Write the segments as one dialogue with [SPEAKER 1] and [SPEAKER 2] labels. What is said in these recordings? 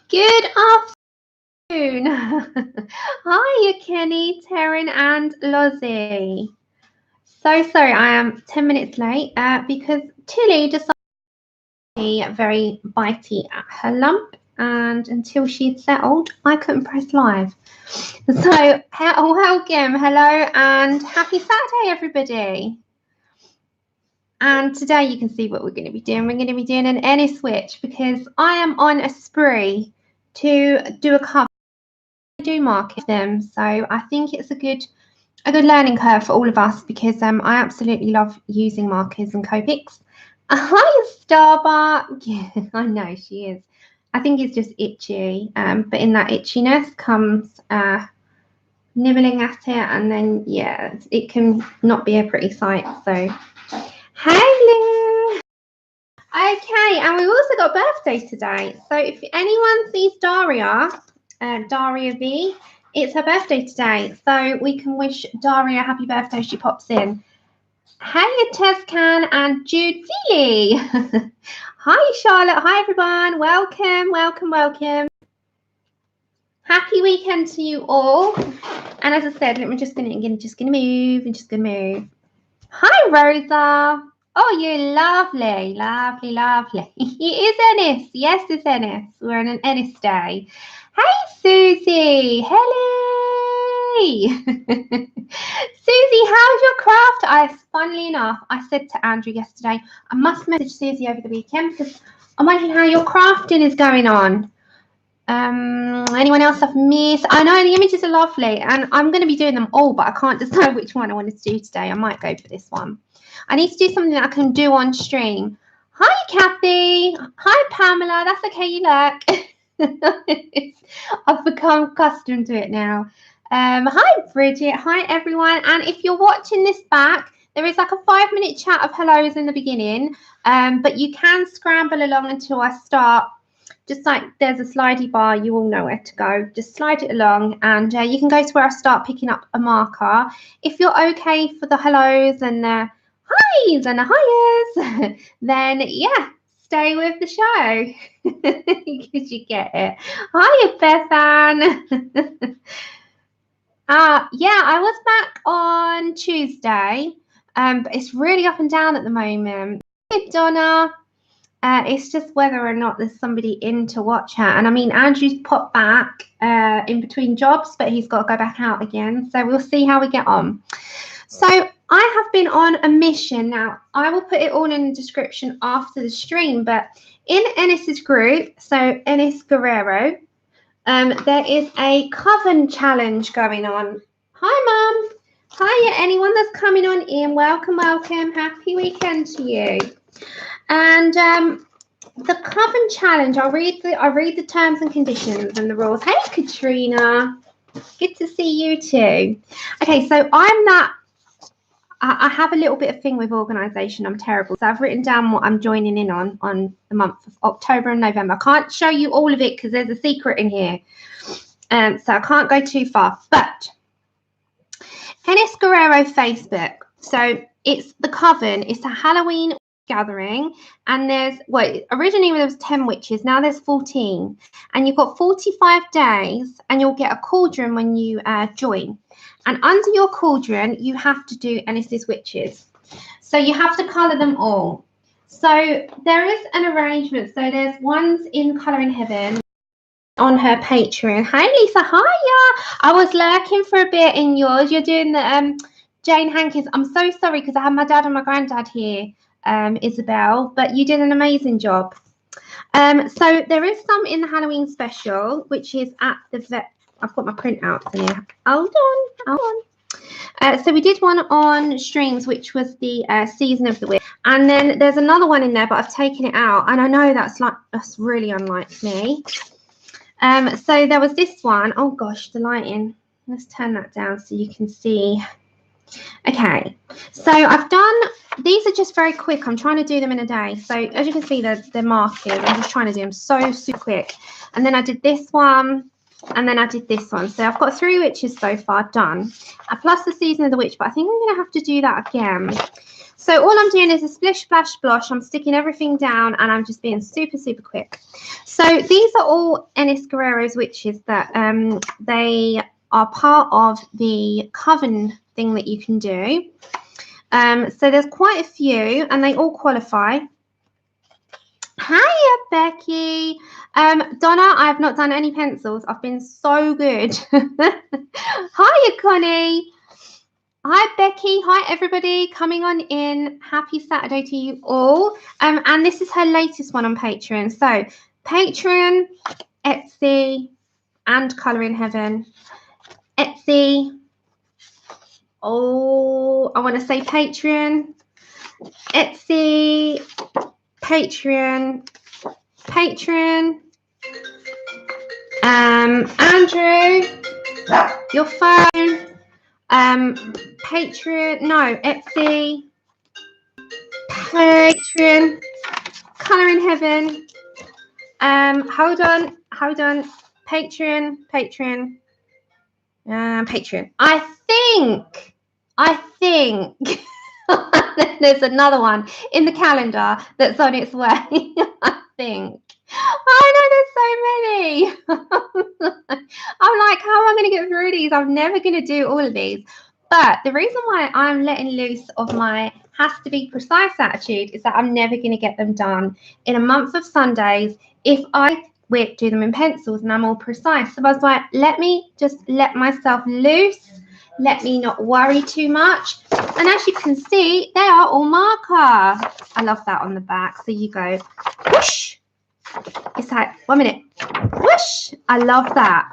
[SPEAKER 1] Good afternoon. Hiya, Kenny, Taryn, and Lozzie. So sorry, I am 10 minutes late because Tilly decided to be very bitey at her lump, and until she'd settled, I couldn't press live. So, welcome, hello, and happy Saturday, everybody. And today you can see what we're going to be doing. We're going to be doing an Enys switch because I am on a spree to do a cover. I do market them, so I think it's a good learning curve for all of us because I absolutely love using markers and Copics. Hi, Starbuck. Yeah, I know she is. I think it's just itchy, but in that itchiness comes nibbling at it, and then yeah, it can not be a pretty sight. So, hello. Okay, and we've also got birthdays today. So if anyone sees Daria V, it's her birthday today. So we can wish Daria happy birthday as she pops in. Hey, Tezcan and Jude Feely. Hi, Charlotte. Hi, everyone. Welcome, welcome, welcome. Happy weekend to you all. And as I said, I'm just gonna move. Hi, Rosa. Oh, you're lovely, lovely, lovely. It is Enys. Yes, it's Enys. We're on an Enys day. Hey, Susie. Hello. Susie, how's your craft? Funnily enough, I said to Andrew yesterday, I must message Susie over the weekend because I'm wondering how your crafting is going on. Anyone else I've missed? I know the images are lovely and I'm going to be doing them all, but I can't decide which one I wanted to do today. I might go for this one. I need to do something that I can do on stream. Hi, Kathy. Hi, Pamela. That's okay, you look. I've become accustomed to it now. Hi, Bridget. Hi, everyone. And if you're watching this back, there is like a 5-minute chat of hellos in the beginning, but you can scramble along until I start. Just like there's a slidey bar, you all know where to go. Just slide it along and you can go to where I start picking up a marker. If you're okay for the hellos and the highs and the highs, then yeah, stay with the show because you get it. Hiya, Bethan. Yeah, I was back on Tuesday, but it's really up and down at the moment. Hey, Donna. It's just whether or not there's somebody in to watch her. And I mean, Andrew's popped back in between jobs, but he's got to go back out again. So we'll see how we get on. So I have been on a mission. Now, I will put it all in the description after the stream, but in Enys's group, so Enys Guerrero, there is a Coven challenge going on. Hi, Mum. Hiya, anyone that's coming on in. Welcome, welcome. Happy weekend to you. And the Coven challenge, I'll read the terms and conditions and the rules. Hey, Katrina, good to see you too. Okay, so I have a little bit of thing with organisation. I'm terrible. So I've written down what I'm joining in on the month of October and November. I can't show you all of it because there's a secret in here. So I can't go too far. But Enys Guerrero Facebook. So it's the Coven. It's a Halloween gathering, and originally there was 10 witches, now there's 14, and you've got 45 days and you'll get a cauldron when you join, and under your cauldron you have to do Enys's witches, so you have to color them all. So there is an arrangement, so there's ones in Color in Heaven on her Patreon. Hey Lisa, hiya. I was lurking for a bit in yours. You're doing the Jane Hankins. I'm so sorry because I had my dad and my granddad here, Isabel, but you did an amazing job. So there is some in the Halloween special, which is at the vet. I've got my printouts in here. Hold on. So we did one on streams, which was the Season of the Witch, and then there's another one in there, but I've taken it out, and I know that's really unlike me. So there was this one. Oh gosh, the lighting. Let's turn that down so you can see. Okay, so I've done, these are just very quick. I'm trying to do them in a day. So as you can see, they're markers. I'm just trying to do them so super quick. And then I did this one, and then I did this one. So I've got 3 witches so far done, plus the Season of the Witch, but I think I'm going to have to do that again. So So all I'm doing is a splish, splash, splosh. I'm sticking everything down and I'm just being super, super quick. So these are all Enys Guerrero's witches that they are part of the Coven thing that you can do. So there's quite a few and they all qualify. Hiya, Becky. Donna, I have not done any pencils. I've been so good. Hiya, Connie. Hi, Becky. Hi, everybody. Coming on in. Happy Saturday to you all. And this is her latest one on Patreon. So Patreon, Etsy, and Colour in Heaven. Etsy. Oh, I want to say Patreon. Etsy. Patreon. Andrew, your phone. Patreon, no, Etsy, Patreon, Colour in Heaven. Hold on, Patreon. Patreon. I think there's another one in the calendar that's on its way. I think. I know there's so many. I'm like, how am I going to get through these? I'm never going to do all of these. But the reason why I'm letting loose of my has to be precise attitude is that I'm never going to get them done in a month of Sundays if I do them in pencils and I'm all precise. So I was like, let me just let myself loose. Let me not worry too much. And as you can see, they are all marker. I love that on the back. So you go whoosh. It's like 1 minute. Whoosh. I love that.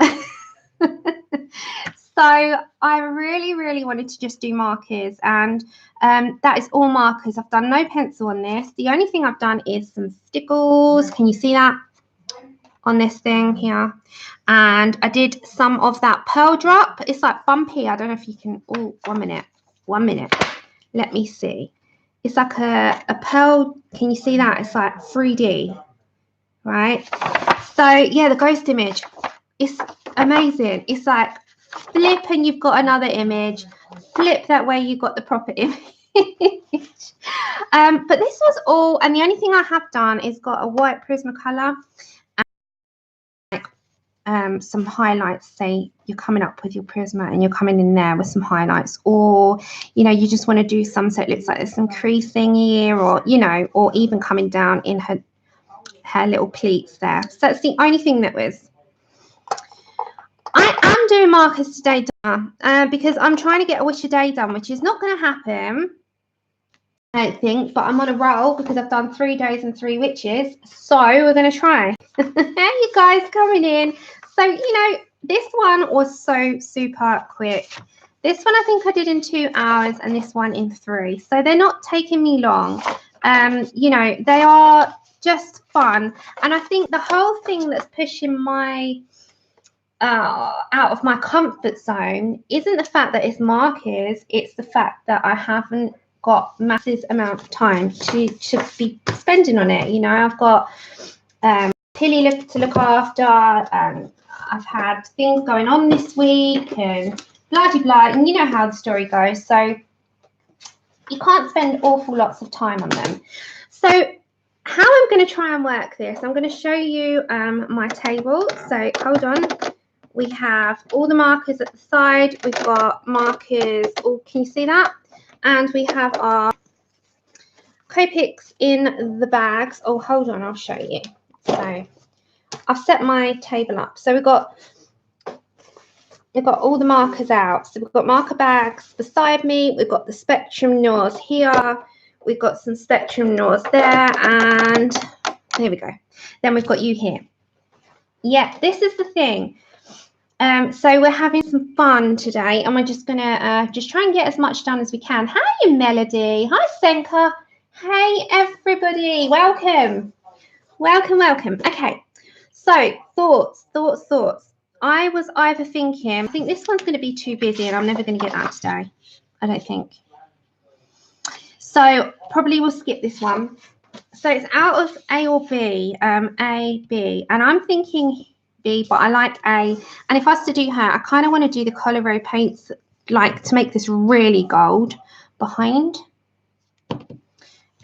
[SPEAKER 1] So I really wanted to just do markers, and that is all markers. I've done no pencil on this. The only thing I've done is some stickles. Can you see that on this thing here? And I did some of that pearl drop. It's like bumpy. I don't know if you can. Oh, 1 minute. 1 minute. Let me see. It's like a pearl. Can you see that? It's like 3D, right? So yeah, the ghost image. It's amazing. It's like flip and you've got another image. Flip that way, you've got the proper image. But this was all, and the only thing I have done is got a white Prismacolor and some highlights. Say you're coming up with your Prisma and you're coming in there with some highlights, or you know, you just want to do some so it looks like there's some creasing here, or you know, or even coming down in her little pleats there. So that's the only thing that was. I am doing markers today, Donna, because I'm trying to get a wish a day done, which is not going to happen, I don't think, but I'm on a roll because I've done 3 days and 3 witches, so we're going to try. Hey, you guys coming in. So, you know, this one was so super quick. This one I think I did in 2 hours and this one in 3, so they're not taking me long. You know, they are just fun, and I think the whole thing that's pushing my out of my comfort zone isn't the fact that it's markers, it's the fact that I haven't got massive amount of time to be spending on it. You know, I've got Tilly to look after, and I've had things going on this week and blah blah blah, and you know how the story goes, so you can't spend awful lots of time on them. So how I'm going to try and work this, I'm going to show you my table. So hold on. We have all the markers at the side. We've got markers. Oh, can you see that? And we have our Copics in the bags. Oh, hold on, I'll show you. So I've set my table up. So we've got all the markers out. So we've got marker bags beside me. We've got the Spectrum Noirs here. We've got some Spectrum Noirs there, and there we go. Then we've got you here. Yeah, this is the thing. So we're having some fun today, and we're just gonna just try and get as much done as we can. Hi, Melody. Hi, Senka. Hey, everybody. Welcome. Okay. So thoughts. I was either thinking, I think this one's going to be too busy, and I'm never going to get that today. I don't think. So probably we'll skip this one. So it's out of A or B. A, B, and I'm thinking B, but I like A. And if I was to do her, I kind of want to do the Colorado paints, like to make this really gold behind.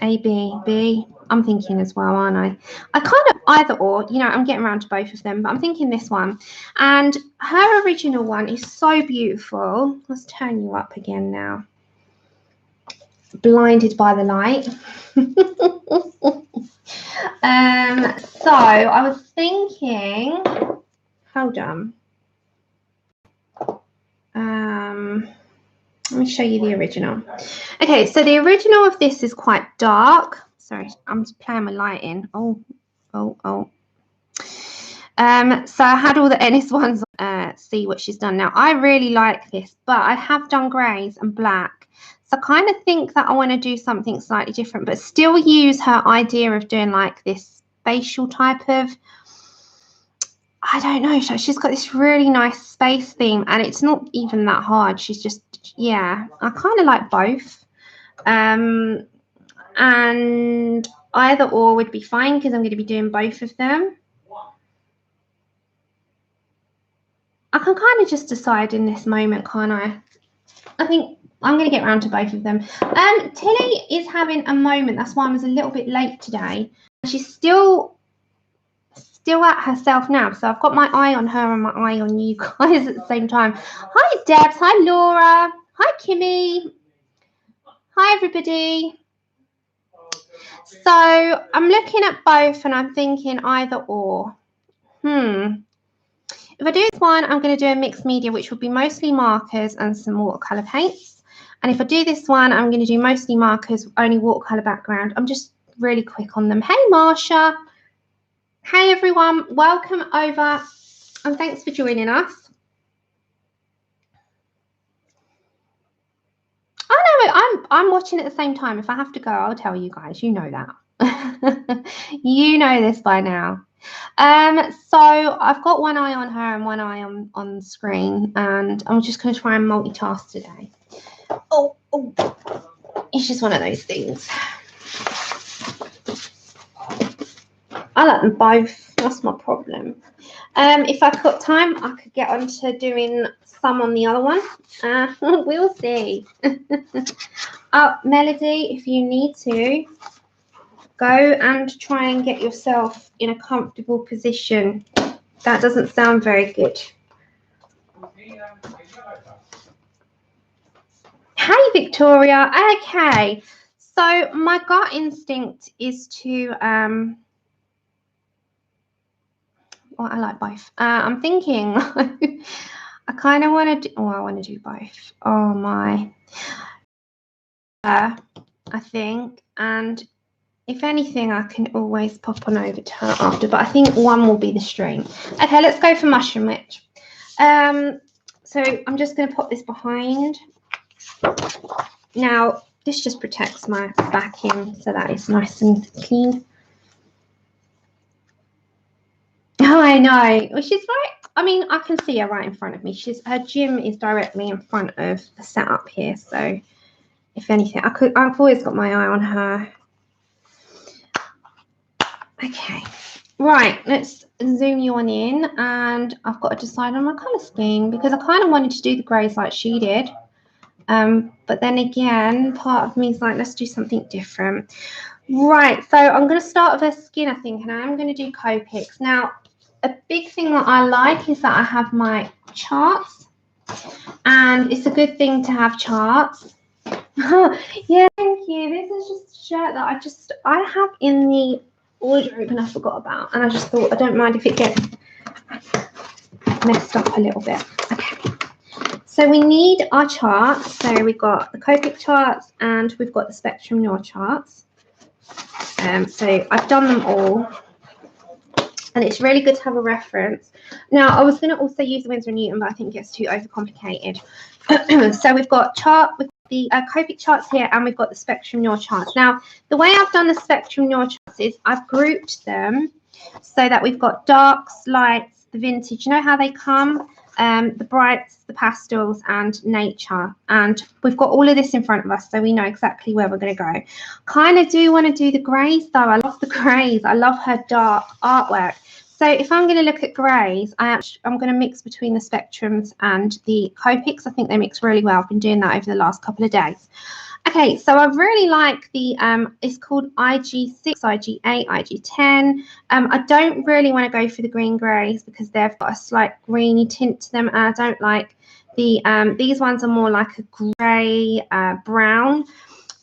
[SPEAKER 1] A, B, B. I'm thinking as well, aren't I? I kind of either or, you know, I'm getting around to both of them, but I'm thinking this one. And her original one is so beautiful. Let's turn you up again now. Blinded by the light. So I was thinking, hold on. Let me show you the original. Okay, so the original of this is quite dark. Sorry, I'm just playing my light in. Oh. So I had all the Enys ones. See what she's done now. I really like this, but I have done greys and black. So I kind of think that I want to do something slightly different, but still use her idea of doing like this facial type of, I don't know. She's got this really nice space theme, and it's not even that hard. She's just, yeah, I kind of like both. And either or would be fine because I'm going to be doing both of them. I can kind of just decide in this moment, can't I? I think I'm going to get around to both of them. Tilly is having a moment. That's why I was a little bit late today. She's still at herself now. So I've got my eye on her and my eye on you guys at the same time. Hi, Debs. Hi, Laura. Hi, Kimmy. Hi, everybody. So I'm looking at both and I'm thinking either or. If I do this one, I'm going to do a mixed media, which will be mostly markers and some watercolour paints. And if I do this one, I'm going to do mostly markers, only watercolour background. I'm just really quick on them. Hey, Marsha. Hey, everyone. Welcome over and thanks for joining us. Oh, no, I'm watching at the same time. If I have to go, I'll tell you guys. You know that. You know this by now. So I've got one eye on her and one eye on the screen, and I'm just going to try and multitask today. Oh, it's just one of those things. I like them both. That's my problem. If I've got time, I could get on to doing some on the other one. We'll see. Melody, if you need to, go and try and get yourself in a comfortable position. That doesn't sound very good. Hey, Victoria. Okay. So my gut instinct is to, well, I like both. I'm thinking, I kind of want to do, I want to do both. Oh, my. I think, and if anything, I can always pop on over to her after, but I think one will be the string. Okay, let's go for Mushroom Witch. So I'm just going to pop this behind. Now, this just protects my backing so that it's nice and clean. Oh, I know. Well, she's right. I mean, I can see her right in front of me. Her gym is directly in front of the setup here. So, if anything, I've always got my eye on her. Okay, right, let's zoom you on in, and I've got to decide on my colour scheme because I kind of wanted to do the greys like she did, but then again, part of me is like, let's do something different. Right, so I'm going to start with her skin, I think, and I'm going to do Copics. Now, a big thing that I like is that I have my charts, and it's a good thing to have charts. Yeah, thank you. This is just a shirt that I have in the wardrobe and I forgot about, and I just thought I don't mind if it gets messed up a little bit. Okay, so we need our charts. So we've got the Copic charts and we've got the Spectrum Noir charts. So I've done them all, and it's really good to have a reference. Now, I was going to also use the Winsor & Newton, but I think it gets too overcomplicated. So we've got the Copic charts here, and we've got the Spectrum Noir charts. Now, the way I've done the Spectrum Noir charts is I've grouped them so that we've got darks, lights, the vintage. You know how they come? The brights, the pastels, and nature. And we've got all of this in front of us, so we know exactly where we're going to go. Kind of do want to do the greys, though. I love the greys. I love her dark artwork. So if I'm going to look at greys, I'm going to mix between the Spectrums and the Copics. I think they mix really well. I've been doing that over the last couple of days. Okay, so I really like the, it's called IG6, IG8, IG10. I don't really want to go for the green greys because they've got a slight greeny tint to them. And I don't like the, these ones are more like a grey, brown.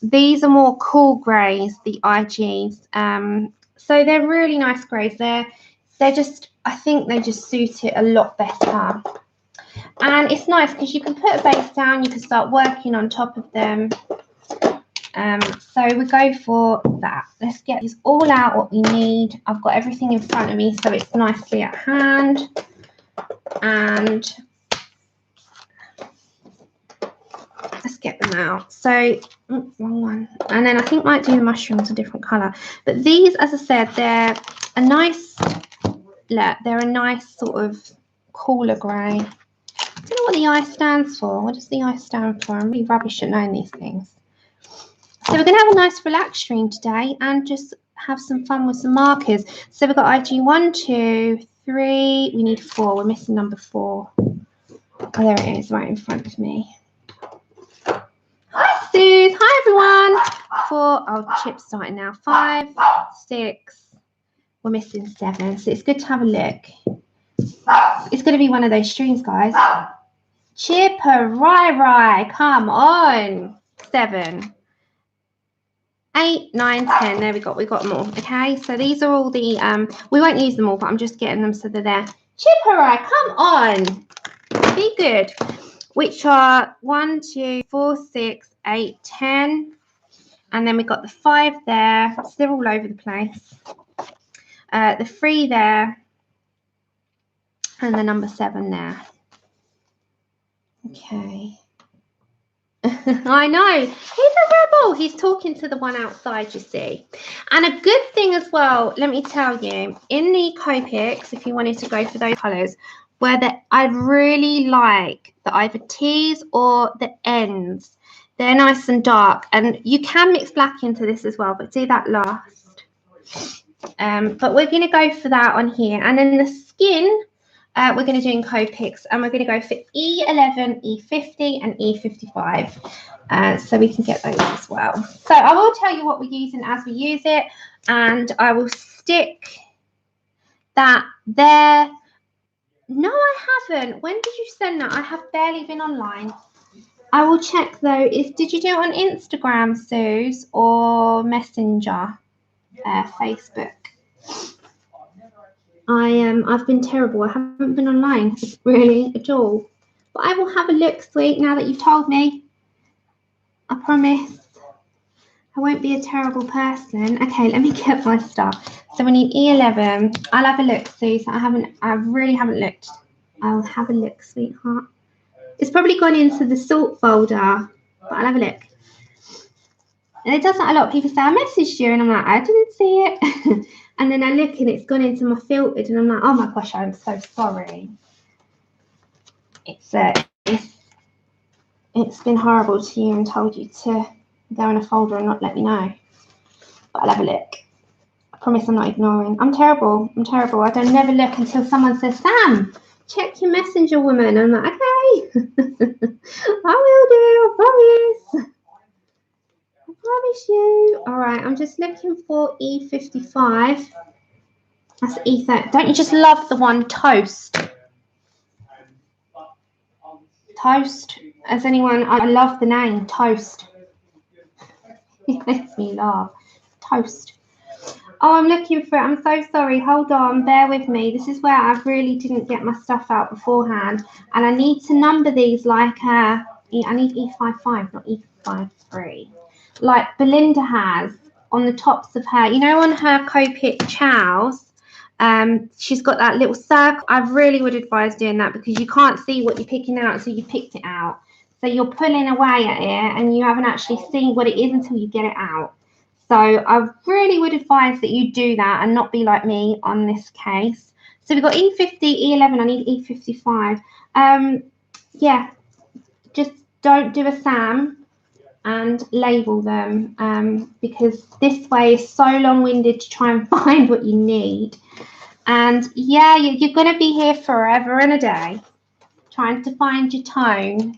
[SPEAKER 1] These are more cool greys, the IGs. So they're really nice greys. They're just, I think they just suit it a lot better. And it's nice because you can put a base down, you can start working on top of them. So we go for that. Let's get this all out, what we need. I've got everything in front of me, so it's nicely at hand. And let's get them out. So, wrong one. And then I think I might do the mushrooms a different colour. But these, as I said, they're a nice, look, they're a nice sort of cooler grey. I don't know what the I stands for. What does the I stand for? I'm really rubbish at knowing these things. So we're going to have a nice relaxed stream today and just have some fun with some markers. So we've got IG 1, 2, 3. We need 4. We're missing number 4. Oh, there it is, right in front of me. Hi, Suze. Hi, everyone. 4. Oh, Chip's starting now. 5, 6. We're missing 7. So it's good to have a look. It's going to be one of those streams, guys. Chipper, come on. 7. 8, 9, 10. There we got them all. Okay, so these are all the we won't use them all, but I'm just getting them so they're there. Chipperai, come on, be good. Which are 1, 2, 4, 6, 8, 10, and then we got the 5 there. So they're all over the place. The 3 there, and the number 7 there. Okay. I know, he's a rebel. He's talking to the one outside, you see. And a good thing as well, let me tell you, in the Copics, if you wanted to go for those colours, where I really like the either T's or the N's. They're nice and dark, and you can mix black into this as well, but do that last. But we're going to go for that on here. And then the skin, we're going to do in Copics, and we're going to go for E11, E50, and E55, so we can get those as well. So I will tell you what we're using as we use it, and I will stick that there. No, I haven't. When did you send that? I have barely been online. I will check though. Did you do it on Instagram, Suze, or Messenger, Facebook? I've been terrible. I haven't been online really at all. But I will have a look, sweet, now that you've told me. I promise. I won't be a terrible person. Okay, let me get my stuff. So we need E11. I'll have a look, Sue. So I really haven't looked. I'll have a look, sweetheart. It's probably gone into the sort folder, but I'll have a look. And it doesn't a lot of people say, I messaged you, and I'm like, I didn't see it. And then I look and it's gone into my filtered, and I'm like, oh my gosh, I'm so sorry. It's been horrible to you and told you to go in a folder and not let me know. But I'll have a look. I promise I'm not ignoring. I'm terrible. I don't never look until someone says, Sam, check your messenger, woman. I'm like, okay. I will do, I promise. I promise you. All right, I'm just looking for E55. That's E30. Don't you just love the one Toast? Toast. As anyone, I love the name Toast. It makes me laugh. Toast. Oh, I'm looking for it. I'm so sorry. Hold on. Bear with me. This is where I really didn't get my stuff out beforehand. And I need to number these like, I need E55, not E53. Like Belinda has on the tops of her, you know, on her Copic chows. She's got that little circle. I really would advise doing that because you can't see what you're picking out until you picked it out. So you're pulling away at it and you haven't actually seen what it is until you get it out. So I really would advise that you do that and not be like me on this case. So we've got E50, E11, I need E55. Yeah, just don't do a Sam and label them because this way is so long-winded to try and find what you need. And yeah, you're going to be here forever and a day trying to find your tone.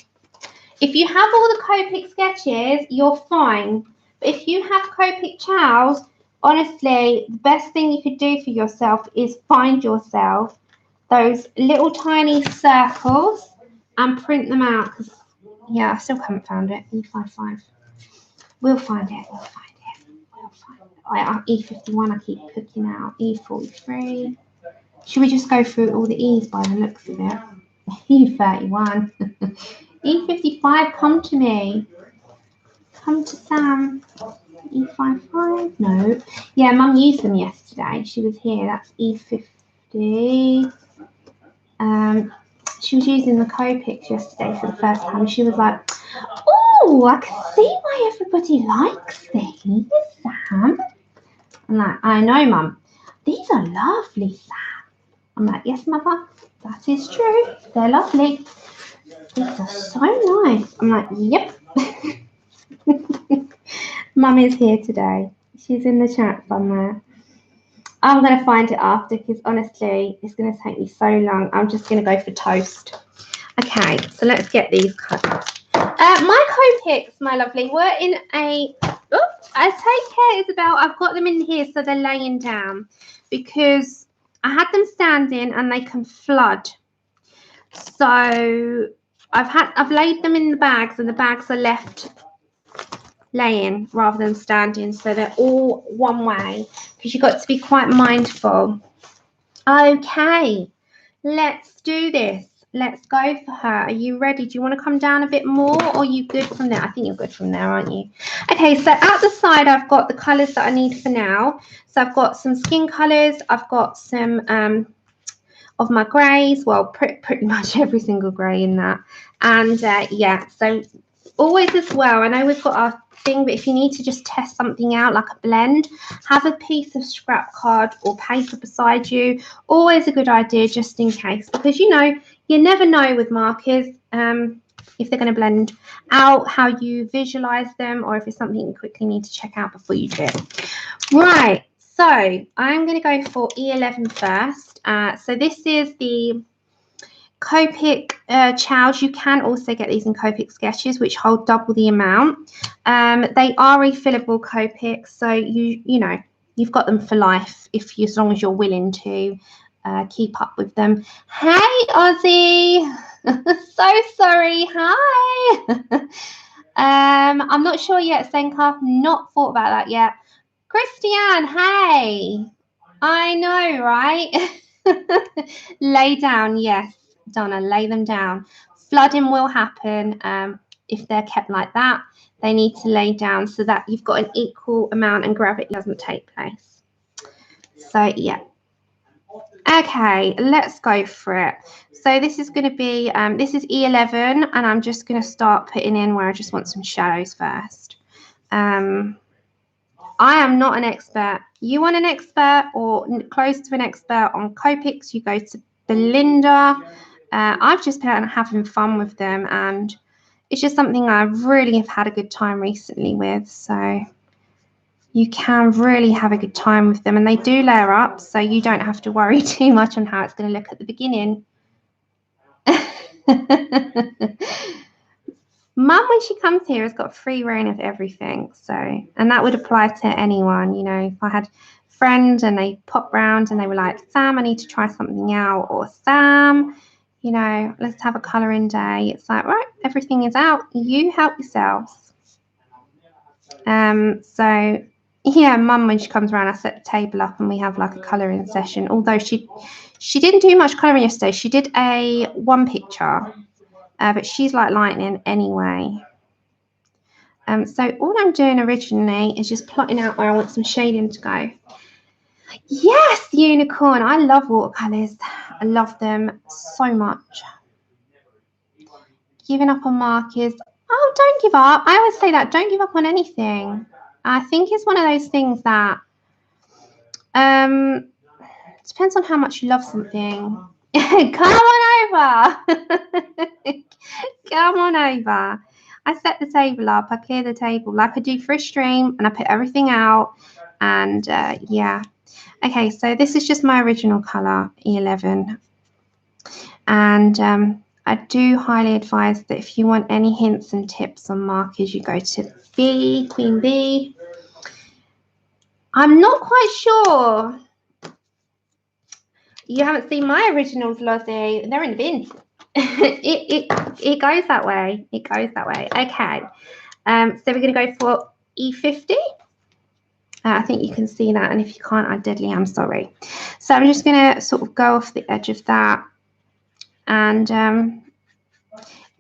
[SPEAKER 1] If you have all the Copic sketches, you're fine. But if you have Copic chows, honestly, the best thing you could do for yourself is find yourself those little tiny circles and print them out. Because, yeah, I still haven't found it. E55. We'll find it. We'll find it. We'll find it. E51 I keep cooking out. E43. Should we just go through all the E's by the looks of it? E31. E55, come to me. Come to Sam. E55. No. Yeah, Mum used them yesterday. She was here. That's E50. She was using the Copics yesterday for the first time. She was like, oh, I can see why everybody likes these, Sam. I'm like, I know, Mum. These are lovely, Sam. I'm like, yes, Mother, that is true. They're lovely. These are so nice. I'm like, yep. Mum is here today. She's in the chat somewhere. I'm going to find it after because honestly, it's going to take me so long. I'm just going to go for toast. Okay, so let's get these colours. My Copics, my lovely, were in a... I take care, Isabel. I've got them in here so they're laying down because I had them standing and they can flood. So I've laid them in the bags and the bags are left laying rather than standing, so they're all one way because you've got to be quite mindful. Okay, let's do this. Let's go for her. Are you ready? Do you want to come down a bit more or are you good from there? I think you're good from there, aren't you? Okay, so at the side I've got the colours that I need for now. So I've got some skin colours, I've got some of my greys, well pretty much every single grey in that, and yeah, so always as well, I know we've got our thing, but if you need to just test something out like a blend, have a piece of scrap card or paper beside you. Always a good idea just in case, because you know, you never know with markers if they're going to blend out, how you visualize them, or if it's something you quickly need to check out before you do it. Right, so I'm going to go for E11 first. So this is the Copic chows. You can also get these in Copic sketches, which hold double the amount. They are refillable Copics, so you know you've got them for life if you, as long as you're willing to keep up with them. Hey Ozzy, so sorry. Hi. I'm not sure yet, Senka. Not thought about that yet. Christiane, hey. I know, right? Lay down, yes. Donna, lay them down. Flooding will happen if they're kept like that. They need to lay down so that you've got an equal amount and gravity doesn't take place. So yeah. Okay, let's go for it. So this is going to be, this is E11 and I'm just going to start putting in where I just want some shadows first. I am not an expert. You want an expert or close to an expert on Copics, you go to Belinda. I've just been having fun with them and it's just something I really have had a good time recently with. So you can really have a good time with them and they do layer up, so you don't have to worry too much on how it's going to look at the beginning. Mum, when she comes here, has got free reign of everything. So, and that would apply to anyone, you know, if I had friends and they pop round and they were like, Sam, I need to try something out, or Sam, you know, let's have a colouring day. It's like, right, everything is out. You help yourselves. So yeah, Mum, when she comes around, I set the table up and we have like a colouring session. Although she didn't do much colouring yesterday. She did a one picture. But she's like lightning anyway. So all I'm doing originally is just plotting out where I want some shading to go. Yes, unicorn. I love watercolours. I love them so much. Giving up on markers. Oh, don't give up. I always say that. Don't give up on anything. I think it's one of those things that depends on how much you love something. Come on over. Come on over. I set the table up. I clear the table like I do for a stream and I put everything out. And yeah. Okay, so this is just my original colour, E11. And I do highly advise that if you want any hints and tips on markers, you go to B, Queen B. I'm not quite sure. You haven't seen my originals, Lozzie. They're in the bin. it goes that way. It goes that way. Okay. So we're going to go for E50. I think you can see that, and if you can't, I deadly am sorry. So I'm just going to sort of go off the edge of that. And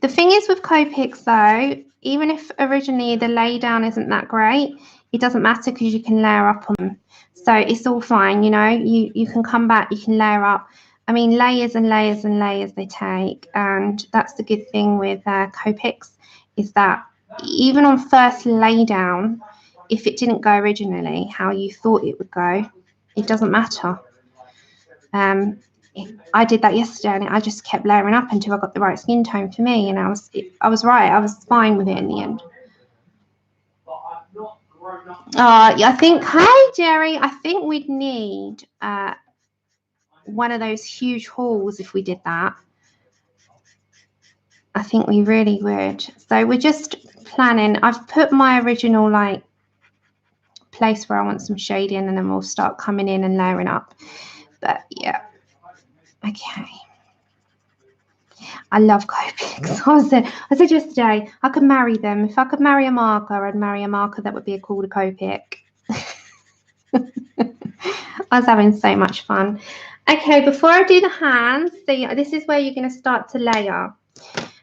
[SPEAKER 1] the thing is with Copics, though, even if originally the lay down isn't that great, it doesn't matter because you can layer up on them. So it's all fine, you know. You can come back, you can layer up. I mean, layers and layers and layers they take, and that's the good thing with Copics, is that even on first lay down, if it didn't go originally how you thought it would go, it doesn't matter. I did that yesterday, and I just kept layering up until I got the right skin tone for me, and I was right. I was fine with it in the end. Yeah, I think, hey Jerry, I think we'd need one of those huge hauls if we did that. I think we really would. So we're just planning. I've put my original like place where I want some shading, and then we'll start coming in and layering up. But yeah, okay. I love Copics. I said yesterday I could marry them. If I could marry a marker, I'd marry a marker that would be called a Copic. I was having so much fun. Okay, before I do the hands, so this is where you're going to start to layer.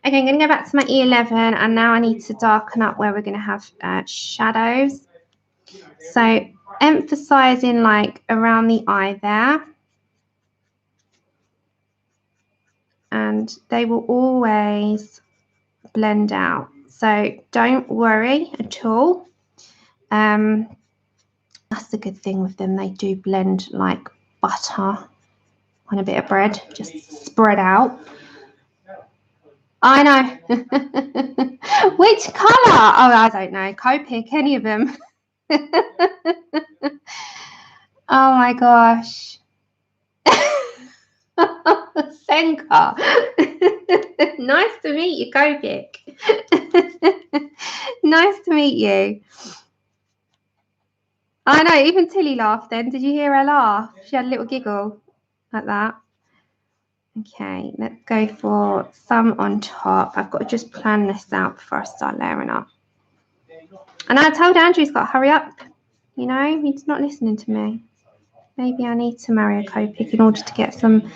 [SPEAKER 1] Okay, I'm going to go back to my E11, and now I need to darken up where we're going to have shadows. So emphasizing like around the eye there. And they will always blend out. So don't worry at all. That's the good thing with them. They do blend like butter on a bit of bread, just spread out. I know. Which colour? Oh, I don't know. Copic, any of them. Oh my gosh. Senka. Nice to meet you, Copic. Nice to meet you. I know, even Tilly laughed then. Did you hear her laugh? She had a little giggle like that. Okay, let's go for some on top. I've got to just plan this out before I start layering up. And I told Andrew he's got to hurry up. You know, he's not listening to me. Maybe I need to marry a Copic in order to get some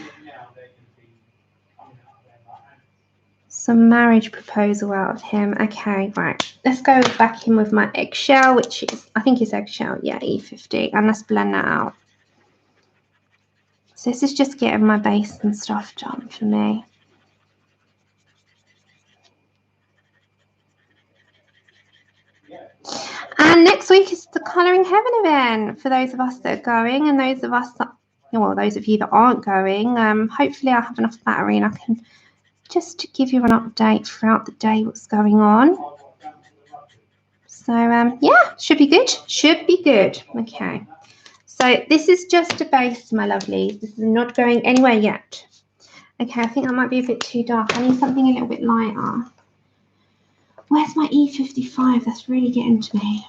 [SPEAKER 1] marriage proposal out of him. Okay, right. Let's go back in with my eggshell, which is, I think it's eggshell. Yeah, E50. And let's blend that out. So this is just getting my base and stuff done for me. And next week is the Colouring Heaven event for those of us that are going, and those of us that, well, those of you that aren't going. Hopefully I'll have enough battery and I can just give you an update throughout the day what's going on. So yeah, should be good. Should be good. Okay. So this is just a base, my lovelies. This is not going anywhere yet. Okay, I think that might be a bit too dark. I need something a little bit lighter. Where's my E55? That's really getting to me.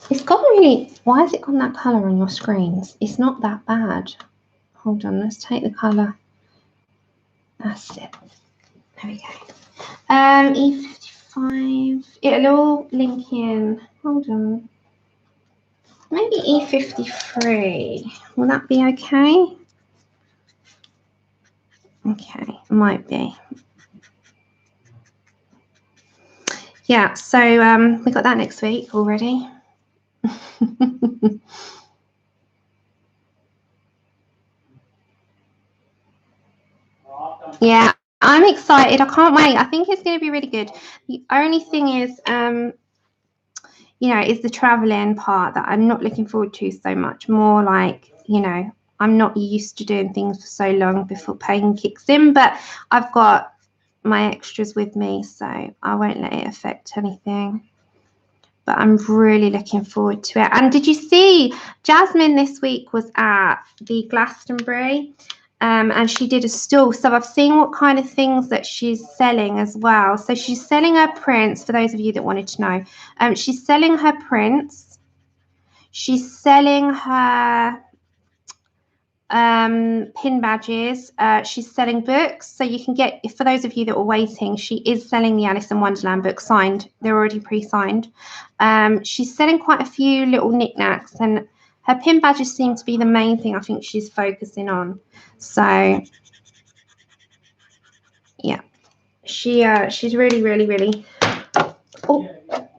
[SPEAKER 1] It's got really, why has it got that colour on your screens? It's not that bad. Hold on, let's take the colour. That's it. There we go. E55. It'll all link in. Hold on. Maybe E53. Will that be okay? Okay, might be. Yeah, so we got that next week already. Yeah, I'm excited. I can't wait. I think it's going to be really good. The only thing is, you know, is the traveling part that I'm not looking forward to so much. More like, you know, I'm not used to doing things for so long before pain kicks in, but I've got my extras with me, so I won't let it affect anything. but I'm really looking forward to it. And did you see Jasmine this week was at the Glastonbury, and she did a stall. So I've seen what kind of things that she's selling as well. So she's selling her prints, for those of you that wanted to know. She's selling her prints. She's selling her pin badges. She's selling books, so you can get, for those of you that were waiting, she is selling the Alice in Wonderland books signed. They're already pre-signed. She's selling quite a few little knickknacks, and her pin badges seem to be the main thing I think she's focusing on. So yeah, she's really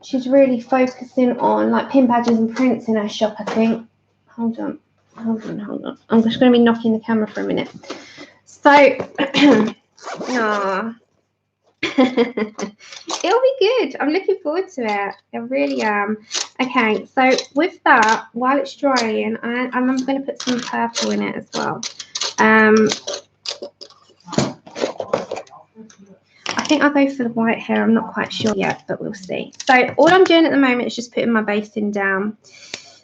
[SPEAKER 1] she's really focusing on like pin badges and prints in her shop, I think. Hold on. I'm just going to be knocking the camera for a minute. So, it'll be good. I'm looking forward to it. I really am. Okay, so with that, while it's drying, I'm going to put some purple in it as well. I think I'll go for the white hair. I'm not quite sure yet, but we'll see. So all I'm doing at the moment is just putting my basing down.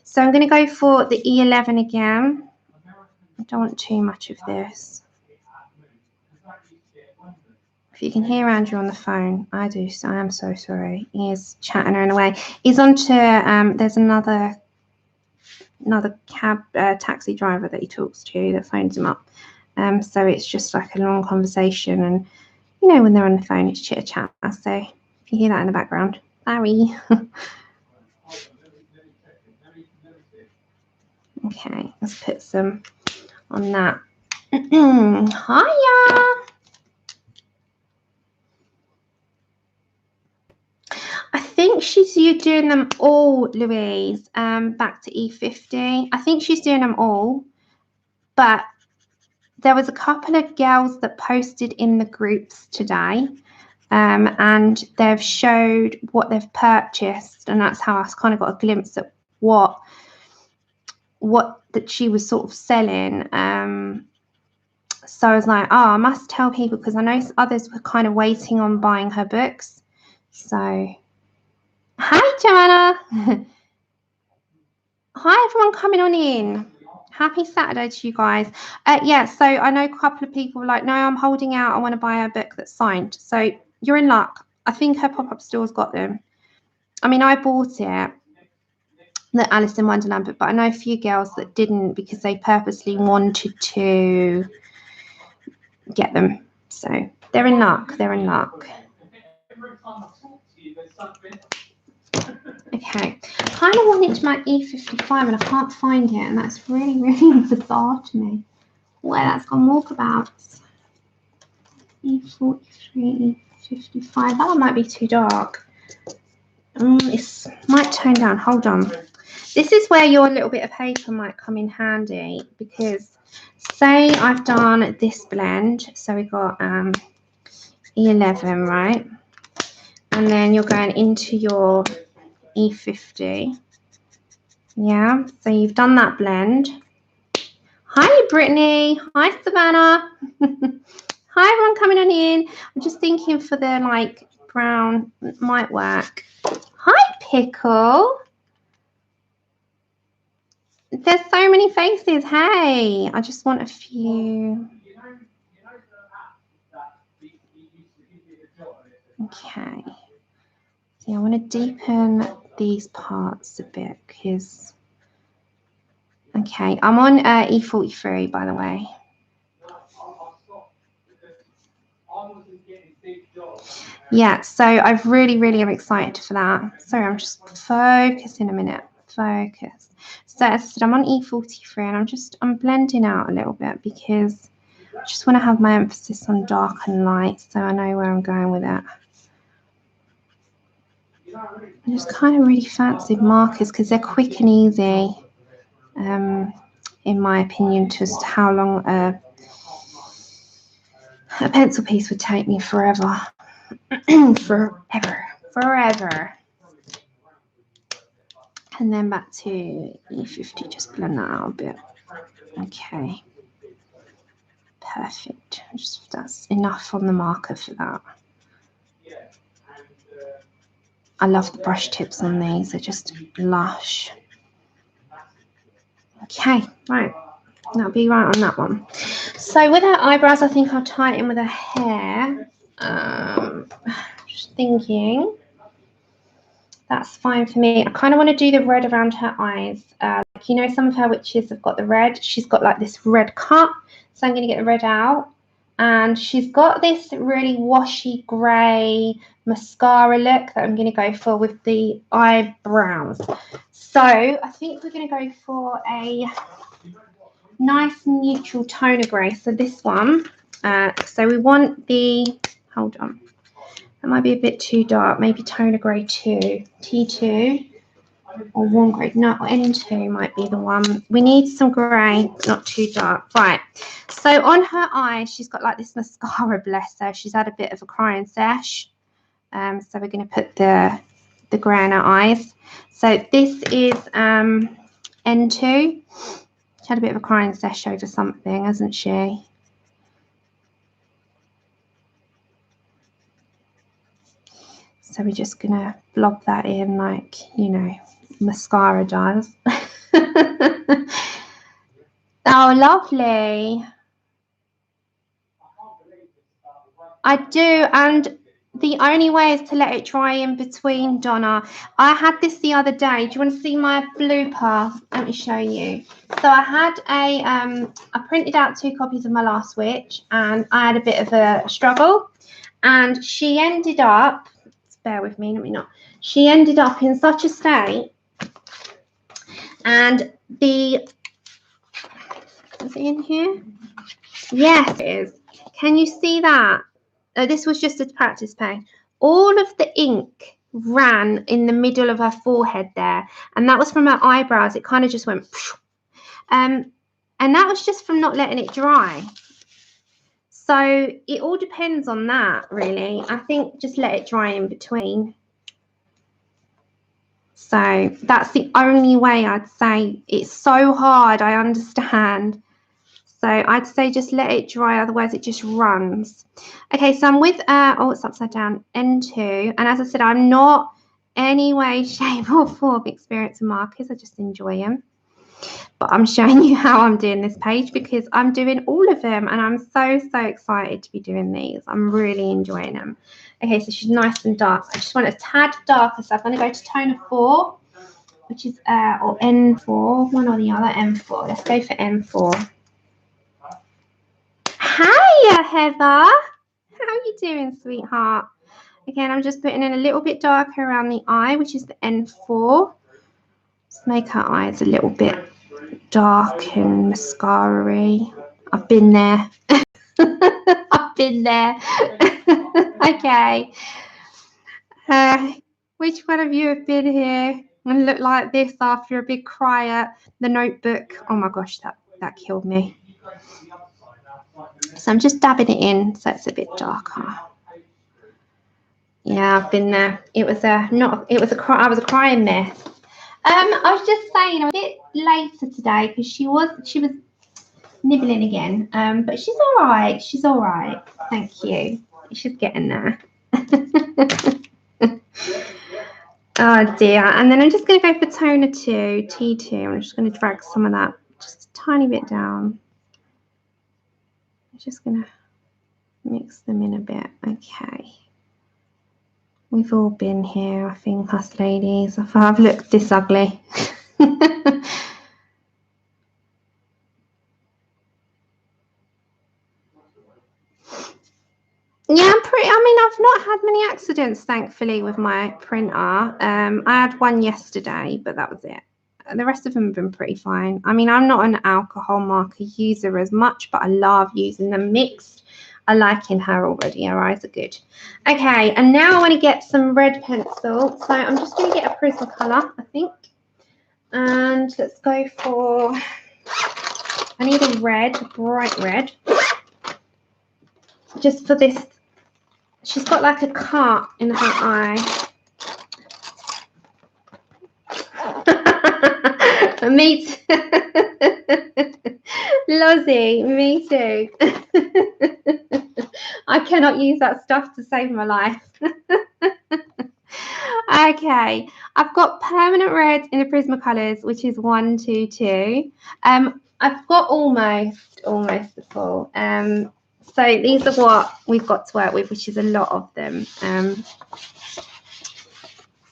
[SPEAKER 1] So I'm going to go for the E11 again. I don't want too much of this. If you can hear Andrew on the phone, I do. So I am so sorry. He is chatting her away. He's on to, there's another taxi driver that he talks to that phones him up. So it's just like a long conversation, and you know when they're on the phone, it's chitter chat. So if you hear that in the background, sorry. Okay, let's put some on that. Hiya. I think she's doing them all, Louise. Back to E50. I think she's doing them all, but there was a couple of girls that posted in the groups today, and they've showed what they've purchased, and that's how I kind of got a glimpse at what that she was sort of selling. So I was like, oh, I must tell people, because I know others were kind of waiting on buying her books. So, hi, Joanna. Hi, everyone coming on in. Happy Saturday to you guys. Yeah, so I know a couple of people were like, no, I'm holding out. I want to buy a book that's signed. So you're in luck. I think her pop-up store's got them. I mean, I bought it, the Alice in Wonderland book, but I know a few girls that didn't because they purposely wanted to get them. So they're in luck. They're in luck. Okay, kind of want it to my E55 and I can't find it, and that's really bizarre to me. Where that's gone walkabouts. E43, E55. That one might be too dark. It might tone down. Hold on. This is where your little bit of paper might come in handy, because say I've done this blend. So we got E11, right? And then you're going into your E50. Yeah, so you've done that blend. Hi, Brittany. Hi, Savannah. Hi, everyone coming on in. I'm just thinking for the like brown might work. Hi, Pickle. There's so many faces. Hey, I just want a few. Okay. So I want to deepen these parts a bit because. Okay, I'm on E43, by the way. Yeah, so I really am excited for that. Sorry, I'm just focusing a minute. Focus. So as I said, I'm on E43 and I'm blending out a little bit because I just want to have my emphasis on dark and light so I know where I'm going with it. I just kind of really fancied markers because they're quick and easy. In my opinion, just how long a pencil piece would take me forever. forever. And then back to E50, just blend that out a bit. Okay. Perfect. That's enough on the marker for that. I love the brush tips on these. They're just lush. Okay, right. That'll be right on that one. So with her eyebrows, I think I'll tie it in with her hair. Just thinking. That's fine for me. I kind of want to do the red around her eyes. You know, some of her witches have got the red. She's got like this red cut. So I'm going to get the red out. And she's got this really washy grey mascara look that I'm going to go for with the eyebrows. So I think we're going to go for a nice neutral tone of grey. So this one. So we want the, hold on. That might be a bit too dark. Maybe tone of grey 2. T2. Or warm grey. No, N2 might be the one. We need some grey, not too dark. Right. So on her eyes, she's got like this mascara, bless her. She's had a bit of a crying sesh. So we're going to put the grey in her eyes. So this is N2. She had a bit of a crying sesh over something, hasn't she? So we're just going to blob that in like, you know, mascara does. Oh, lovely. I do, and the only way is to let it dry in between, Donna. I had this the other day. Do you want to see my blooper? Let me show you. So I had a, I printed out 2 copies of my last witch, and I had a bit of a struggle, and she ended up, bear with me, let me not. She ended up in such a state, and the, is it in here? Yes, it is. Can you see that? This was just a practice page. All of the ink ran in the middle of her forehead there, and that was from her eyebrows. It kind of just went, and that was just from not letting it dry. So it all depends on that, really. I think just let it dry in between. So that's the only way I'd say. It's so hard, I understand. So I'd say just let it dry, otherwise it just runs. Okay, so I'm with, oh, it's upside down, N2. And as I said, I'm not any way, shape or form experiencing markers. I just enjoy them. But I'm showing you how I'm doing this page because I'm doing all of them. And I'm so, so excited to be doing these. I'm really enjoying them. Okay, so she's nice and dark. I just want a tad darker. So I'm going to go to tone of 4, which is, or N4, one or the other, N4. Let's go for N4. Hiya, Heather. How are you doing, sweetheart? Again, I'm just putting in a little bit darker around the eye, which is the N4. Let's make her eyes a little bit dark and mascara-y. I've been there. I've been there. Okay. Which one of you have been here and looked like this after a big cry at the Notebook? Oh my gosh, that killed me. So I'm just dabbing it in so it's a bit darker. Yeah, I've been there. It was I was a crying mess. I was just saying I'm a bit later today because she was nibbling again. But she's all right. She's all right. Thank you. She's getting there. Oh dear. And then I'm just going to go for toner 2, T2. I'm just going to drag some of that just a tiny bit down. I'm just going to mix them in a bit. Okay. We've all been here, I think, us ladies. I've looked this ugly. Yeah, I've not had many accidents, thankfully, with my printer. I had one yesterday, but that was it. The rest of them have been pretty fine. I mean, I'm not an alcohol marker user as much, but I love using them mixed. I like in her already. Her eyes are good. Okay, and now I want to get some red pencil. So I'm just going to get a Prismacolor, I think. And let's go for, I need a red, bright red. Just for this. She's got like a cut in her eye. Me too. Lozzie, me too. I cannot use that stuff to save my life. Okay, I've got permanent red in the Prismacolors, which is 122. I've got almost the full. So these are what we've got to work with, which is a lot of them.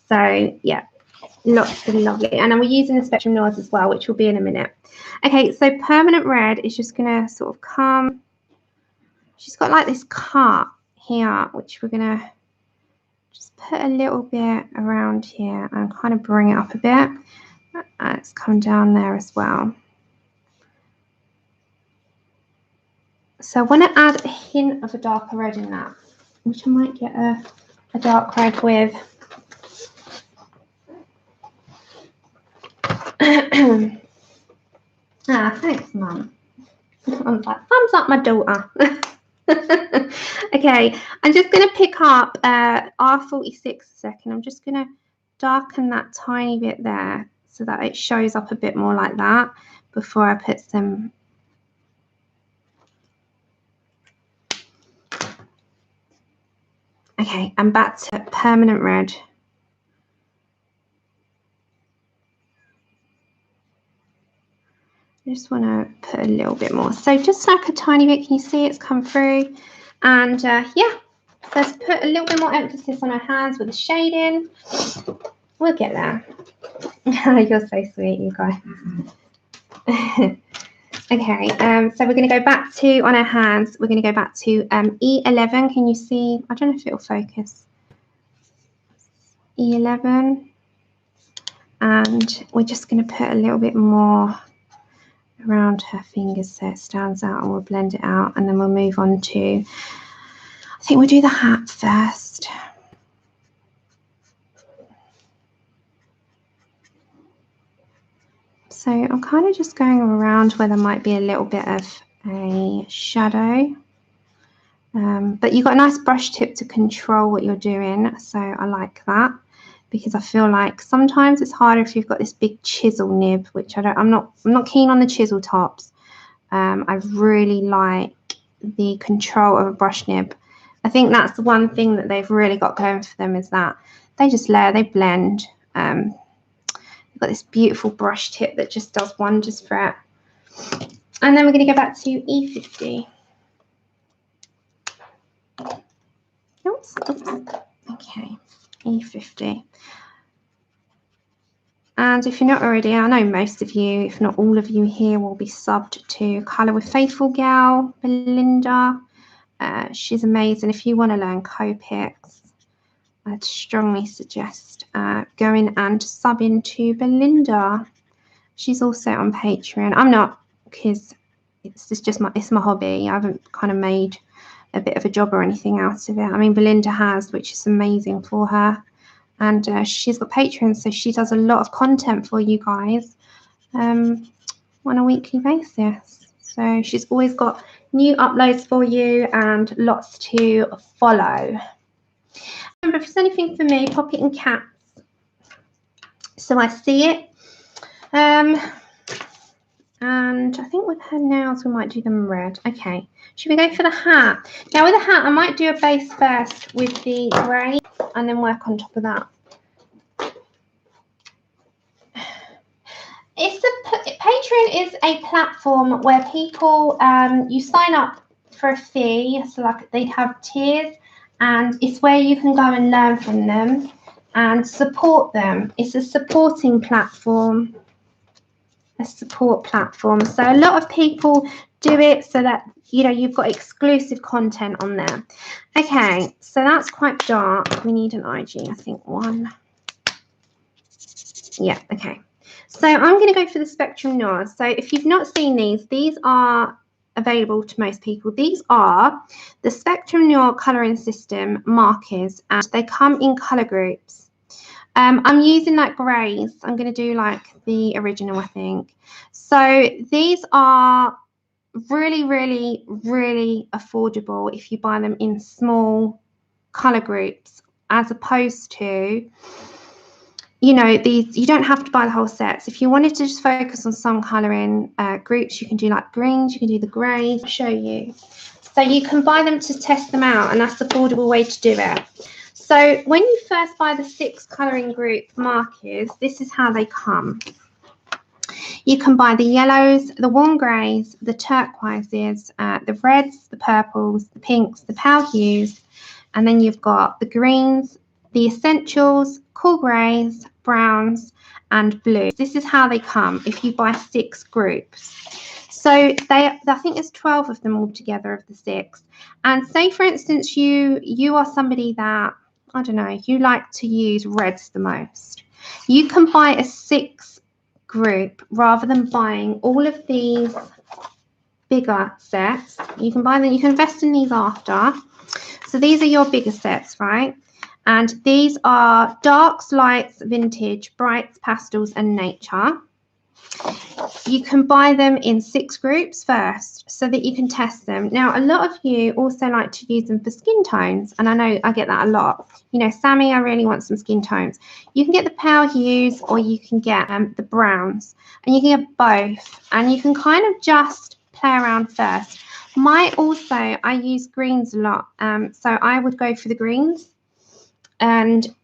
[SPEAKER 1] So yeah, lots of lovely. And then we're using the Spectrum Noirs as well, which will be in a minute. Okay, so permanent red is just gonna sort of come. She's got like this cut here, which we're gonna just put a little bit around here and kind of bring it up a bit. And it's come down there as well. So I want to add a hint of a darker red in that, which I might get a dark red with. Thanks, Mum. I was like, thumbs up, my daughter. Okay, I'm just going to pick up R46 a second. I'm just going to darken that tiny bit there so that it shows up a bit more like that before I put some. Okay, I'm back to permanent red. I just want to put a little bit more. So just like a tiny bit, can you see it's come through? And yeah, let's put a little bit more emphasis on our hands with the shading. We'll get there. You're so sweet, you guys. Okay, so we're going to go back to, on our hands, we're going to go back to E11. Can you see? I don't know if it'll focus. E11. And we're just going to put a little bit more around her fingers so it stands out, and we'll blend it out, and then we'll move on to, I think we'll do the hat first. So I'm kind of just going around where there might be a little bit of a shadow, but you've got a nice brush tip to control what you're doing, so I like that, because I feel like sometimes it's harder if you've got this big chisel nib, which I'm not keen on the chisel tops. I really like the control of a brush nib. I think that's the one thing that they've really got going for them, is that they just layer, they blend. They've got this beautiful brush tip that just does wonders for it. And then we're going to go back to E50. Oops. Okay, E50. And if you're not already, I know most of you, if not all of you here, will be subbed to Colour with Faithful gal, Belinda. She's amazing. If you want to learn Copics, I'd strongly suggest going and subbing to Belinda. She's also on Patreon. I'm not, because it's just my hobby. I haven't kind of made a bit of a job or anything out of it. I mean, Belinda has, which is amazing for her. And she's got Patreon, so she does a lot of content for you guys on a weekly basis. So she's always got new uploads for you and lots to follow. Remember, if there's anything for me, pop it in caps so I see it. And I think with her nails, we might do them red. Okay, should we go for the hat? Now with the hat, I might do a base first with the grey and then work on top of that. Patreon is a platform where people, you sign up for a fee, so like they'd have tiers, and it's where you can go and learn from them and support them. It's a supporting platform, a support platform. So a lot of people do it so that, you know, you've got exclusive content on there. Okay, so that's quite dark. We need an IG, I think, one. Yeah, okay. So I'm going to go for the Spectrum Noir. So if you've not seen these are available to most people. These are the Spectrum Noir colouring system markers, and they come in colour groups. I'm using like greys. I'm going to do like the original, I think. So these are really, really, really affordable if you buy them in small colour groups, as opposed to, you know, these, you don't have to buy the whole sets. If you wanted to just focus on some colouring groups, you can do like greens, you can do the greys. I'll show you. So you can buy them to test them out, and that's the affordable way to do it. So when you first buy the 6 colouring group markers, this is how they come. You can buy the yellows, the warm greys, the turquoises, the reds, the purples, the pinks, the pale hues, and then you've got the greens, the essentials, cool greys, browns, and blues. This is how they come if you buy 6 groups. So I think there's 12 of them all together of the 6. And say, for instance, you are somebody that, I don't know, you like to use reds the most. You can buy a 6 group rather than buying all of these bigger sets. You can buy them, you can invest in these after. So these are your bigger sets, right? And these are darks, lights, vintage, brights, pastels, and nature. You can buy them in 6 groups first so that you can test them. Now, a lot of you also like to use them for skin tones, and I know I get that a lot. You know, Sammy, I really want some skin tones. You can get the pale hues or you can get the browns, and you can get both, and you can kind of just play around first. I use greens a lot, so I would go for the greens, and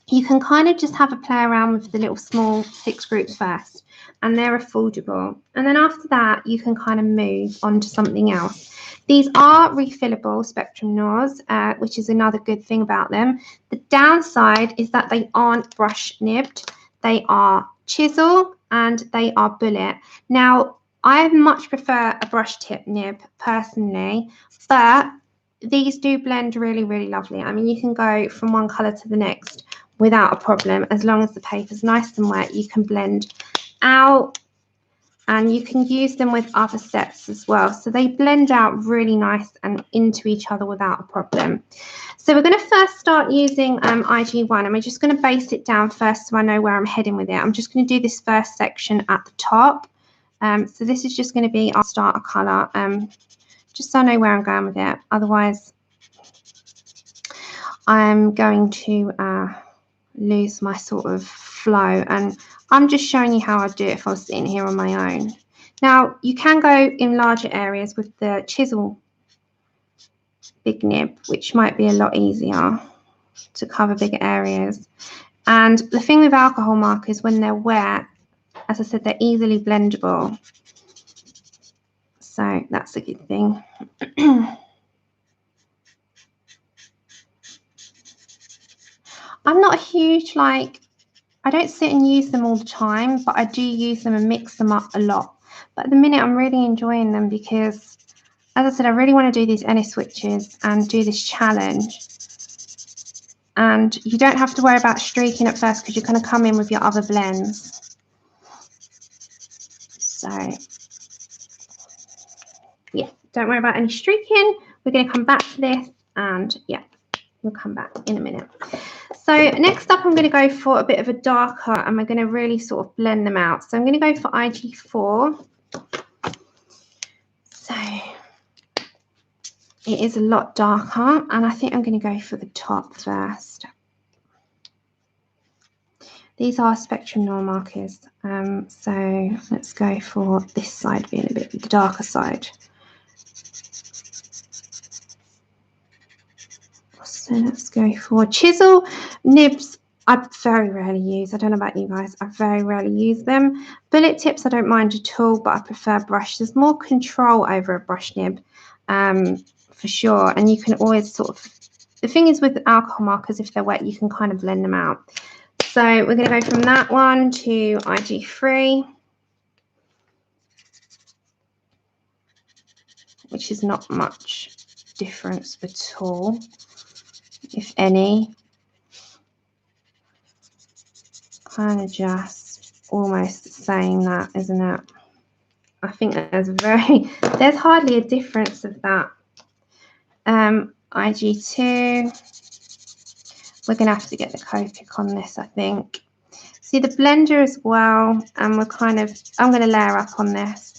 [SPEAKER 1] you can kind of just have a play around with the little small 6 groups first, and they're affordable. And then after that, you can kind of move on to something else. These are refillable Spectrum Noirs, which is another good thing about them. The downside is that they aren't brush nibbed. They are chisel and they are bullet. Now, I much prefer a brush tip nib personally, but these do blend really, really lovely. I mean, you can go from one colour to the next without a problem. As long as the paper's nice and wet, you can blend out, and you can use them with other sets as well. So they blend out really nice and into each other without a problem. So we're going to first start using IG1, and we're just going to base it down first so I know where I'm heading with it. I'm just going to do this first section at the top. So this is just going to be our starter colour, just so I know where I'm going with it. Otherwise, I'm going to lose my sort of flow, and I'm just showing you how I'd do it if I was sitting here on my own. Now, you can go in larger areas with the chisel big nib, which might be a lot easier to cover bigger areas. And the thing with alcohol markers, when they're wet, as I said, they're easily blendable, so that's a good thing. I'm not a huge, I don't sit and use them all the time, but I do use them and mix them up a lot. But at the minute, I'm really enjoying them because, as I said, I really want to do these Enys switches and do this challenge. And you don't have to worry about streaking at first because you're going to come in with your other blends. So, yeah, don't worry about any streaking. We're going to come back to this, and yeah, we'll come back in a minute. So next up, I'm going to go for a bit of a darker, and we're going to really sort of blend them out. So I'm going to go for IG4. So it is a lot darker, and I think I'm going to go for the top first. These are Spectrum Noir markers. So let's go for this side being a bit the darker side. So let's go for chisel nibs. I very rarely use. I don't know about you guys. I very rarely use them. Bullet tips I don't mind at all, but I prefer brush. There's more control over a brush nib, for sure. And you can always sort of, the thing is with alcohol markers, if they're wet, you can kind of blend them out. So we're going to go from that one to IG3, which is not much difference at all, if any. Kind of just almost saying that, isn't it? I think there's hardly a difference of that. IG2, we're going to have to get the Copic on this, I think. See the blender as well, and we're kind of, I'm going to layer up on this.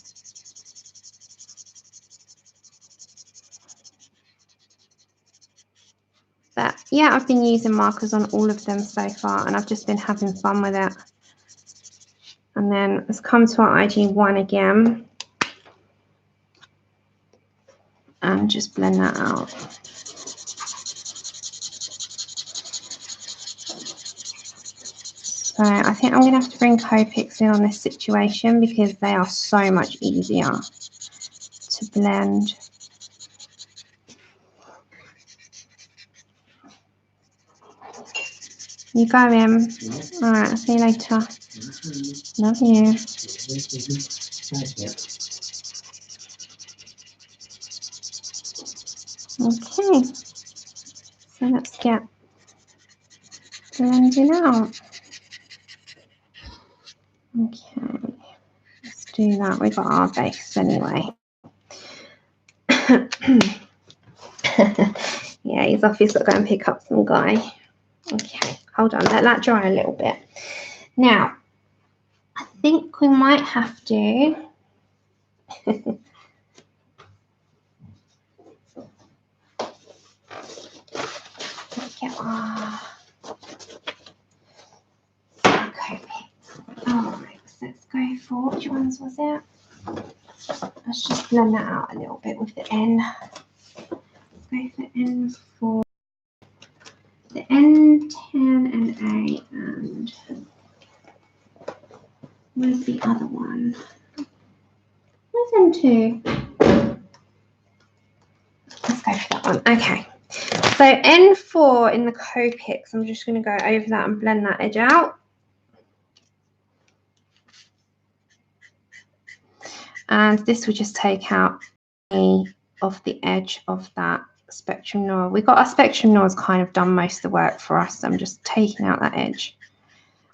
[SPEAKER 1] But yeah, I've been using markers on all of them so far, and I've just been having fun with it. And then let's come to our IG1 again and just blend that out. So I think I'm going to have to bring Copics in on this situation because they are so much easier to blend. You go in. All right, I'll see you later. Love you. Okay, so let's get blending out. Okay, let's do that. We've got our base anyway. Yeah, he's off. He's got to go and pick up some guy. Okay, hold on. Let that dry a little bit. Now, I think we might have to. Get our Copics. All right, so let's go for which ones was it? Let's just blend that out a little bit with the N. Let's go for N4, the N10 and A, and where's the other one? Where's N2? Let's go for that one. Okay. So N4 in the Copics, I'm just going to go over that and blend that edge out. And this will just take out any of the edge of that Spectrum Noir. We've got our Spectrum Noir's kind of done most of the work for us. So I'm just taking out that edge.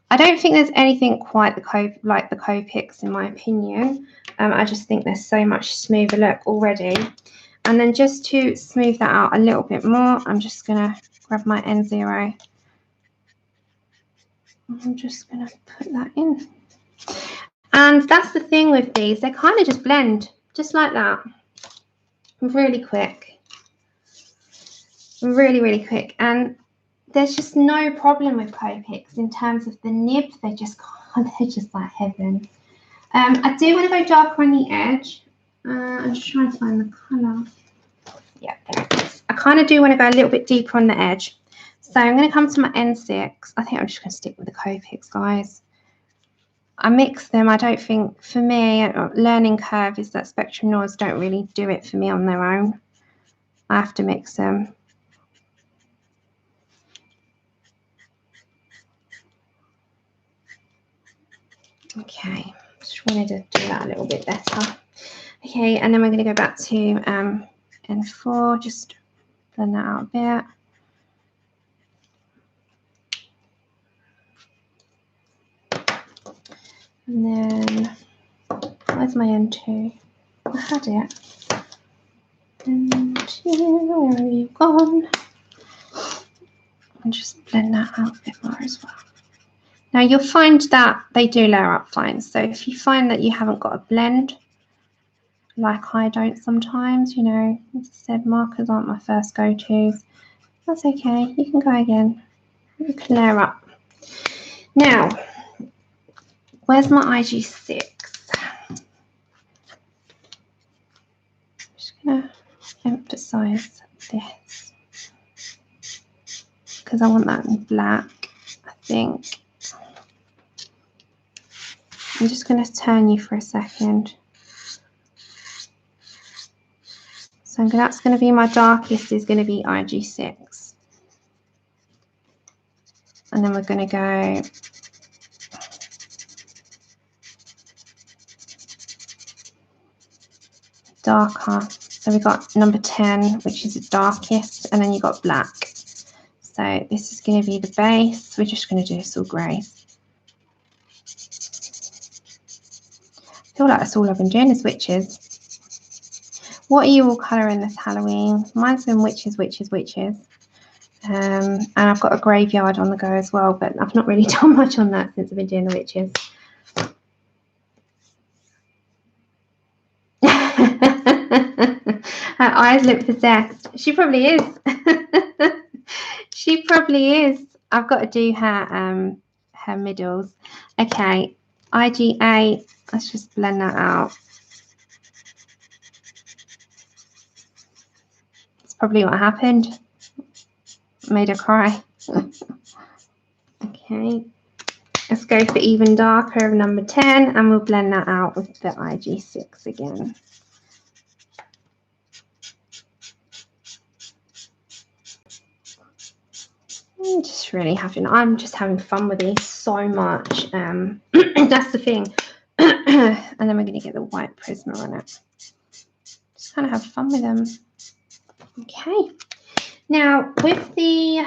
[SPEAKER 1] I don't think there's anything quite like the Copics in my opinion. I just think there's so much smoother look already. And then just to smooth that out a little bit more, I'm just going to grab my N0. I'm just going to put that in. And that's the thing with these. They kind of just blend just like that. Really quick. Really, really quick. And there's just no problem with Copics in terms of the nib. They're just like heaven. I do want to go darker on the edge. I'm just trying to find the colour. Yeah, there it is. I kind of do want to go a little bit deeper on the edge. So I'm going to come to my N6. I think I'm just going to stick with the Copics, guys. I mix them. I don't think, for me, learning curve is that Spectrum Noirs don't really do it for me on their own. I have to mix them. Okay, just wanted to do that a little bit better. Okay, and then we're going to go back to N4, just blend that out a bit. And then, where's my N2? I had it. N2, where have you gone? And just blend that out a bit more as well. Now you'll find that they do layer up fine. So if you find that you haven't got a blend, like I don't sometimes, you know, as I said, markers aren't my first go-tos. That's okay, you can go again. You can layer up. Now, where's my IG6? I'm just gonna emphasize this because I want that in black, I think. I'm just going to turn you for a second. So that's going to be my darkest, is going to be IG6. And then we're going to go darker. So we've got number 10, which is the darkest, and then you've got black. So this is going to be the base. We're just going to do this all grey. I feel like that's all I've been doing is witches. What are you all colouring this Halloween? Mine's been witches, witches, witches. And I've got a graveyard on the go as well, but I've not really done much on that since I've been doing the witches. Her eyes look possessed. She probably is. She probably is. I've got to do her her middles. Okay, IG8. Let's just blend that out. That's probably what happened. Made her cry. Okay. Let's go for even darker of number 10, and we'll blend that out with the IG6 again. I'm just having fun with these so much. That's the thing. And then we're going to get the white Prisma on it. Just kind of have fun with them. Okay. Now with the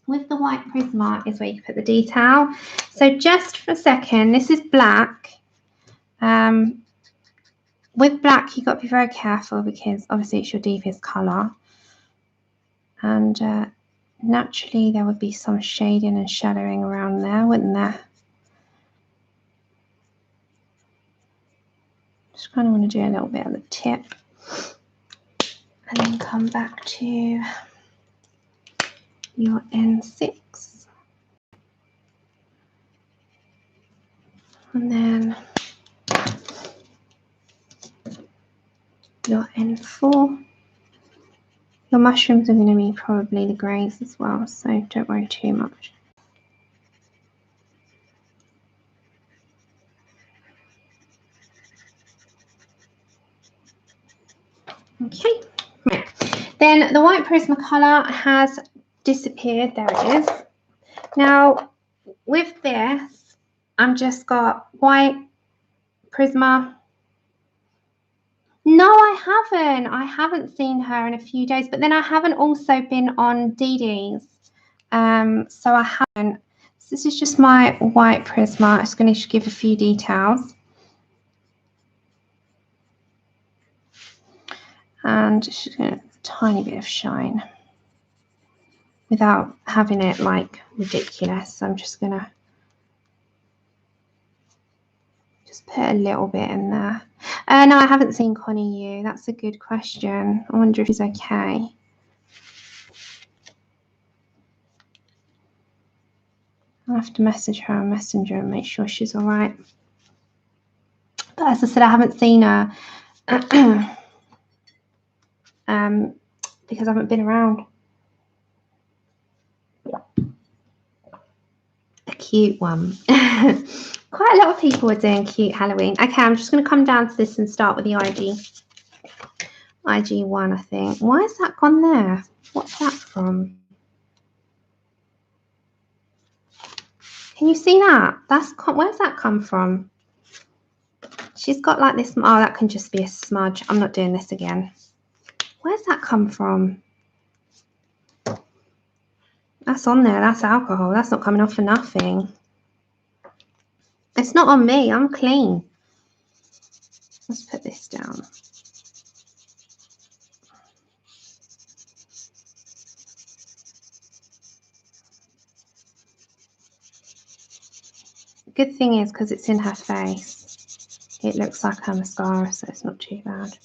[SPEAKER 1] white Prisma is where you put the detail. So just for a second, this is black. With black, you've got to be very careful because obviously it's your deepest colour. And naturally there would be some shading and shadowing around there, wouldn't there? Just kind of want to do a little bit at the tip. And then come back to your N6. And then your N4. Your mushrooms are going to be probably the greys as well, so don't worry too much. Okay, right. Then the white Prisma colour has disappeared. There it is. Now, with this, I've just got white Prisma. No, I haven't seen her in a few days, but then I haven't also been on DD's. So I haven't. So this is just my white Prisma. It's going to give a few details. And just going to a tiny bit of shine without having it like ridiculous. So I'm just going to just put a little bit in there. No, I haven't seen Connie Yu. That's a good question. I wonder if she's okay. I'll have to message her on Messenger and make sure she's all right. But as I said, I haven't seen her because I haven't been around. A cute one. Quite a lot of people are doing cute Halloween. Okay, I'm just going to come down to this and start with the IG1, I think. Why has that gone there? What's that from? Can you see that? Where's that come from? She's got like this. Oh, that can just be a smudge. I'm not doing this again. Where's that come from? That's on there. That's alcohol. That's not coming off for nothing. It's not on me. I'm clean. Let's put this down. Good thing is, because it's in her face, it looks like her mascara, so it's not too bad.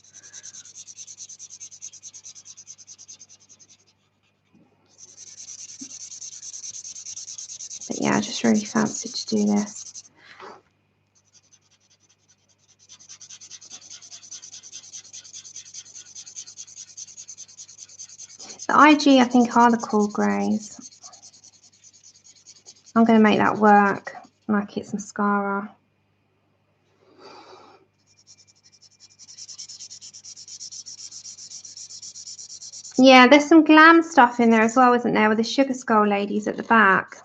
[SPEAKER 1] But yeah, I just really fancied to do this. The IG, I think, are the cool greys. I'm going to make that work like it's mascara. Yeah, there's some glam stuff in there as well, isn't there, with the Sugar Skull ladies at the back.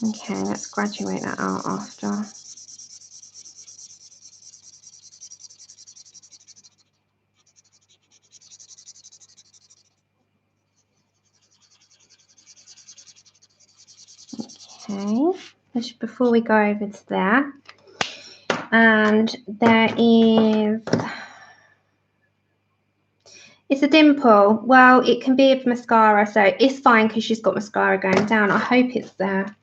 [SPEAKER 1] Okay, let's graduate that out after. Okay, just before we go over to there. And there is... It's a dimple. Well, it can be a mascara, so it's fine because she's got mascara going down. I hope it's not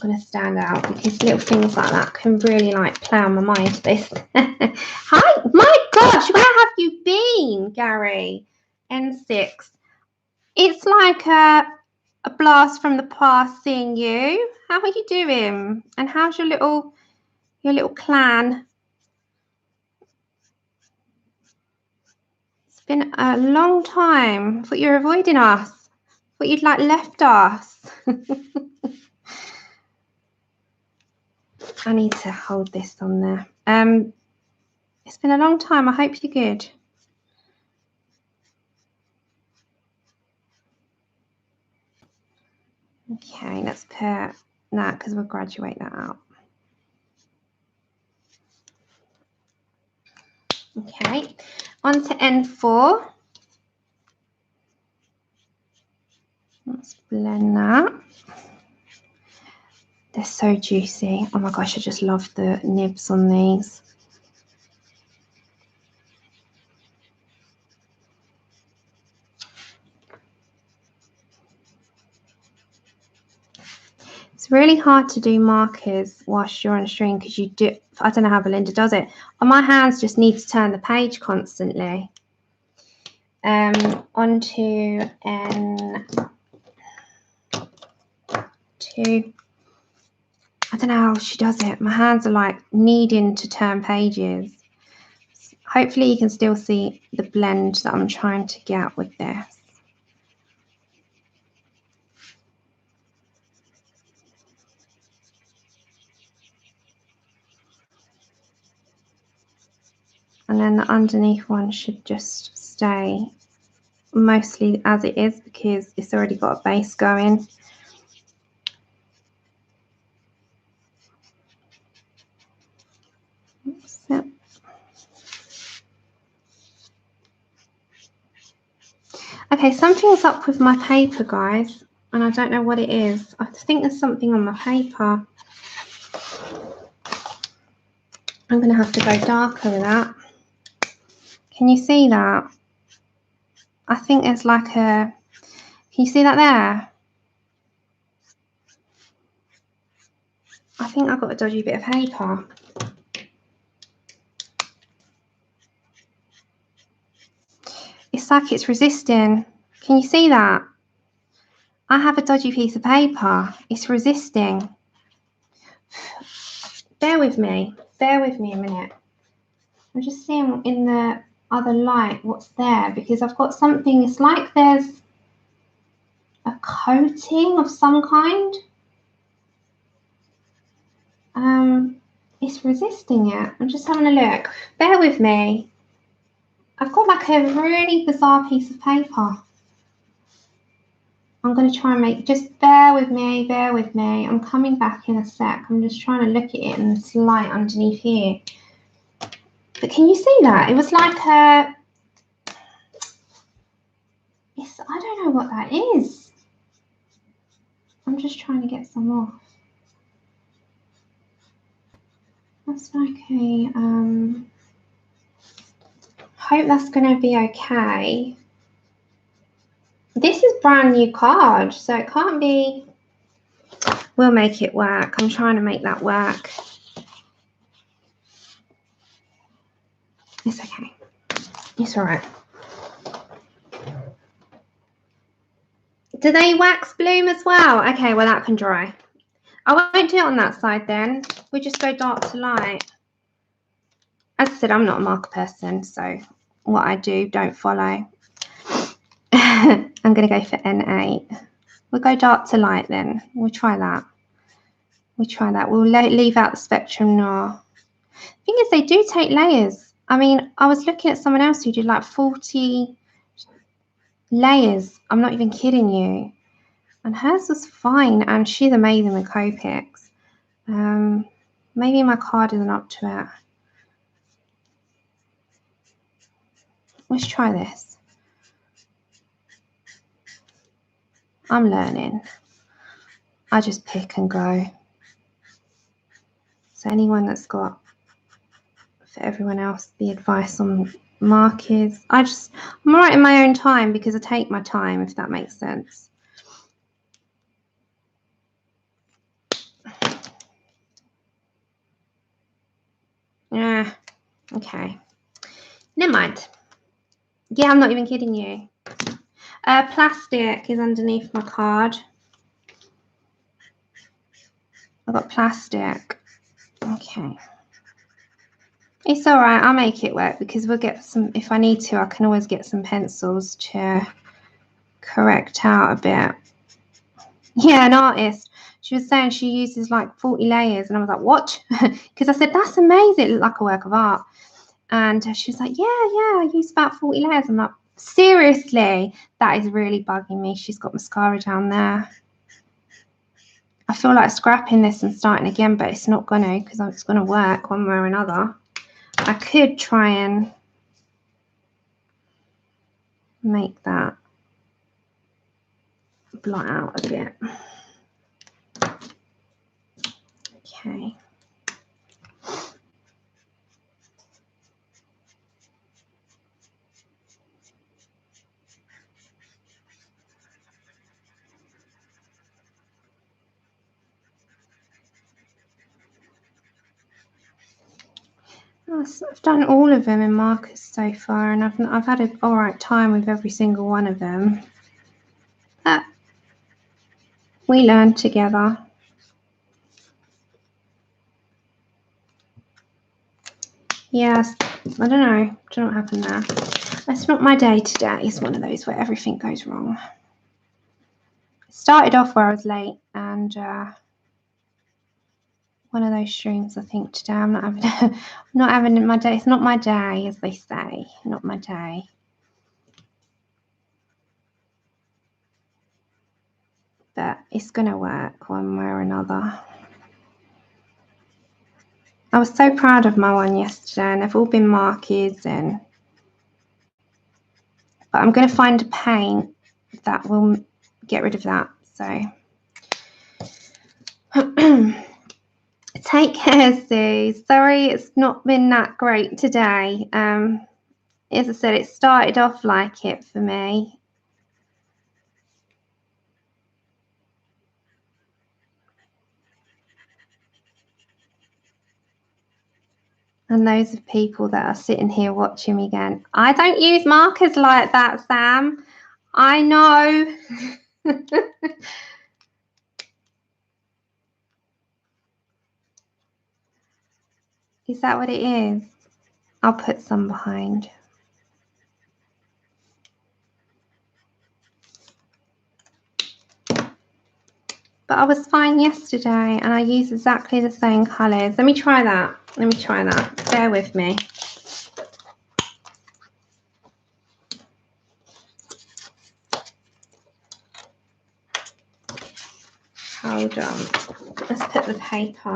[SPEAKER 1] going to stand out because little things like that can really like play on my mind. This. Hi, my gosh, where have you been, Gary? N6. It's like a blast from the past seeing you. How are you doing? And how's your little clan? It's been a long time. I thought you were avoiding us. I But you'd like left us. I need to hold this on there. It's been a long time. I hope you're good. Okay, let's put that because we'll graduate that out. Okay, on to N4. Let's blend that. They're so juicy. Oh my gosh, I just love the nibs on these. It's really hard to do markers whilst you're on stream because you do, I don't know how Belinda does it. My hands just need to turn the page constantly. On to N2. I don't know how she does it. My hands are like needing to turn pages. Hopefully you can still see the blend that I'm trying to get with this. And then the underneath one should just stay mostly as it is because it's already got a base going. Yep. Okay, something's up with my paper, guys, and I don't know what it is. I think there's something on my paper. I'm going to have to go darker with that. Can you see that? I think there's like a... Can you see that there? I think I've got a dodgy bit of paper. It's like it's resisting. Can you see that? I have a dodgy piece of paper. It's resisting. Bear with me. Bear with me a minute. I'm just seeing in the other light what's there because I've got something. It's like there's a coating of some kind. It's resisting it. I'm just having a look. Bear with me. I've got like a really bizarre piece of paper. I'm going to try and make, just bear with me, bear with me. I'm coming back in a sec. I'm just trying to look at it in this light underneath here. But can you see that? It was like a, it's, I don't know what that is. I'm just trying to get some off. That's like a, hope that's going to be okay. This is brand new card, so it can't be, we'll make it work. I'm trying to make that work. It's okay. It's all right. Do they wax bloom as well? Okay, well that can dry. I won't do it on that side then. We just go dark to light. As I said, I'm not a marker person, so what I do, don't follow. I'm going to go for N8. We'll go dark to light then. We'll try that. We'll try that. We'll leave out the spectrum Noir. The thing is, they do take layers. I mean, I was looking at someone else who did like 40 layers. I'm not even kidding you. And hers was fine, and she's amazing with Copics. Maybe my card isn't up to it. Let's try this. I'm learning. I just pick and go. So anyone that's got, for everyone else, the advice on markers, I'm all right in my own time because I take my time, if that makes sense. Yeah, okay. Never mind. Yeah, I'm not even kidding you. Plastic is underneath my card. I've got plastic. Okay. It's all right. I'll make it work because we'll get some, if I need to, I can always get some pencils to correct out a bit. Yeah, an artist. She was saying she uses like 40 layers, and I was like, what? Because I said, that's amazing. It looked like a work of art. And she was like, yeah, I use about 40 layers. I'm like, seriously? That is really bugging me. She's got mascara down there. I feel like scrapping this and starting again, but it's not going to, because it's going to work one way or another. I could try and make that blot out a bit. Okay. I've done all of them in markers so far, and I've had an all right time with every single one of them. But we learn together. Yes, I don't know what happened there. It's not my day today. It's one of those where everything goes wrong. It started off where I was late, and one of those streams, I think, today. I'm not having my day. It's not my day, as they say. Not my day. But it's going to work one way or another. I was so proud of my one yesterday, and they've all been markers. But I'm going to find a paint that will get rid of that. So take care, Sue. Sorry it's not been that great today. As I said, it started off like it for me. And those are people that are sitting here watching me going, I don't use markers like that, Sam. I know. Is that what it is? I'll put some behind. But I was fine yesterday, and I used exactly the same colours. Let me try that. Bear with me. Hold on. Let's put the paper.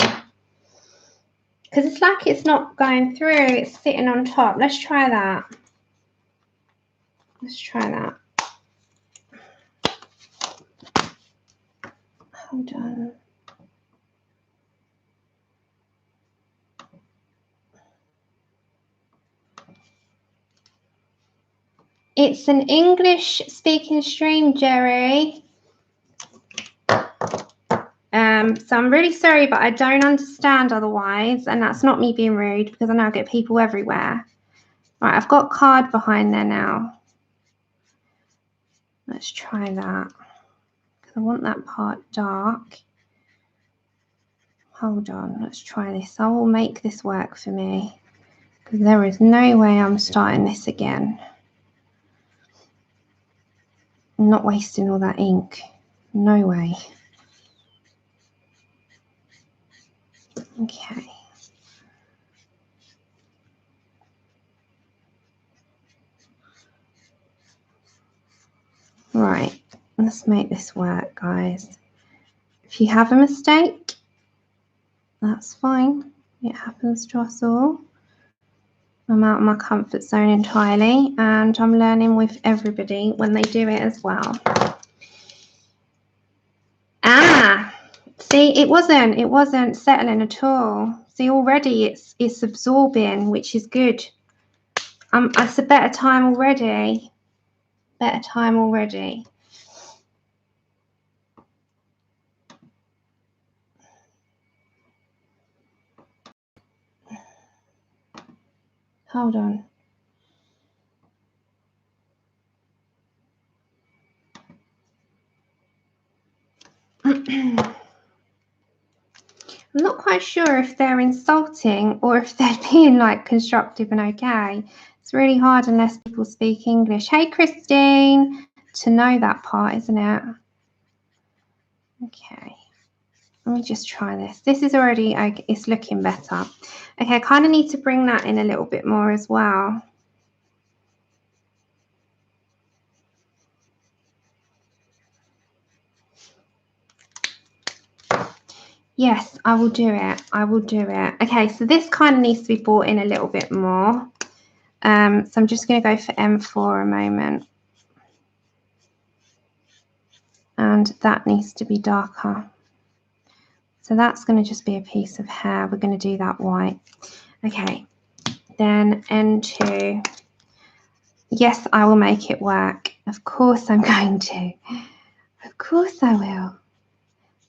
[SPEAKER 1] Because it's like it's not going through. It's sitting on top. Let's try that. Hold on. It's an English speaking stream, Jerry. So I'm really sorry, but I don't understand otherwise, and that's not me being rude, because I now get people everywhere. Right, I've got card behind there now. Let's try that, because I want that part dark. Hold on, let's try this. I will make this work for me, because there is no way I'm starting this again. I'm not wasting all that ink. No way. Okay. Right, let's make this work, guys. If you have a mistake, that's fine. It happens to us all. I'm out of my comfort zone entirely, and I'm learning with everybody when they do it as well. Ah, see, it wasn't settling at all. See, already it's absorbing, which is good. It's a better time already. Hold on. I'm not quite sure if they're insulting or if they're being like constructive and okay. It's really hard unless people speak English. Hey, Christine. to know that part, isn't it? Okay. Let me just try this. This is already, it's looking better. Okay, I kind of need to bring that in a little bit more as well. Yes, I will do it. I will do it. Okay, so this kind of needs to be brought in a little bit more. So I'm just going to go for M4 a moment. And that needs to be darker. So that's going to just be a piece of hair. We're going to do that white. Okay, then N2. Yes, I will make it work. Of course I'm going to. Of course I will.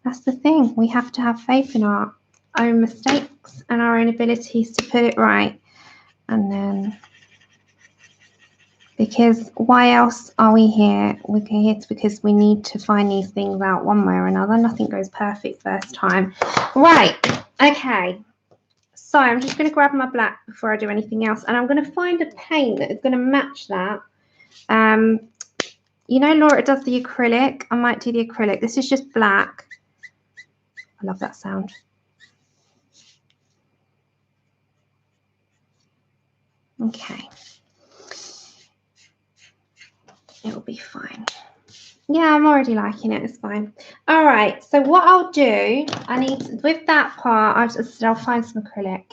[SPEAKER 1] That's the thing. We have to have faith in our own mistakes and our own abilities to put it right. And then, because why else are we here? We're here because we need to find these things out one way or another. Nothing goes perfect first time. Right. Okay. So I'm just going to grab my black before I do anything else. And I'm going to find a paint that is going to match that. You know, Laura does the acrylic. I might do the acrylic. This is just black. I love that sound. Okay. It'll be fine. Yeah, I'm already liking it. It's fine. All right. So what I'll do, I need, with that part, I'll find some acrylic.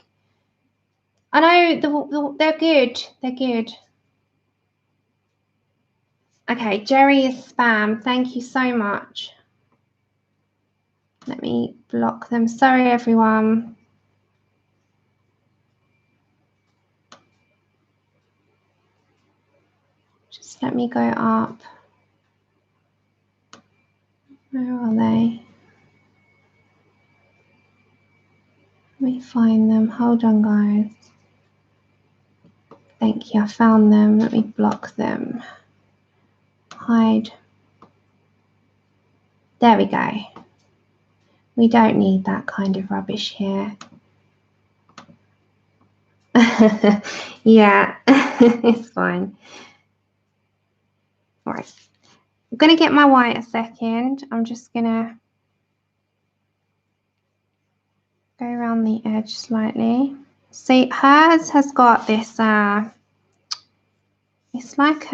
[SPEAKER 1] I know they're good. They're good. Okay, Jerry is spam. Thank you so much. Let me block them. Sorry, everyone. Just let me go up. Where are they? Let me find them. Hold on, guys. Thank you. I found them. Let me block them. Hide. There we go. We don't need that kind of rubbish here. Yeah, it's fine. All right. I'm going to get my white a second. I'm just going to go around the edge slightly. See, hers has got this, it's like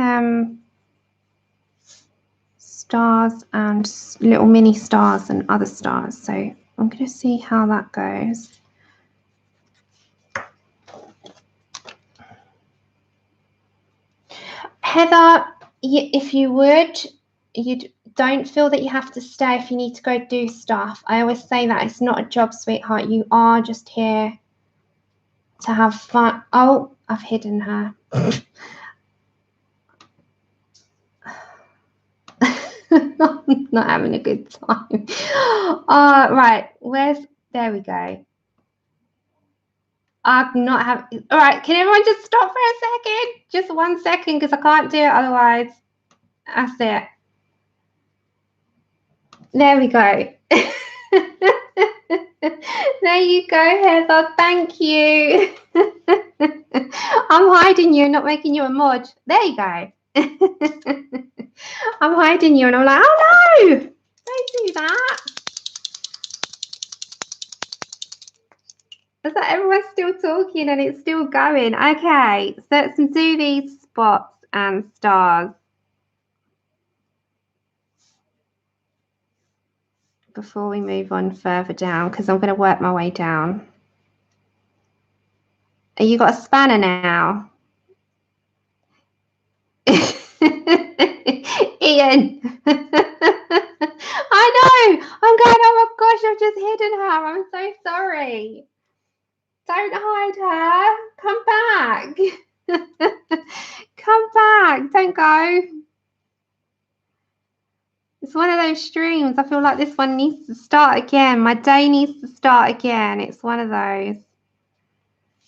[SPEAKER 1] stars and little mini stars and other stars. So I'm going to see how that goes. Heather, if you would, don't feel that you have to stay if you need to go do stuff. I always say that it's not a job, sweetheart. You are just here to have fun. Oh, I've hidden her. I'm not having a good time. Right, there we go. I'm not having, all right, can everyone just stop for a second? Just 1 second, because I can't do it otherwise. That's it. There we go. There you go, Heather. Thank you. I'm hiding you, not making you a mod. There you go. I'm hiding you and I'm like, oh no, don't do that. Is that everyone's still talking and it's still going? Okay, so let's do these spots and stars before we move on further down, because I'm going to work my way down. You got a spanner now? Ian. I know. I'm going, oh my gosh, I've just hidden her. I'm so sorry. Don't hide her. Come back. Come back. Don't go. It's one of those streams. I feel like this one needs to start again. My day needs to start again. It's one of those.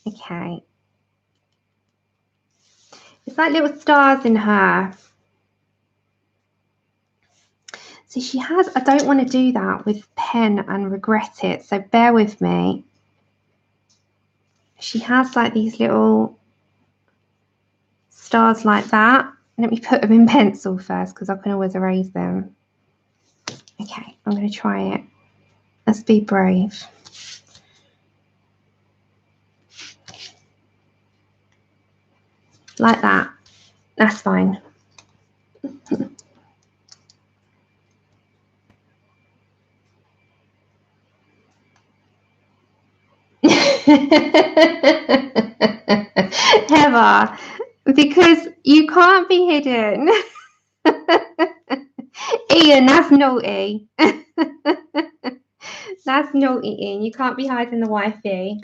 [SPEAKER 1] Okay. It's like little stars in her. See, she has, I don't want to do that with pen and regret it. So bear with me. She has like these little stars like that. Let me put them in pencil first because I can always erase them. Okay, I'm going to try it. Let's be brave. Like that. That's fine. Heather, because you can't be hidden. Ian, that's naughty. That's naughty, Ian. You can't be hiding the wifey.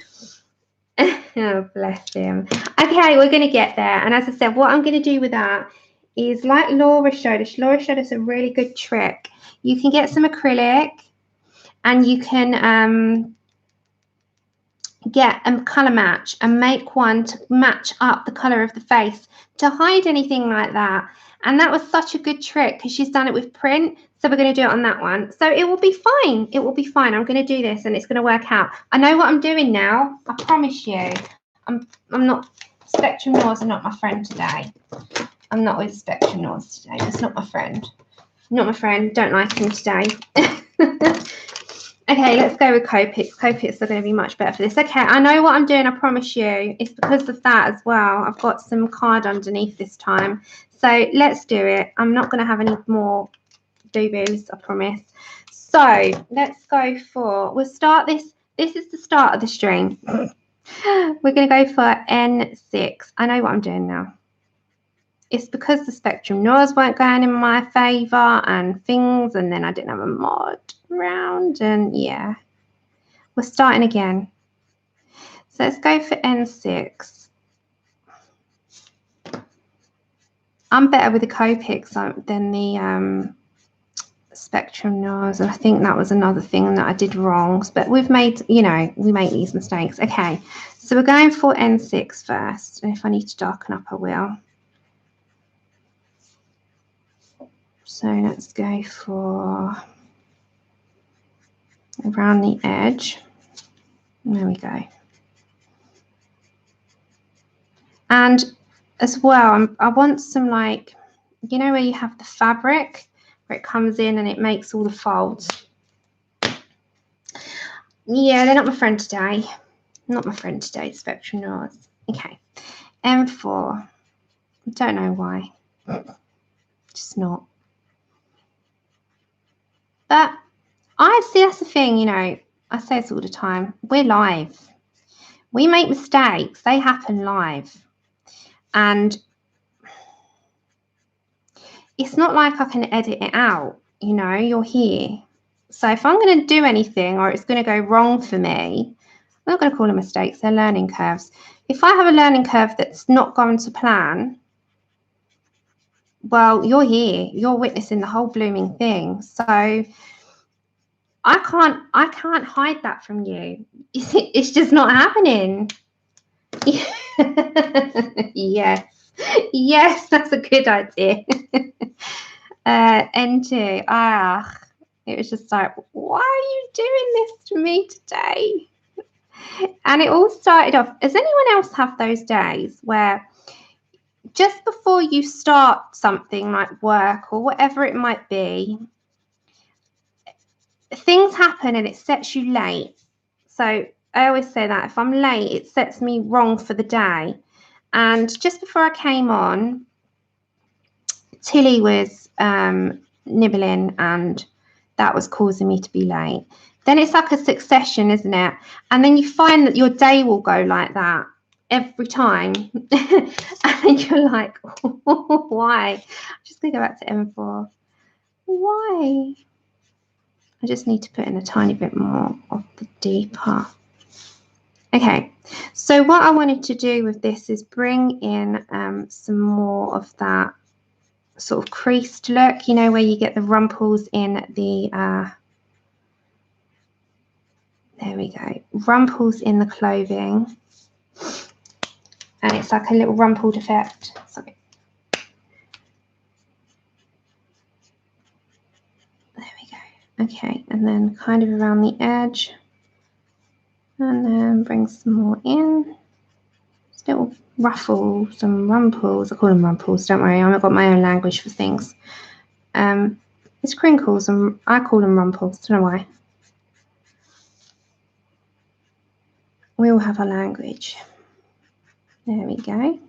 [SPEAKER 1] Oh, bless him. Okay, we're going to get there. And as I said, what I'm going to do with that is, like Laura showed us a really good trick. You can get some acrylic and you can get a colour match and make one to match up the colour of the face to hide anything like that. And that was such a good trick because she's done it with print. So we're going to do it on that one. So it will be fine. It will be fine. I'm going to do this and it's going to work out. I know what I'm doing now. I promise you. I'm not, Spectrum Noirs are not my friend today. I'm not with Spectrum Noirs today. That's not my friend. Not my friend. Don't like him today. Okay, let's go with Copics. Copics are going to be much better for this. Okay, I know what I'm doing, I promise you. It's because of that as well. I've got some card underneath this time. So let's do it. I'm not going to have any more doo-boos, I promise. So let's go for, we'll start this. This is the start of the string. We're going to go for N6. I know what I'm doing now. It's because the Spectrum Noirs weren't going in my favour and things, and then I didn't have a mod round, and yeah, we're starting again. So let's go for N6. I'm better with the Copics than the Spectrum Noirs, and I think that was another thing that I did wrong. But we've made, you know, we make these mistakes. Okay, so we're going for N6 first, and if I need to darken up, I will. So let's go for around the edge. There we go. And as well, I want some, like, you know, where you have the fabric where it comes in and it makes all the folds. Yeah, they're not my friend today. Not my friend today, Spectrum Noirs. Okay, M4. I don't know why. Just not. But I see, that's the thing, you know, I say this all the time. We're live. We make mistakes. They happen live. And it's not like I can edit it out. You know, you're here. So if I'm going to do anything or it's going to go wrong for me, I'm not going to call them mistakes. They're learning curves. If I have a learning curve that's not going to plan, well, you're here. You're witnessing the whole blooming thing. So I can't hide that from you. It's just not happening. Yes. Yes, that's a good idea. N2. It was just like, why are you doing this to me today? And it all started off, does anyone else have those days where just before you start something like work or whatever it might be, things happen and it sets you late? So I always say that if I'm late, it sets me wrong for the day. And just before I came on, Tilly was nibbling and that was causing me to be late. Then it's like a succession, isn't it? And then you find that your day will go like that every time. And you're like, why? I'm just going to go back to M4. Why? I just need to put in a tiny bit more of the deeper. Okay, so what I wanted to do with this is bring in some more of that sort of creased look, you know, where you get the rumples in the there we go, rumples in the clothing, and it's like a little rumpled effect. Sorry. There we go. Okay, and then kind of around the edge, and then bring some more in. Just little ruffles and rumples. I call them rumples, don't worry. I've got my own language for things. It's crinkles, and I call them rumples. Don't know why. We all have our language. There we go.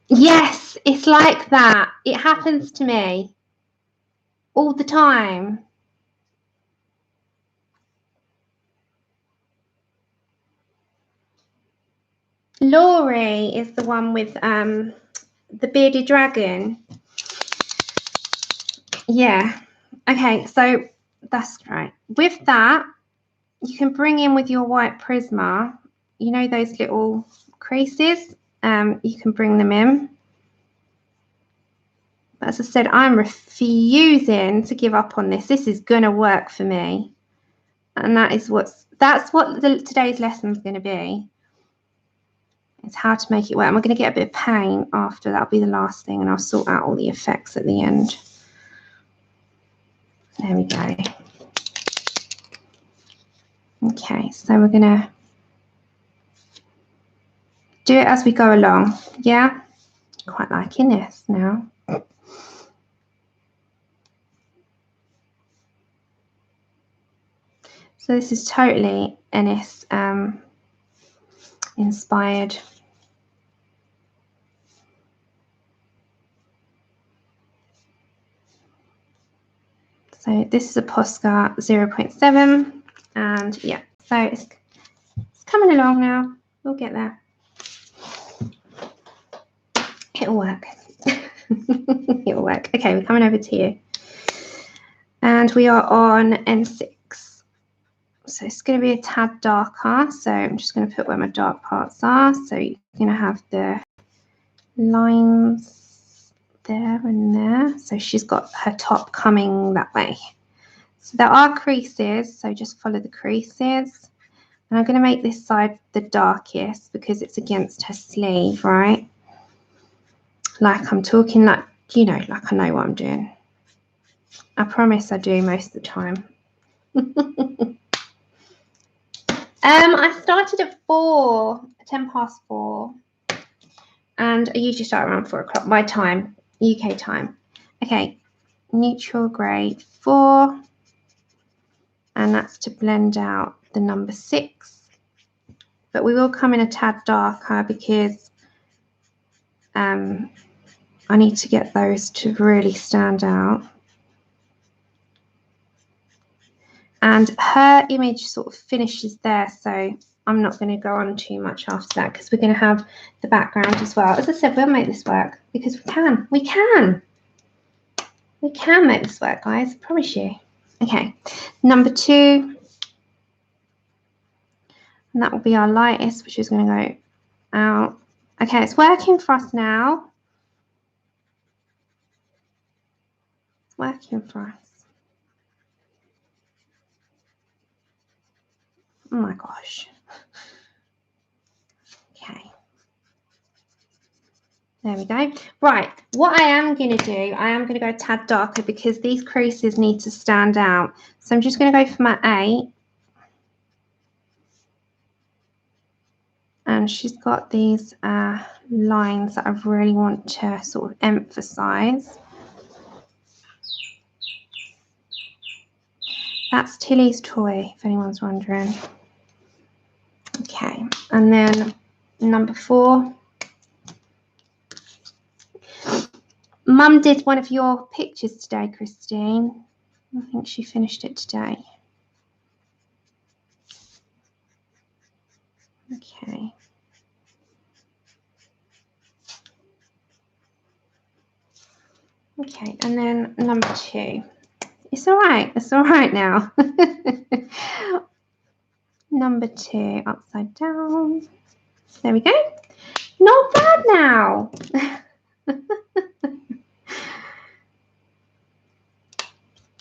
[SPEAKER 1] Yes, it's like that. It happens to me all the time. Laurie is the one with the bearded dragon. Yeah. Okay, so that's right. With that, you can bring in with your white Prisma, you know those little creases, you can bring them in. But as I said, I'm refusing to give up on this. This is going to work for me. And that's what today's lesson is going to be. It's how to make it work. And we're going to get a bit of paint after. That'll be the last thing, and I'll sort out all the effects at the end. There we go. Okay, so we're going to do it as we go along. Yeah, quite liking this now. So this is totally Enys inspired. So this is a Posca 0.7, and yeah, so it's coming along now. We'll get there. It'll work. It'll work. Okay, we're coming over to you. And we are on N6. So it's going to be a tad darker. So I'm just going to put where my dark parts are. So you're going to have the lines there and there. So she's got her top coming that way. So there are creases. So just follow the creases. And I'm going to make this side the darkest because it's against her sleeve, right? Like I'm talking like, you know, like I know what I'm doing. I promise I do most of the time. I started at 10 past 4. And I usually start around 4 o'clock, my time, UK time. Okay, neutral grade 4. And that's to blend out the number 6. But we will come in a tad darker because I need to get those to really stand out. And her image sort of finishes there, so I'm not going to go on too much after that because we're going to have the background as well. As I said, we'll make this work because we can. We can. We can make this work, guys. I promise you. Okay, number 2. And that will be our lightest, which is going to go out. Okay, it's working for us now. It's working for us. Oh my gosh. Okay. There we go. Right, what I am going to do, I am going to go a tad darker because these creases need to stand out. So I'm just going to go for my 8. And she's got these lines that I really want to sort of emphasize. That's Tilly's toy, if anyone's wondering. Okay, and then number 4. Mum did one of your pictures today, Christine. I think she finished it today. Okay. Okay, and then number 2. It's all right. It's all right now. Number 2, upside down. There we go. Not bad now.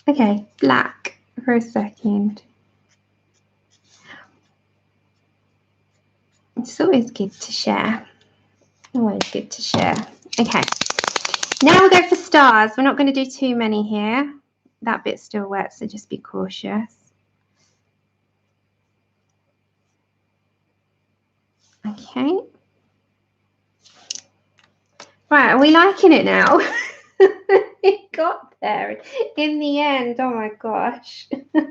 [SPEAKER 1] Okay, black for a second. It's always good to share. Always good to share. Okay, now we'll go for stars. We're not going to do too many here. that bit's still wet, so just be cautious. Okay. Right, are we liking it now? It got there in the end. Oh my gosh. Oh,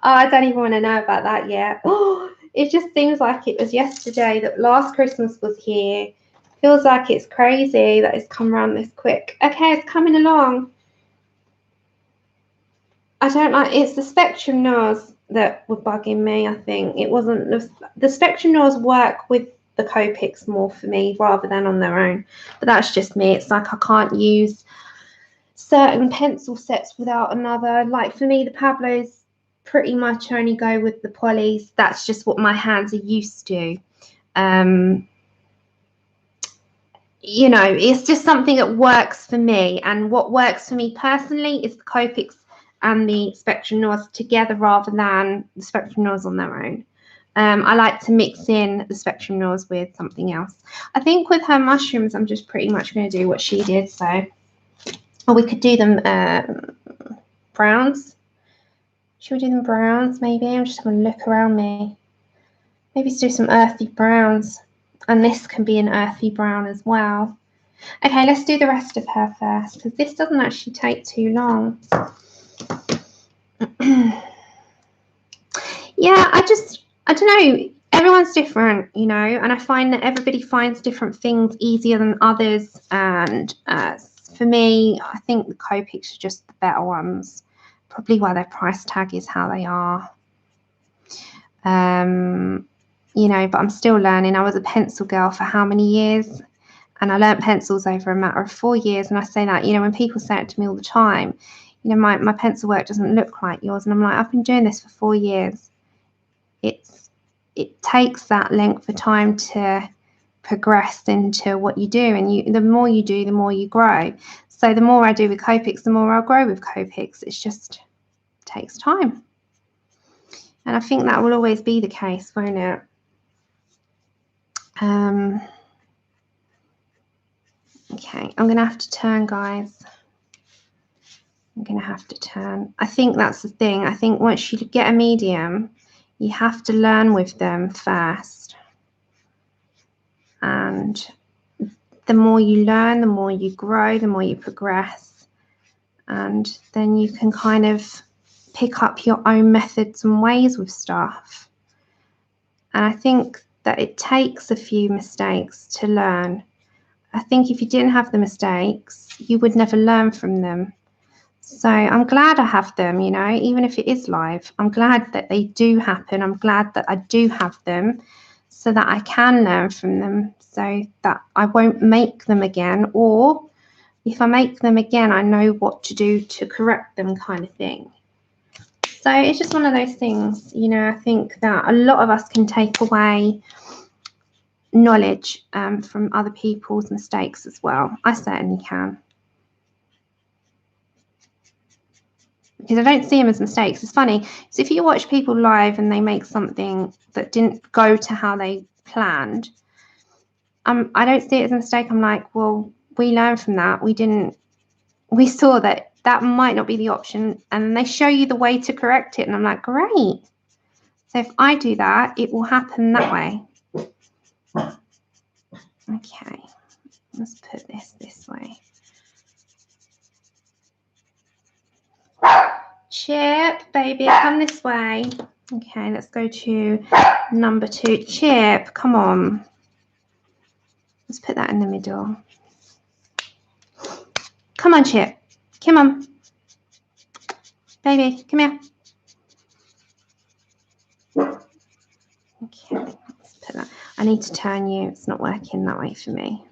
[SPEAKER 1] I don't even want to know about that yet. Oh, it just seems like it was yesterday that last Christmas was here. Feels like it's crazy that it's come around this quick. Okay, it's coming along. I don't like, it's the Spectrum Noirs that were bugging me, I think. It wasn't, the Spectrum Noirs work with the Copics more for me rather than on their own. But that's just me. It's like I can't use certain pencil sets without another. Like for me, the Pablos pretty much only go with the polys. That's just what my hands are used to. You know, it's just something that works for me. And what works for me personally is the Copics and the Spectrum Noirs together rather than the Spectrum Noirs on their own. I like to mix in the Spectrum Noirs with something else. I think with her mushrooms, I'm just pretty much going to do what she did. So, or we could do them browns. Should we do them browns maybe? I'm just having a look around me. Maybe let's do some earthy browns. And this can be an earthy brown as well. Okay, let's do the rest of her first, because this doesn't actually take too long. Yeah, I don't know. Everyone's different, you know, and I find that everybody finds different things easier than others. And for me, I think the Copics are just the better ones. Probably why their price tag is how they are. You know, but I'm still learning. I was a pencil girl for how many years? And I learned pencils over a matter of 4 years. And I say that, you know, when people say it to me all the time, you know, my pencil work doesn't look like yours. And I'm like, I've been doing this for 4 years. It takes that length of time to progress into what you do. And the more you do, the more you grow. So the more I do with Copics, the more I'll grow with Copics. It just takes time. And I think that will always be the case, won't it? Okay, I'm going to have to turn, guys. I'm going to have to turn. I think that's the thing. I think once you get a medium, you have to learn with them first. And the more you learn, the more you grow, the more you progress. And then you can kind of pick up your own methods and ways with stuff. And I think that it takes a few mistakes to learn. I think if you didn't have the mistakes, you would never learn from them. So I'm glad I have them, you know, even if it is live. I'm glad that they do happen. I'm glad that I do have them so that I can learn from them, so that I won't make them again. Or if I make them again, I know what to do to correct them, kind of thing. So it's just one of those things, you know. I think that a lot of us can take away knowledge from other people's mistakes as well. I certainly can. Because I don't see them as mistakes. It's funny. So if you watch people live and they make something that didn't go to how they planned, I don't see it as a mistake. I'm like, well, we learned from that. We saw that that might not be the option. And they show you the way to correct it. And I'm like, great. So if I do that, it will happen that way. Okay. Let's put this way. Chip, baby, come this way. Okay, let's go to number 2. Chip, come on. Let's put that in the middle. Come on, Chip. Come on. Baby, come here. Okay, let's put that. I need to turn you. It's not working that way for me.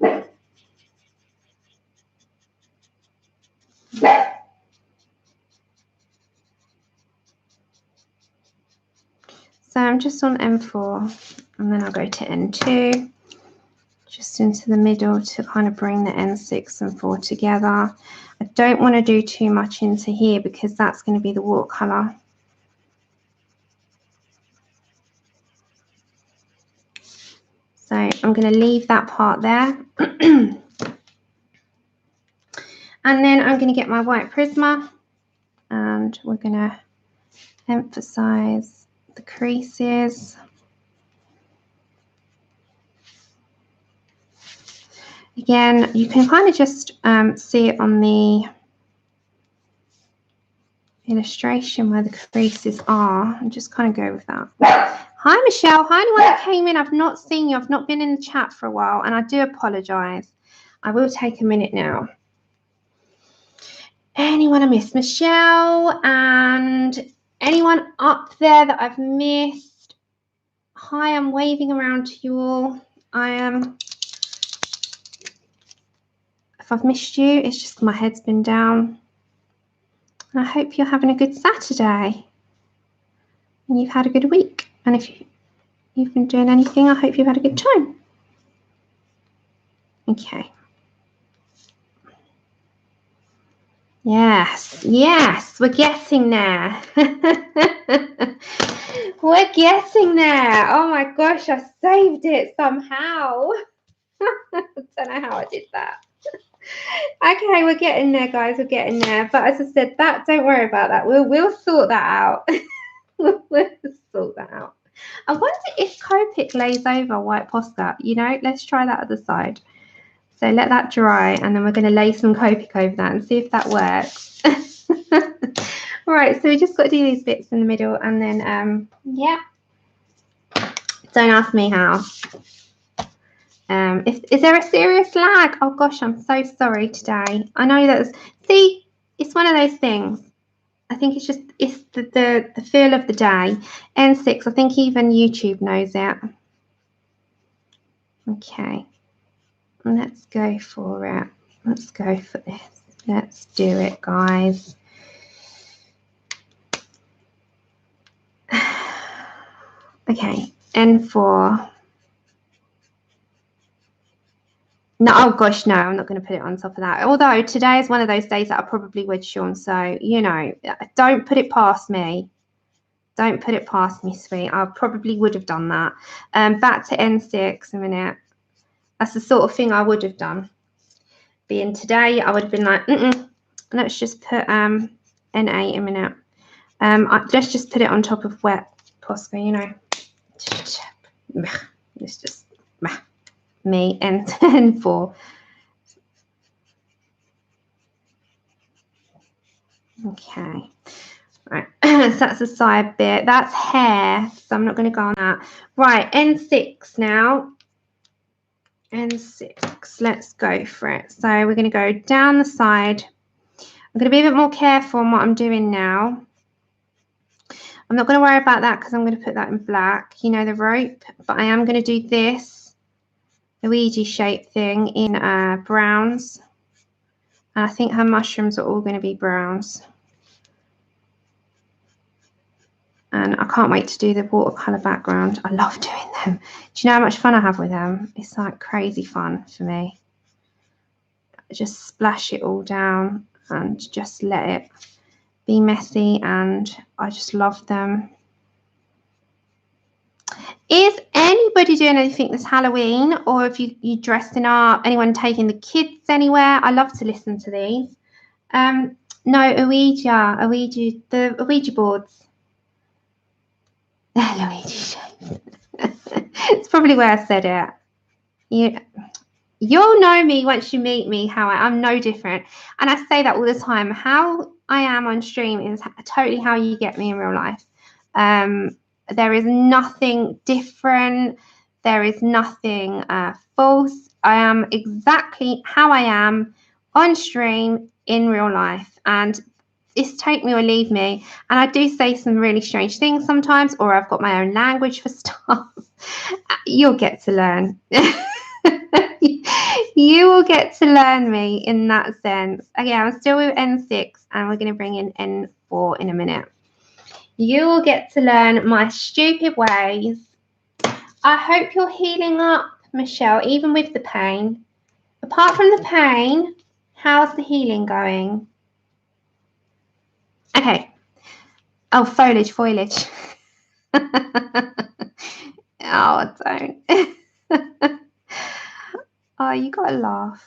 [SPEAKER 1] So I'm just on N4 and then I'll go to N2, just into the middle to kind of bring the N6 and 4 together. I don't want to do too much into here because that's going to be the watercolor. So I'm going to leave that part there. And then I'm going to get my white Prisma and we're going to emphasize the creases. Again, you can kind of just see it on the illustration where the creases are, and just kind of go with that. Hi Michelle, hi anyone that came in. I've not seen you, I've not been in the chat for a while, and I do apologize. I will take a minute now. Anyone I missed? Michelle and anyone up there that I've missed? Hi, I'm waving around to you all. I am. If I've missed you, it's just my head's been down. And I hope you're having a good Saturday and you've had a good week. And if you've been doing anything, I hope you've had a good time. Okay. Yes, yes, we're getting there. We're getting there. Oh my gosh, I saved it somehow. I don't know how I did that. Okay, we're getting there, guys. We're getting there. But as I said, don't worry about that. We'll sort that out. We'll sort that out. I wonder if Copic lays over white Posca. You know, let's try that at the side. So let that dry, and then we're going to lay some Copic over that and see if that works. All right, so we just got to do these bits in the middle, and then yeah. Don't ask me how. Is there a serious lag? Oh gosh, I'm so sorry today. I know that. See, it's one of those things. I think it's the feel of the day. N6. I think even YouTube knows it. Okay, let's go for it. Let's go for this. Let's do it, guys. Okay, N4. No, oh gosh, no, I'm not going to put it on top of that. Although today is one of those days that I probably would, Sean. So, you know, don't put it past me. Don't put it past me, sweet. I probably would have done that. Back to N6 a minute. That's the sort of thing I would have done. Being today, I would have been like, let's just put N8 a minute. Let's just put it on top of wet Posca, you know. It's just me and N4. Okay. Right, so that's the side bit. That's hair, so I'm not going to go on that. Right, N6 now. N6, let's go for it. So we're going to go down the side. I'm going to be a bit more careful on what I'm doing now. I'm not going to worry about that because I'm going to put that in black, you know, the rope. But I am going to do this Luigi shape thing in browns. And I think her mushrooms are all going to be browns. And I can't wait to do the watercolor background. I love doing them. Do you know how much fun I have with them? It's like crazy fun for me. Just splash it all down and just let it be messy, and I just love them. Is anybody doing anything this Halloween, or if you dressing up? Anyone taking the kids anywhere? I love to listen to these. No, the Ouija boards. Luigi. It's probably where I said it. You'll know me once you meet me, how I'm no different. And I say that all the time. How I am on stream is totally how you get me in real life. There is nothing different. There is nothing false. I am exactly how I am on stream in real life. And it's take me or leave me. And I do say some really strange things sometimes, or I've got my own language for stuff. You'll get to learn. You will get to learn me in that sense. Okay, I'm still with N6 and we're going to bring in N4 in a minute. You will get to learn my stupid ways. I hope you're healing up, Michelle, even with the pain. Apart from the pain, how's the healing going? Okay. Oh, foliage. Oh, don't. Oh, you gotta laugh.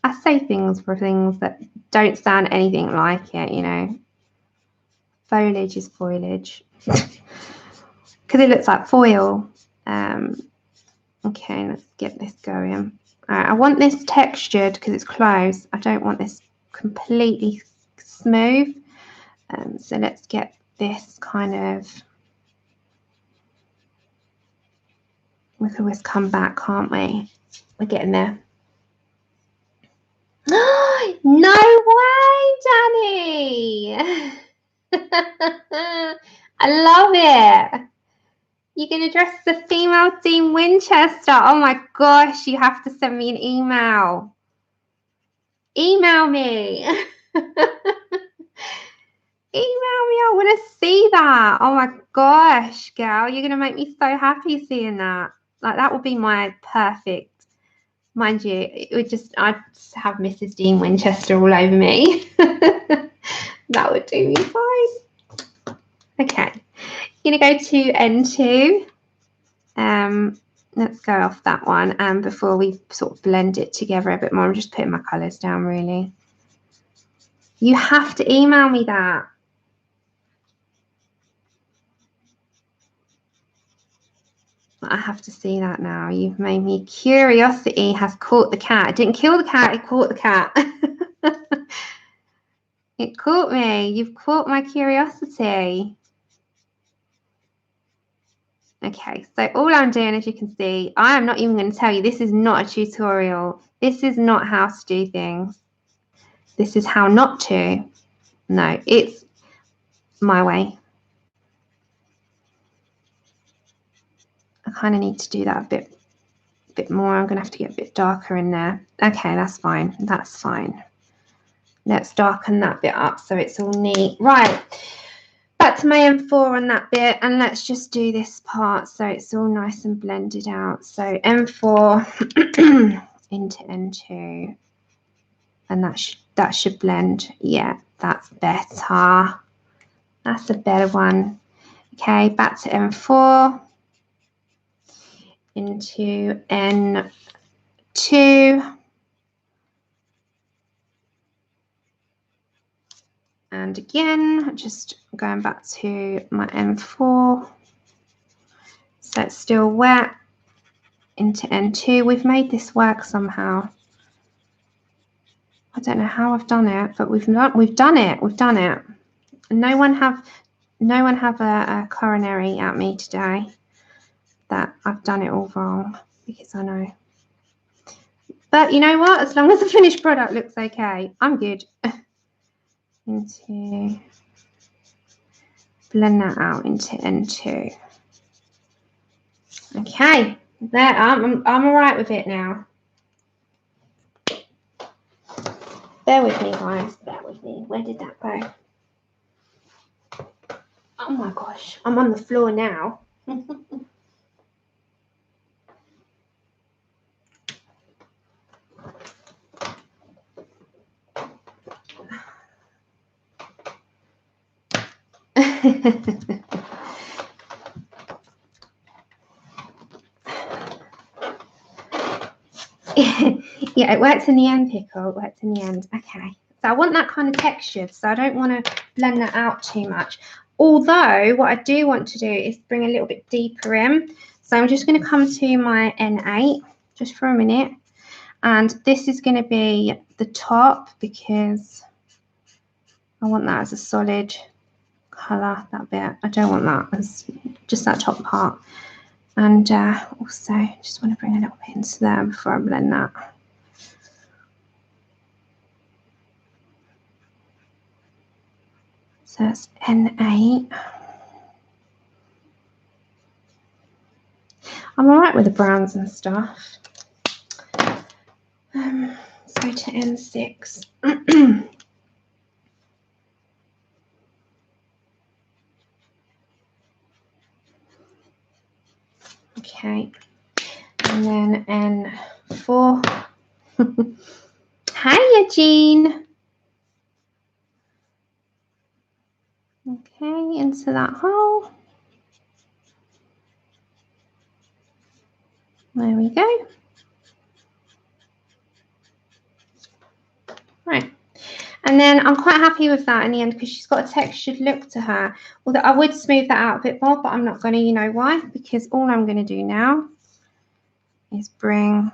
[SPEAKER 1] I say things for things that don't sound anything like it, you know. Foliage is foliage. Because it looks like foil. Okay, let's get this going. All right, I want this textured because it's close. I don't want this completely smooth. So let's get this kind of... We can always come back, can't we? We're getting there. No way, Danny! I love it. You're going to dress the female Dean Winchester. Oh my gosh, you have to send me an email. Email me. Email me. I want to see that. Oh my gosh, girl. You're going to make me so happy seeing that. Like, that would be my perfect. Mind you, it would just, I'd have Mrs. Dean Winchester all over me. That would do me fine. Okay. You're going to go to N2. Let's go off that one. And before we sort of blend it together a bit more, I'm just putting my colours down, really. You have to email me that. I have to see that now. You've made me... Curiosity has caught the cat. It didn't kill the cat, it caught the cat. It caught me. You've caught my curiosity. Okay, so all I'm doing, as you can see, I am not even going to tell you, this is not a tutorial. This is not how to do things. This is how not to. No, it's my way. I kind of need to do that a bit more. I'm going to have to get a bit darker in there. Okay, that's fine. That's fine. Let's darken that bit up so it's all neat. Right, back to my M4 on that bit, and let's just do this part so it's all nice and blended out. So M4 into N2, and that should blend. Yeah, that's better. That's a better one. Okay, back to M4 into N2. And again, just going back to my M4. So it's still wet into N2. We've made this work somehow. I don't know how I've done it, but we've done it. No one have a coronary at me today that I've done it all wrong, because I know. But you know what? As long as the finished product looks okay, I'm good. Into blend that out into N2. Okay, there. I'm all right with it now. Bear with me, guys. Bear with me. Where did that go? Oh my gosh, I'm on the floor now. Yeah, it works in the end, Pickle. It works in the end. Okay. So I want that kind of texture, so I don't want to blend that out too much. Although what I do want to do is bring a little bit deeper in. So I'm just going to come to my N8 just for a minute. And this is going to be the top, because I want that as a solid colour, that bit. I don't want that as just that top part. And also just want to bring a little bit into there before I blend that. So that's N8. I'm all right with the browns and stuff. Let's go to N6. Okay, and then N4. Hiya, Jean. Okay, into that hole. There we go. And then I'm quite happy with that in the end because she's got a textured look to her. Although I would smooth that out a bit more, but I'm not going to, you know why? Because all I'm going to do now is bring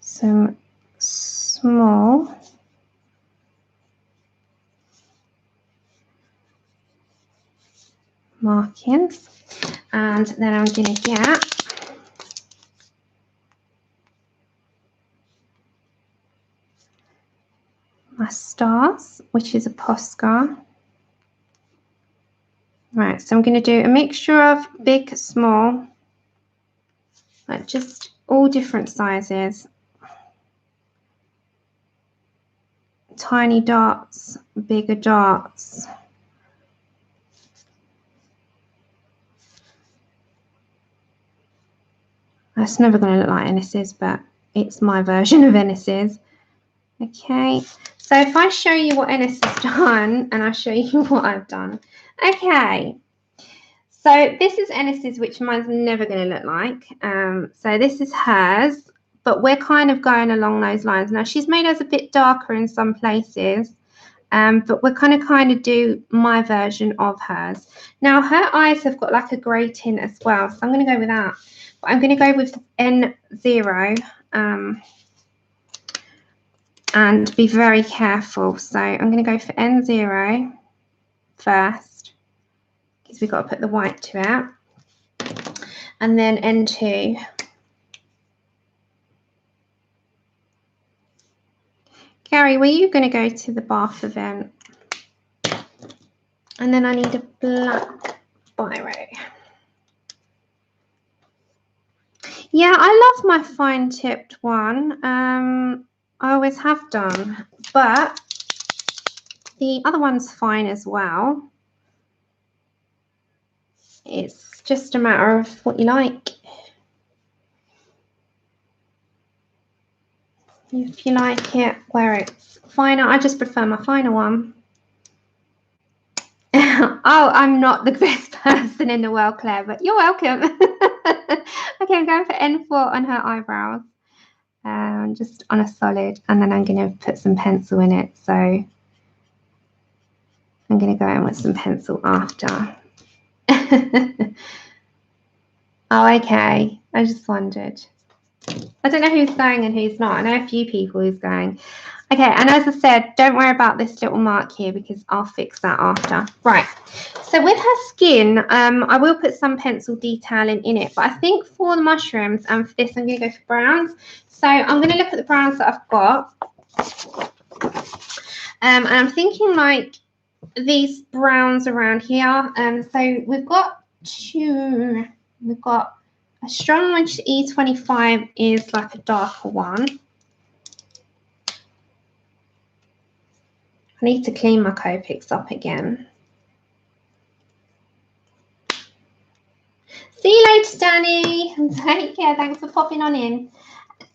[SPEAKER 1] some small markings, and then I'm going to get my stars, which is a Posca. Right, so I'm going to do a mixture of big, small, like just all different sizes. Tiny dots, bigger dots. That's never going to look like Enys's, but it's my version of Enys's. Okay, so if I show you what Enys has done, and I'll show you what I've done. Okay, so this is Enys's, which mine's never going to look like. So this is hers, but we're kind of going along those lines. Now she's made us a bit darker in some places, but we're kind of do my version of hers. Now her eyes have got like a grey tint as well, so I'm going to go with that. But I'm going to go with N0 and be very careful. So I'm going to go for N0 first because we've got to put the white to it, and then N2. Gary, were you going to go to the bath event? And then I need a black biro. Yeah, I love my fine tipped one. I always have done, but the other one's fine as well. It's just a matter of what you like. If you like it where it's finer, I just prefer my finer one. Oh, I'm not the best person in the world, Claire, but you're welcome. Okay, I'm going for N4 on her eyebrows. Just on a solid, and then I'm going to put some pencil in it. So I'm going to go in with some pencil after. Oh, okay. I just wondered. I don't know who's going and who's not. I know a few people who's going. Okay, and as I said, don't worry about this little mark here because I'll fix that after. Right, so with her skin, I will put some pencil detailing in it, but I think for the mushrooms and for this, I'm going to go for browns. So I'm going to look at the browns that I've got. And I'm thinking like these browns around here. So we've got two. We've got a strong one, which E25 is like a darker one. I need to clean my Copics up again. See you later, Danny. Take care. Thanks for popping on in.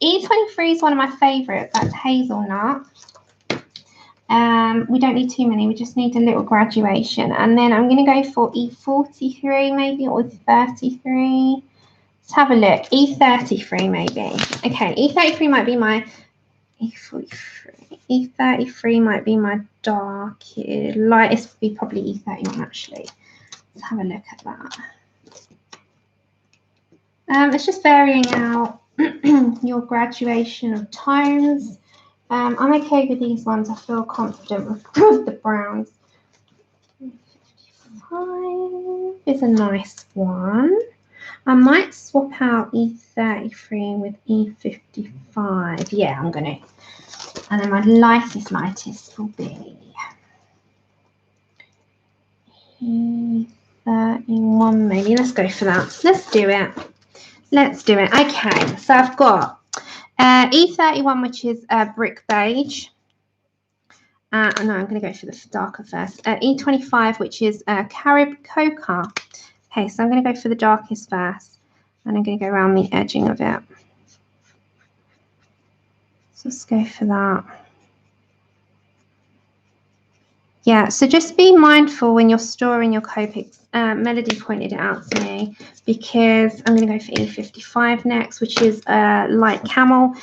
[SPEAKER 1] E23 is one of my favourites. That's hazelnut. We don't need too many. We just need a little graduation. And then I'm going to go for E43 maybe, or 33. Let's have a look. E33 maybe. Okay, E33 might be my E43. E33 might be my darkest. Lightest would be probably E31 actually. Let's have a look at that. It's just varying out your graduation of tones. I'm okay with these ones. I feel confident with the browns. E55 is a nice one. I might swap out E33 with E55. Yeah, I'm going to. And then my lightest will be E31 maybe. Let's go for that. Let's do it. Let's do it. Okay, so I've got E31, which is brick beige. No, I'm going to go for the darker first. E25, which is Carib Coca. Okay, so I'm going to go for the darkest first. And I'm going to go around the edging of it. So let's go for that. Yeah, so just be mindful when you're storing your Copics. Melody pointed it out to me because I'm going to go for E55 next, which is light camel.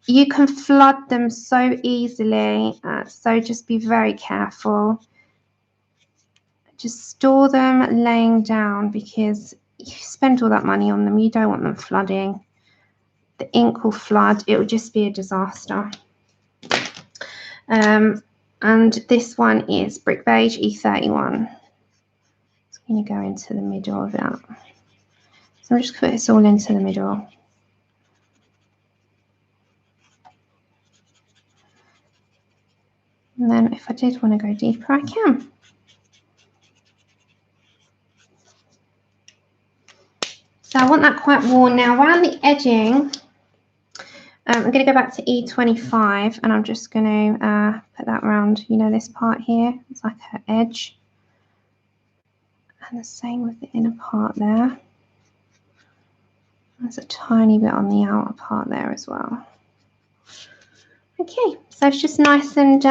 [SPEAKER 1] you can flood them so easily. So just be very careful. Just store them laying down because you spend all that money on them. You don't want them flooding. The ink will flood. It will just be a disaster. And this one is Brick Beige E31. It's going to go into the middle of that. So I'm just going to put this all into the middle. And then if I did want to go deeper, I can. So I want that quite worn now. Around the edging, I'm going to go back to E25 and I'm just going to put that around, you know, this part here. It's like her edge. And the same with the inner part there. There's a tiny bit on the outer part there as well. Okay, so it's just nice and...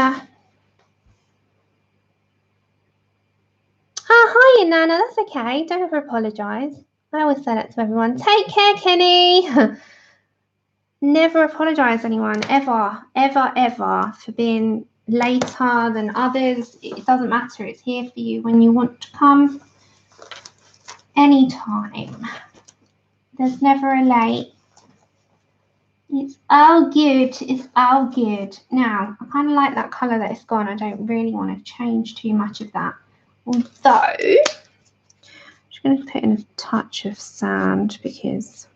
[SPEAKER 1] Oh, hi, Nana. That's okay. Don't ever apologise. I always say that to everyone. Take care, Kenny. Never apologise to anyone, ever, ever, ever, for being later than others. It doesn't matter. It's here for you when you want to come. Anytime. There's never a late. It's all good. It's all good. Now, I kind of like that colour that it's gone. I don't really want to change too much of that. Although, I'm just going to put in a touch of sand because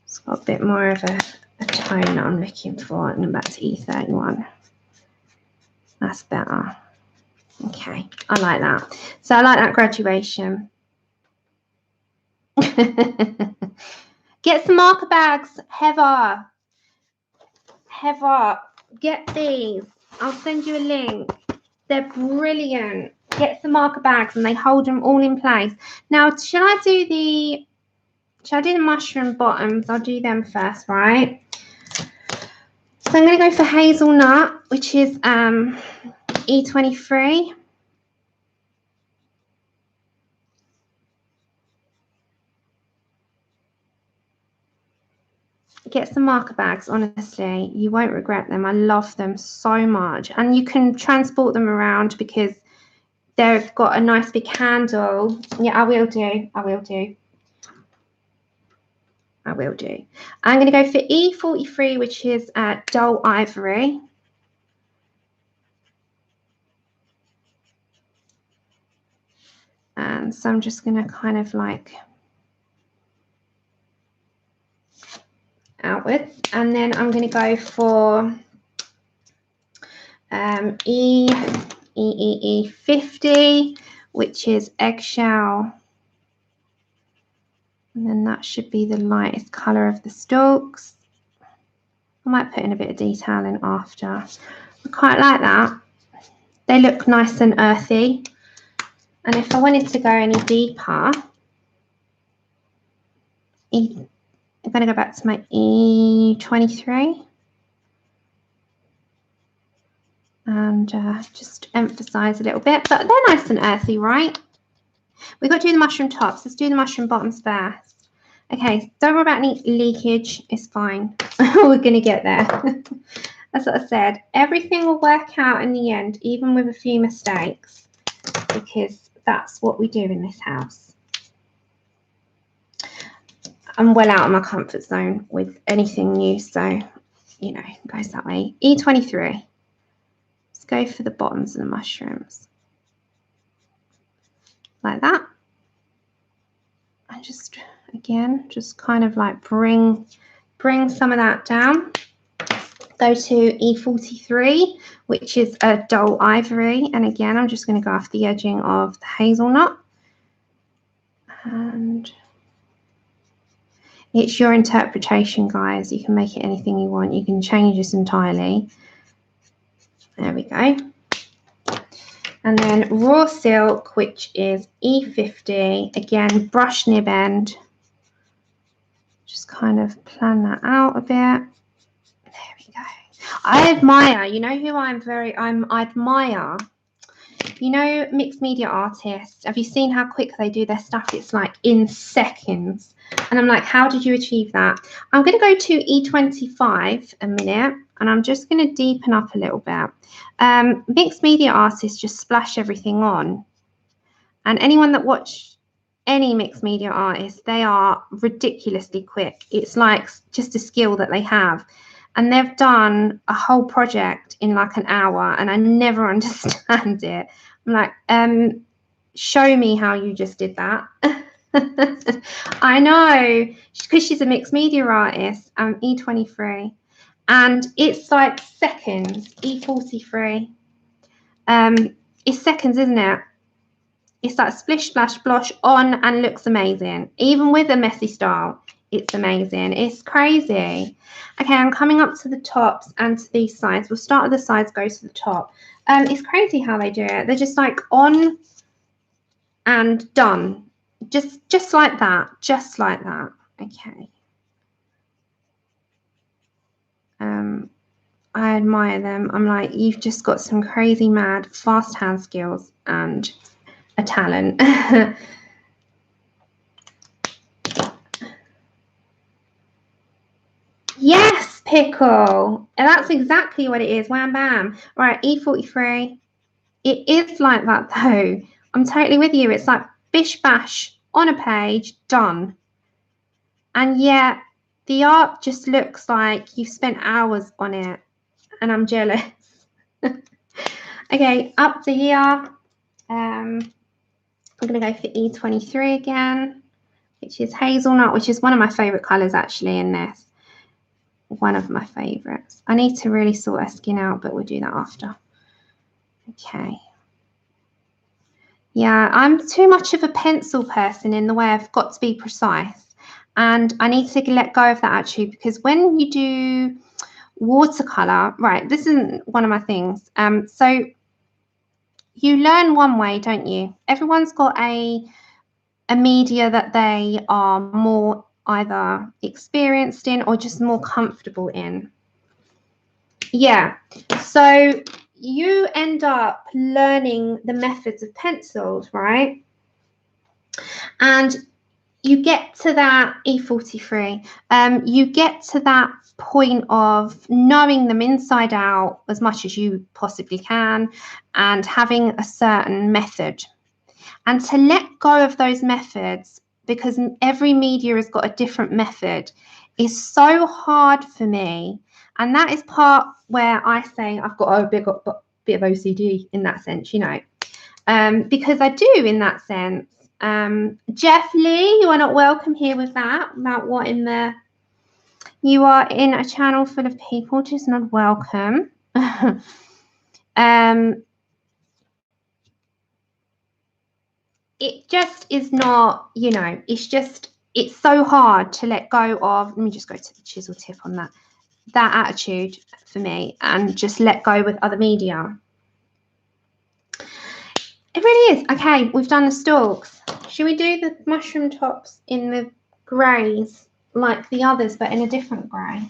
[SPEAKER 1] it's got a bit more of a tone that I'm looking for. And I'm back to E31. That's better. Okay, I like that. So I like that graduation. Get some marker bags, Heather. Heather, get these. I'll send you a link. They're brilliant. Get some marker bags and they hold them all in place. Now, shall I do the mushroom bottoms? I'll do them first, right? So I'm going to go for hazelnut, which is E23. Get some marker bags, honestly. You won't regret them. I love them so much. And you can transport them around because they've got a nice big handle. Yeah, I will do. I will do. I will do. I'm going to go for E43, which is dull ivory. And so I'm just going to kind of like outwards. And then I'm going to go for E50, which is eggshell. And then that should be the lightest colour of the stalks. I might put in a bit of detail in after. I quite like that. They look nice and earthy. And if I wanted to go any deeper, I'm going to go back to my E23. And just emphasise a little bit. But they're nice and earthy, right? We've got to do the mushroom tops. Let's do the mushroom bottoms first. Okay, don't worry about any leakage. It's fine. We're going to get there. That's what I said. Everything will work out in the end, even with a few mistakes, because that's what we do in this house. I'm well out of my comfort zone with anything new, so, you know, it goes that way. E23. Let's go for the bottoms of the mushrooms. Like that. And just, again, just kind of like bring some of that down. Go to E43, which is a dull ivory. And again, I'm just going to go off the edging of the hazelnut. And it's your interpretation, guys. You can make it anything you want. You can change this entirely. There we go. And then raw silk, which is E50. Again, brush nib end. Just kind of plan that out a bit. There we go. I admire, you know who I admire? You know, mixed media artists, have you seen how quick they do their stuff? It's like in seconds. And I'm like, how did you achieve that? I'm going to go to E25 a minute, and I'm just going to deepen up a little bit. Mixed media artists just splash everything on. And anyone that watched any mixed media artist, they are ridiculously quick. It's like just a skill that they have. And they've done a whole project in like an hour, and I never understand it. I'm like, show me how you just did that. I know, because she's a mixed media artist. E23, and it's like seconds. E43, it's seconds, isn't it? It's like splish splash splosh on, and looks amazing. Even with a messy style, it's amazing. It's crazy. Okay, I'm coming up to the tops and to these sides. We'll start at the sides, go to the top. It's crazy how they do it. They're just like on and done. Just like that. Just like that. Okay. I admire them. I'm like, you've just got some crazy mad fast hand skills and a talent. Yes, pickle. And that's exactly what it is. Wham bam. All right, E43. It is like that though. I'm totally with you. It's like bish bash on a page, done. And yet the art just looks like you spent hours on it, and I'm jealous. Okay, up to here. I'm going to go for E23 again, which is hazelnut, which is one of my favorite colors actually in this. One of my favorites. I need to really sort her skin out, but we'll do that after. Okay. Yeah, I'm too much of a pencil person in the way I've got to be precise. And I need to let go of that actually, because when you do watercolor, right, this isn't one of my things. So you learn one way, don't you? Everyone's got a media that they are more either experienced in or just more comfortable in. Yeah, so you end up learning the methods of pencils, right? And you get to that E43, you get to that point of knowing them inside out as much as you possibly can and having a certain method. And to let go of those methods, because every media has got a different method, is so hard for me. And that is part where I say I've got a bit of OCD in that sense, you know, because I do in that sense. Jeff Lee, you are not welcome here with that. About what in the... You are in a channel full of people, just not welcome. It just is not, you know, it's so hard to let go of. Let me just go to the chisel tip on that attitude for me, and just let go with other media. It really is. Okay, we've done the stalks. Should we do the mushroom tops in the greys like the others, but in a different grey?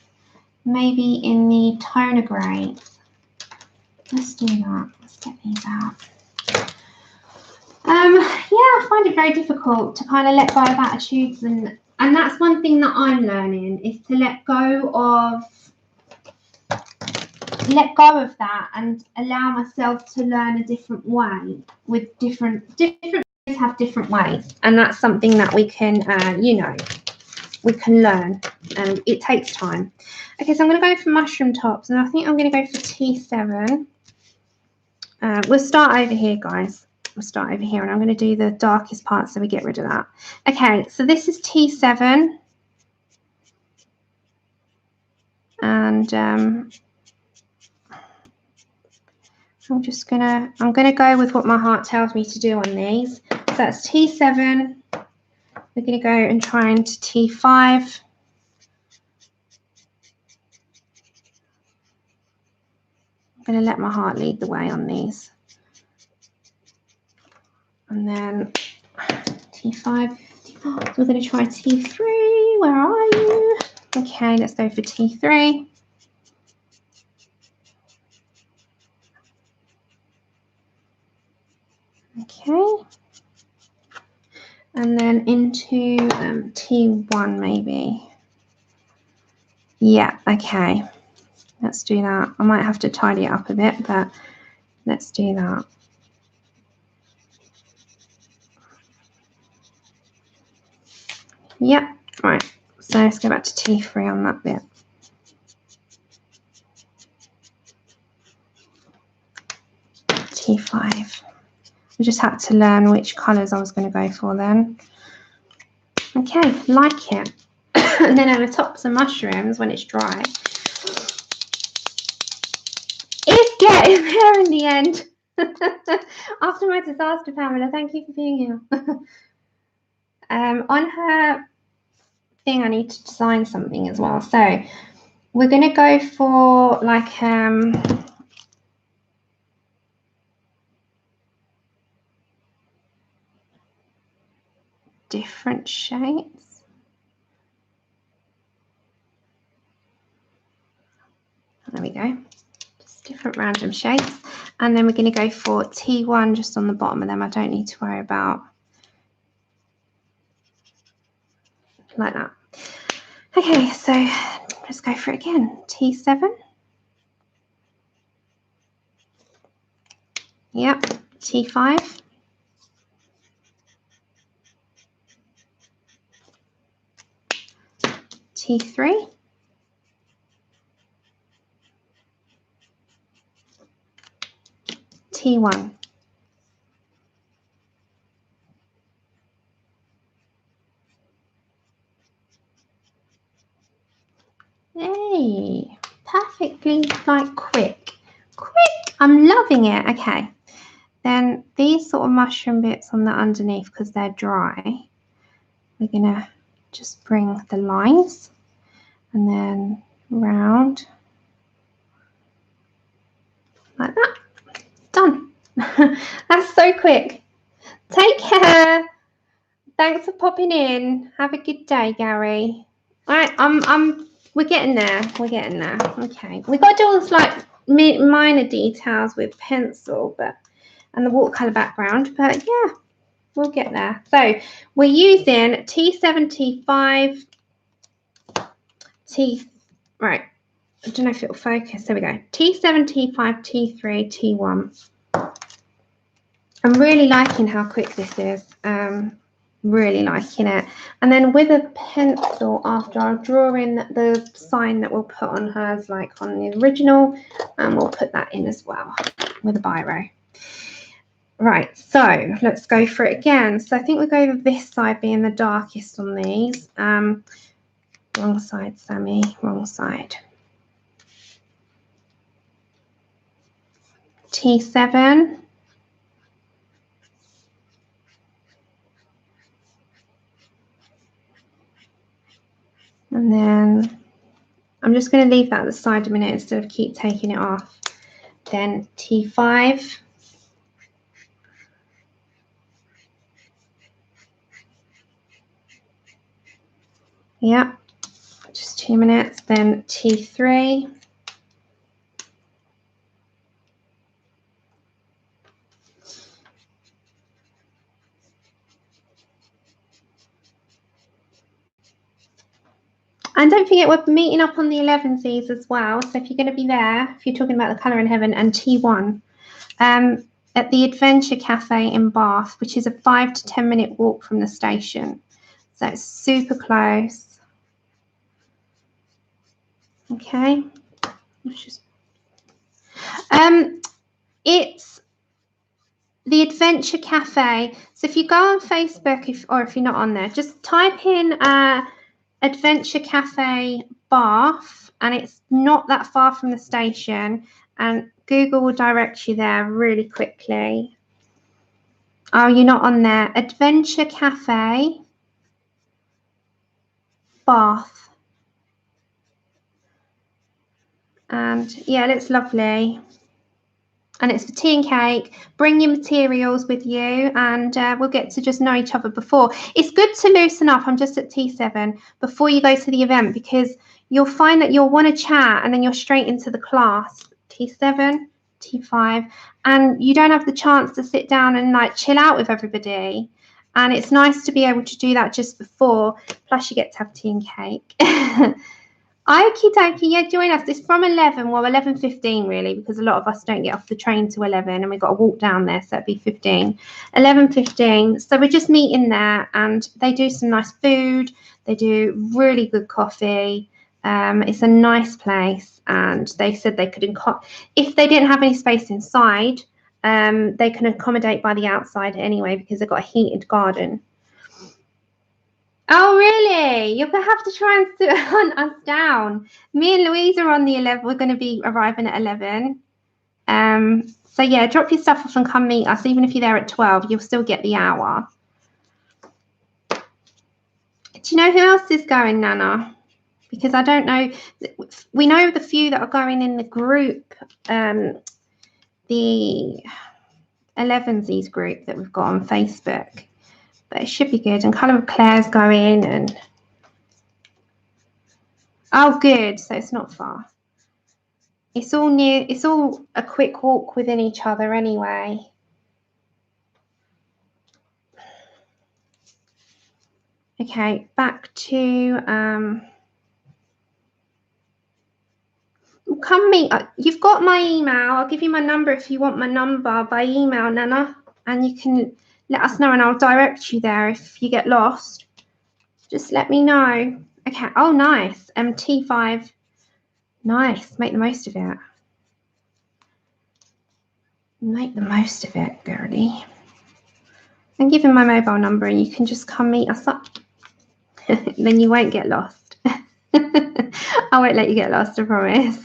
[SPEAKER 1] Maybe in the toner grey. Let's do that. Let's get these out. Yeah, I find it very difficult to kind of let go of attitudes, and that's one thing that I'm learning, is to let go of that and allow myself to learn a different way. With different ways have different ways, and that's something that we can you know, we can learn, and it takes time. Okay, so I'm going to go for mushroom tops, and I think I'm going to go for T7. We'll start over here, guys. We'll start over here, and I'm going to do the darkest part so we get rid of that. Okay, so this is T7, and I'm gonna go with what my heart tells me to do on these. So that's T7. We're gonna go and try into T5. I'm gonna let my heart lead the way on these. And then T5. So we're going to try T3. Where are you? Okay, let's go for T3. Okay. And then into T1 maybe. Yeah, okay. Let's do that. I might have to tidy it up a bit, but let's do that. Yep, right. So let's go back to T3 on that bit. T5. I just had to learn which colours I was going to go for then. Okay, like it. And then over top some mushrooms when it's dry. It's getting there in the end. After my disaster, Pamela, thank you for being here. On her thing, I need to design something as well. So we're going to go for like different shapes. There we go. Just different random shapes. And then we're going to go for T1 just on the bottom of them. I don't need to worry about like that. Okay, so let's go for it again. T7. Yep. T5. T3. T1. Hey, perfectly like quick. I'm loving it. Okay, then these sort of mushroom bits on the underneath, because they're dry, we're gonna just bring the lines and then round like that. Done. That's so quick. Take care. Thanks for popping in. Have a good day, Gary. All right, we're getting there. We're getting there. Okay, we got to do all this like minor details with pencil, and the watercolor background, but yeah, we'll get there. So we're using T7, T5, right. I don't know if it'll focus. There we go. T7, T5, T3, T1. I'm really liking how quick this is. Really liking it. And then with a pencil after, I'll draw in the sign that we'll put on hers like on the original, and we'll put that in as well with a biro. Right, so let's go for it again. So I think we'll go with this side being the darkest on these. Wrong side, Sammy, wrong side. T7. And then I'm just going to leave that at the side a minute instead of keep taking it off. Then T5. Yeah, just 2 minutes. Then T3. And don't forget, we're meeting up on the 11Cs as well. So if you're going to be there, if you're talking about the colour in heaven, and T1, at the Adventure Cafe in Bath, which is a 5 to 10 minute walk from the station. So it's super close. Okay. It's the Adventure Cafe. So if you go on Facebook, or if you're not on there, just type in Adventure Cafe Bath, and it's not that far from the station, and Google will direct you there really quickly. Oh, you're not on there. Adventure Cafe Bath. And yeah, it looks lovely. And it's for tea and cake. Bring your materials with you, and we'll get to just know each other before. It's good to loosen up. I'm just at T7 before you go to the event, because you'll find that you'll want to chat and then you're straight into the class. T7. T5, and you don't have the chance to sit down and like chill out with everybody. And it's nice to be able to do that just before. Plus, you get to have tea and cake. Okie dokie, yeah, join us. It's from 11, well, 11:15 really, because a lot of us don't get off the train to 11 and we've got to walk down there, so it'd be 15. 11:15. So we're just meeting there, and they do some nice food. They do really good coffee. It's a nice place, and they said they could, if they didn't have any space inside, they can accommodate by the outside anyway, because they've got a heated garden. Oh, really? You're going to have to try and hunt us down. Me and Louise are on the 11. We're going to be arriving at 11. So, yeah, drop your stuff off and come meet us. Even if you're there at 12, you'll still get the hour. Do you know who else is going, Nana? Because I don't know. We know the few that are going in the group, the 11sies group that we've got on Facebook. But it should be good. And Colour of Claire's going, and oh, good. So it's not far. It's all near. It's all a quick walk within each other anyway. Okay, back to come meet. You've got my email. I'll give you my number if you want my number by email, Nana, and you can let us know, and I'll direct you there if you get lost. Just let me know. Okay. Oh, nice. T5. Nice. Make the most of it. Make the most of it, girlie. And give him my mobile number, and you can just come meet us up. Then you won't get lost. I won't let you get lost, I promise.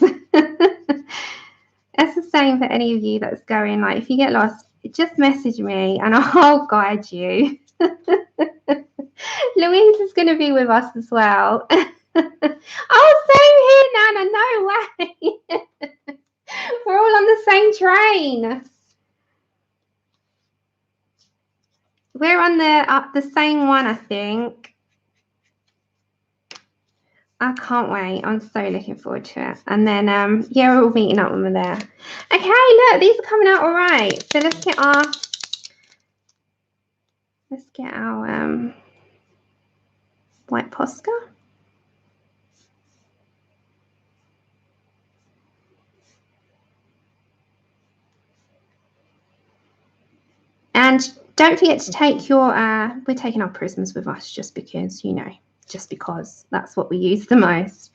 [SPEAKER 1] That's the same for any of you that's going. Like, if you get lost, just message me and I'll guide you. Louise is going to be with us as well. Oh, same here, Nana. No way. We're all on the same train. We're on the same one, I think. I can't wait. I'm so looking forward to it. And then, yeah, we're all meeting up when we're there. Okay, look, these are coming out all right. So let's get our white Posca. And don't forget to take your, we're taking our prisms with us just because, you know, just because that's what we use the most.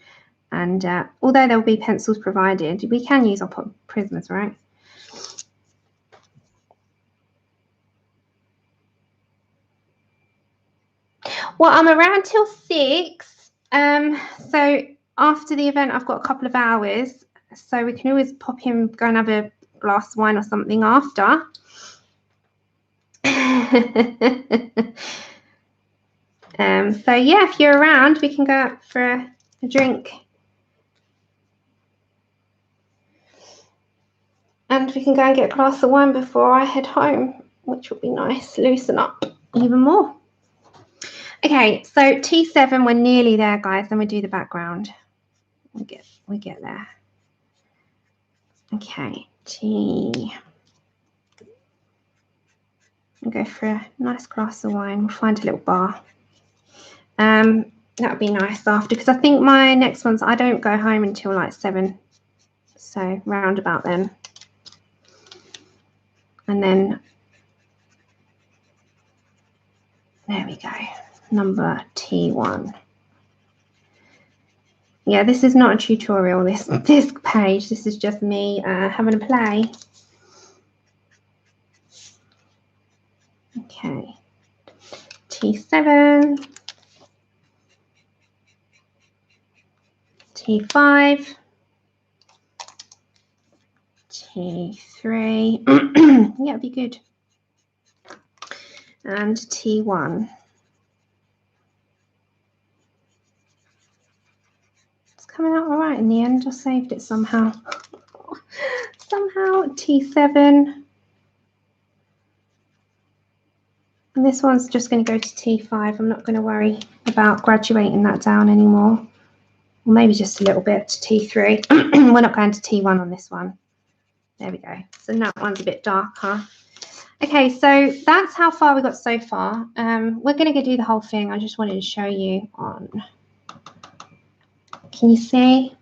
[SPEAKER 1] And although there will be pencils provided, we can use our prisms, right? Well, I'm around till 6. So after the event, I've got a couple of hours. So we can always pop in, go and have a glass of wine or something after. So yeah, if you're around, we can go out for a drink. And we can go and get a glass of wine before I head home, which will be nice, loosen up even more. Okay, so T7, we're nearly there, guys. Then we do the background. We get there. Okay, we'll go for a nice glass of wine. We'll find a little bar. That would be nice after, because I think my next ones, I don't go home until like 7. So round about then. And then, there we go, number T1. Yeah, this is not a tutorial, this page. This is just me having a play. Okay, T7, T5, T3, yeah, it'd be good, and T1. It's coming out all right in the end. I saved it somehow. Somehow, T7. And this one's just going to go to T5. I'm not going to worry about graduating that down anymore. Or maybe just a little bit to T3. We're not going to T1 on this one. There we go. So that one's a bit darker. Okay, so that's how far we got so far. We're going to go do the whole thing. I just wanted to show you on. Can you see?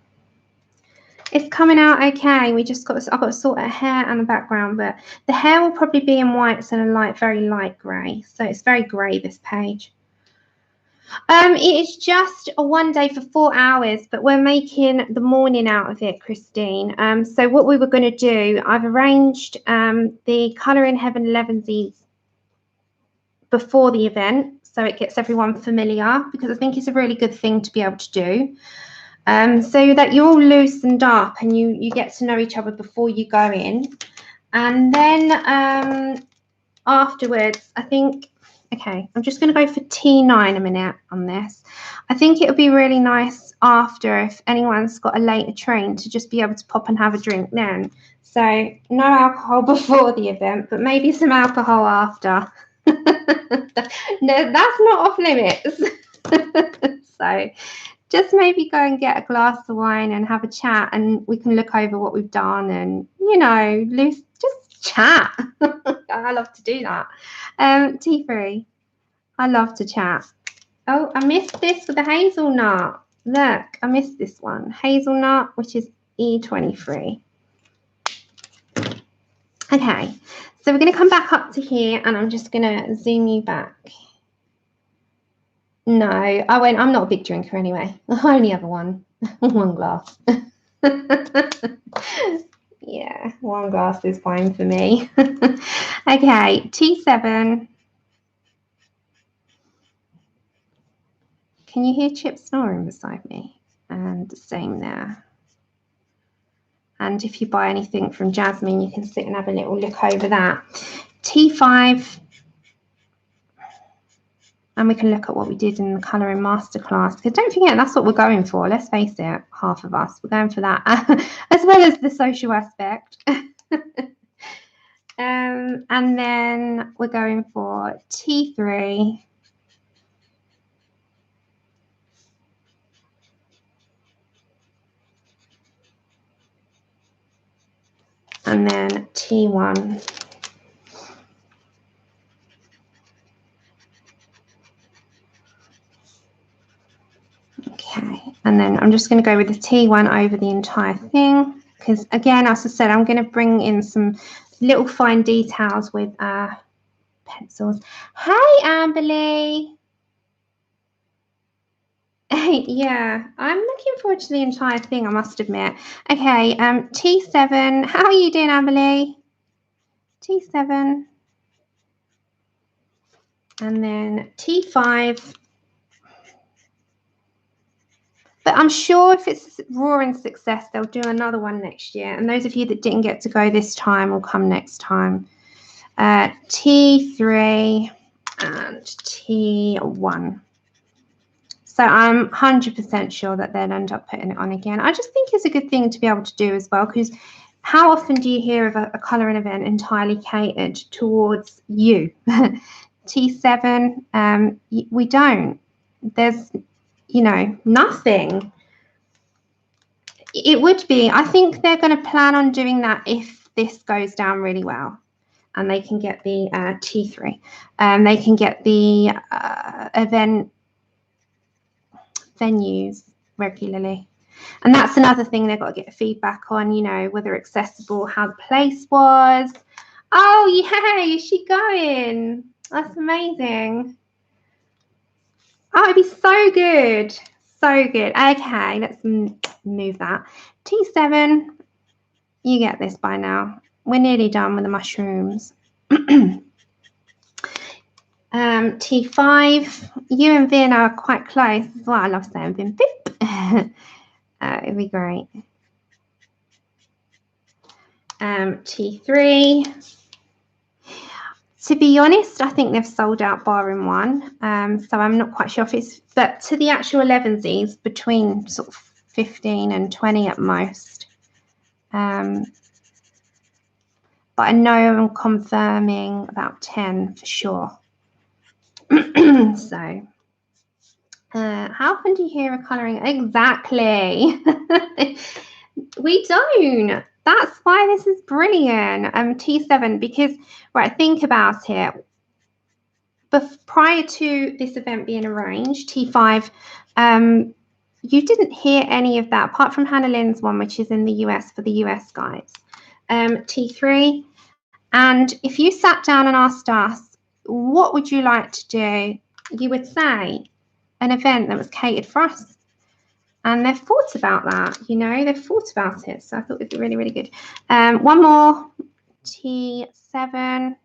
[SPEAKER 1] It's coming out okay. I've got to sort out hair and the background, but the hair will probably be in whites and a light, very light grey. So it's very grey, this page. It is just a one day for 4 hours, but we're making the morning out of it, Christine. So what we were going to do, I've arranged the Colour in Heaven 11sies before the event, so it gets everyone familiar, because I think it's a really good thing to be able to do. So that you're all loosened up and you get to know each other before you go in. And then afterwards, I think, okay, I'm just going to go for T9 a minute on this. I think it would be really nice after, if anyone's got a later train, to just be able to pop and have a drink then. So no alcohol before the event, but maybe some alcohol after. No, that's not off limits. So just maybe go and get a glass of wine and have a chat, and we can look over what we've done and, you know, just chat. I love to do that. T3, I love to chat. Oh, I missed this with the hazelnut. Look, I missed this one. Hazelnut, which is E23. Okay, so we're going to come back up to here, and I'm just going to zoom you back. No, I'm not a big drinker anyway. I only have one glass. Yeah, one glass is fine for me. Okay, T7. Can you hear Chip snoring beside me? And the same there. And if you buy anything from Jasmine, you can sit and have a little look over that. T5. And we can look at what we did in the colouring masterclass. Because don't forget, that's what we're going for. Let's face it, half of us. We're going for that, as well as the social aspect. And then we're going for T3. And then T1. Okay, and then I'm just going to go with the T1 over the entire thing, because again, as I said, I'm going to bring in some little fine details with pencils. Hey, Amberly. Yeah, I'm looking forward to the entire thing, I must admit. Okay, T7. How are you doing, Amberly? T7. And then T5. But I'm sure if it's roaring success, they'll do another one next year. And those of you that didn't get to go this time will come next time. T3 and T1. So I'm 100% sure that they'll end up putting it on again. I just think it's a good thing to be able to do as well, because how often do you hear of a colouring event entirely catered towards you? T7, we don't. There's, you know, nothing. It would be, I think they're going to plan on doing that if this goes down really well, and they can get the T3. They can get the event venues regularly. And that's another thing they've got to get feedback on, you know, whether accessible, how the place was. Oh, yay, is she going? That's amazing. Oh, it'd be so good. So good. Okay, let's move that. T7, you get this by now. We're nearly done with the mushrooms. T5, you and Vin are quite close. That's what I love saying, Vin. Beep. It'd be great. T3. To be honest, I think they've sold out barring one. So I'm not quite sure if it's, but to the actual 11sies, between sort of 15 and 20 at most. But I know I'm confirming about 10 for sure. So, how often do you hear a colouring? Exactly. We don't. That's why this is brilliant. T7, because, right, think about it. Prior to this event being arranged, T5, you didn't hear any of that, apart from Hannah Lynn's one, which is in the US for the US guys. T3, and if you sat down and asked us, what would you like to do? You would say an event that was catered for us. And they've thought about that, you know, they've thought about it. So I thought it was really, really good. One more, T7,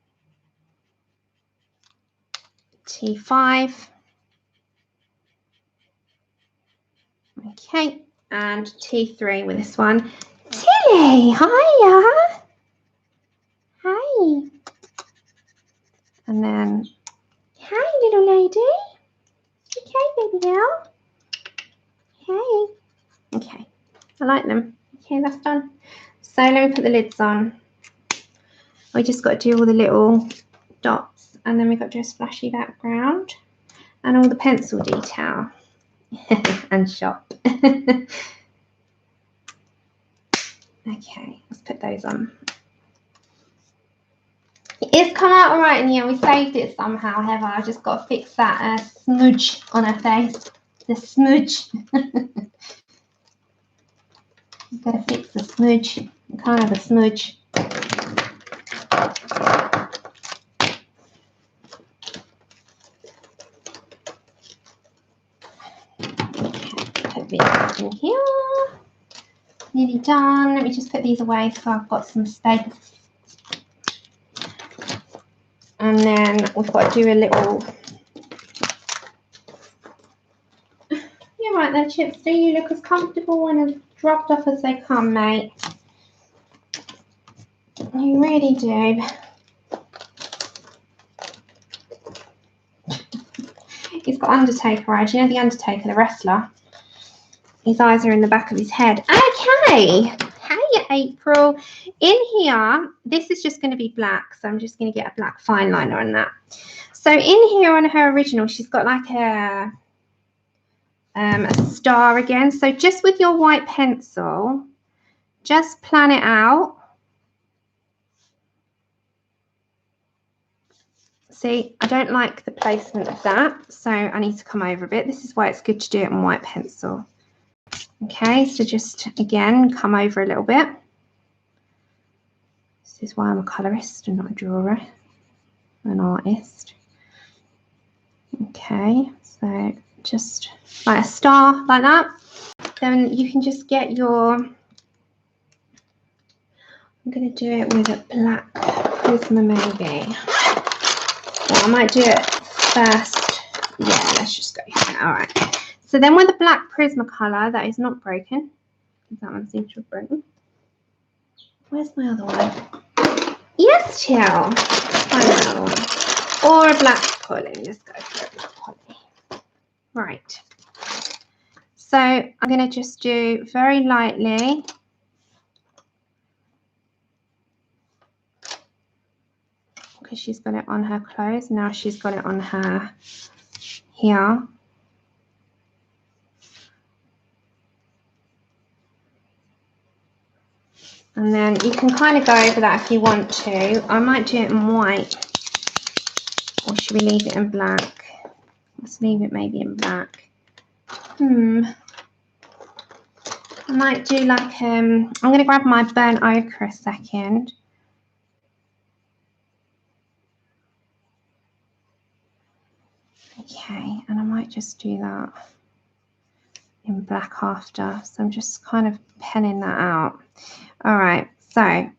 [SPEAKER 1] T5. Okay, and T3 with this one. Tilly, hiya. Hi. And then, hi, little lady. Okay, baby girl. Hey. Okay, I like them. Okay, that's done. So let me put the lids on. We just got to do all the little dots, and then we've got to do a splashy background and all the pencil detail and shop. Okay, let's put those on. It's come out all right in here. We saved it somehow, Heather. I just got to fix that smudge on her face. The smudge. You've got to fix the smudge. You can't have a smudge. Put these in here. Nearly done. Let me just put these away so I've got some space. And then we've got to do a little. You're right there, Chips. Do you look as comfortable and as dropped off as they come, mate? You really do. He's got Undertaker eyes. You know the Undertaker, the wrestler? His eyes are in the back of his head. Okay. Hey, April. In here, this is just going to be black. So I'm just going to get a black fine liner on that. So in here on her original, she's got like a star again. So just with your white pencil, just plan it out. See, I don't like the placement of that, so I need to come over a bit. This is why it's good to do it on white pencil. Okay, so just again come over a little bit. This is why I'm a colorist and not a drawer, an artist. Okay, so just like a star like that. Then you can just get your, I'm going to do it with a black Prisma maybe. Well, I might do it first. Yeah, let's just go here. All right. So then with the black Prisma colour that is not broken, because that one seems to have broken. Where's my other one? Yes, Chill. Find another one. Or a black poly. Let's go for a black poly. Right. So I'm going to just do very lightly. Because she's got it on her clothes. Now she's got it on her here. And then you can kind of go over that if you want to. I might do it in white. Or should we leave it in black? Let's leave it maybe in black. I might do like, I'm going to grab my burnt ochre a second. Okay, and I might just do that in black after. So I'm just kind of penning that out. All right, so I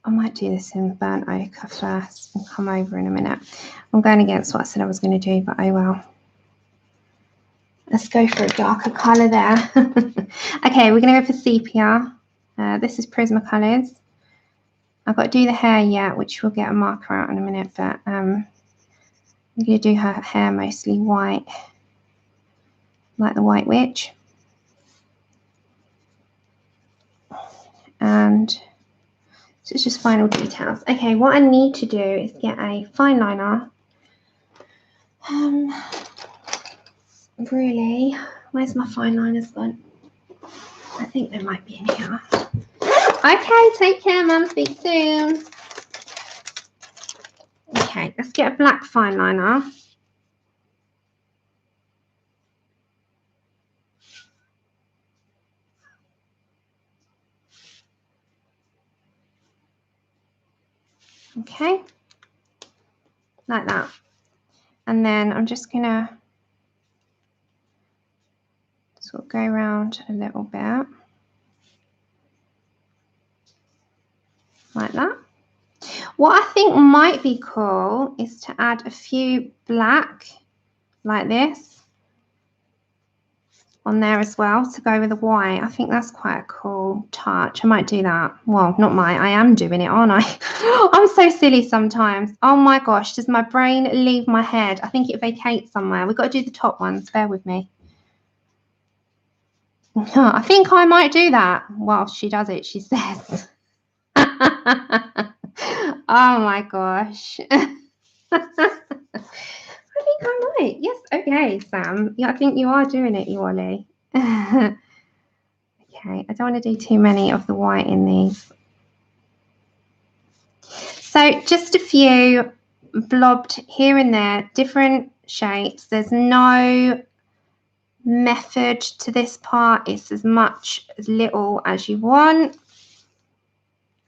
[SPEAKER 1] might do this in burnt ochre first and come over in a minute. I'm going against what I said I was going to do, but oh well. Let's go for a darker colour there. Okay, we're going to go for sepia. This is Prisma colours. I've got to do the hair yet, which we'll get a marker out in a minute, but I'm going to do her hair mostly white, like the White Witch. And so it's just final details. Okay, what I need to do is get a fine liner. Really, where's my fine liners gone? I think they might be in here. Okay, take care, Mum. Speak soon. Okay, let's get a black fine liner. Okay, like that. And then I'm just gonna sort of go around a little bit like that. What I think might be cool is to add a few black like this on there as well to go with the white. I think that's quite a cool touch. I might do that. Well, not I am doing it, aren't I? I'm so silly sometimes. Oh my gosh, does my brain leave my head? I think it vacates somewhere. We've got to do the top ones. Bear with me. I think I might do that while she does it, she says. Oh my gosh. I think I might. Yes, okay, Sam. Yeah, I think you are doing it, you Ollie. Okay, I don't want to do too many of the white in these. So just a few blobbed here and there, different shapes. There's no method to this part. It's as much as little as you want.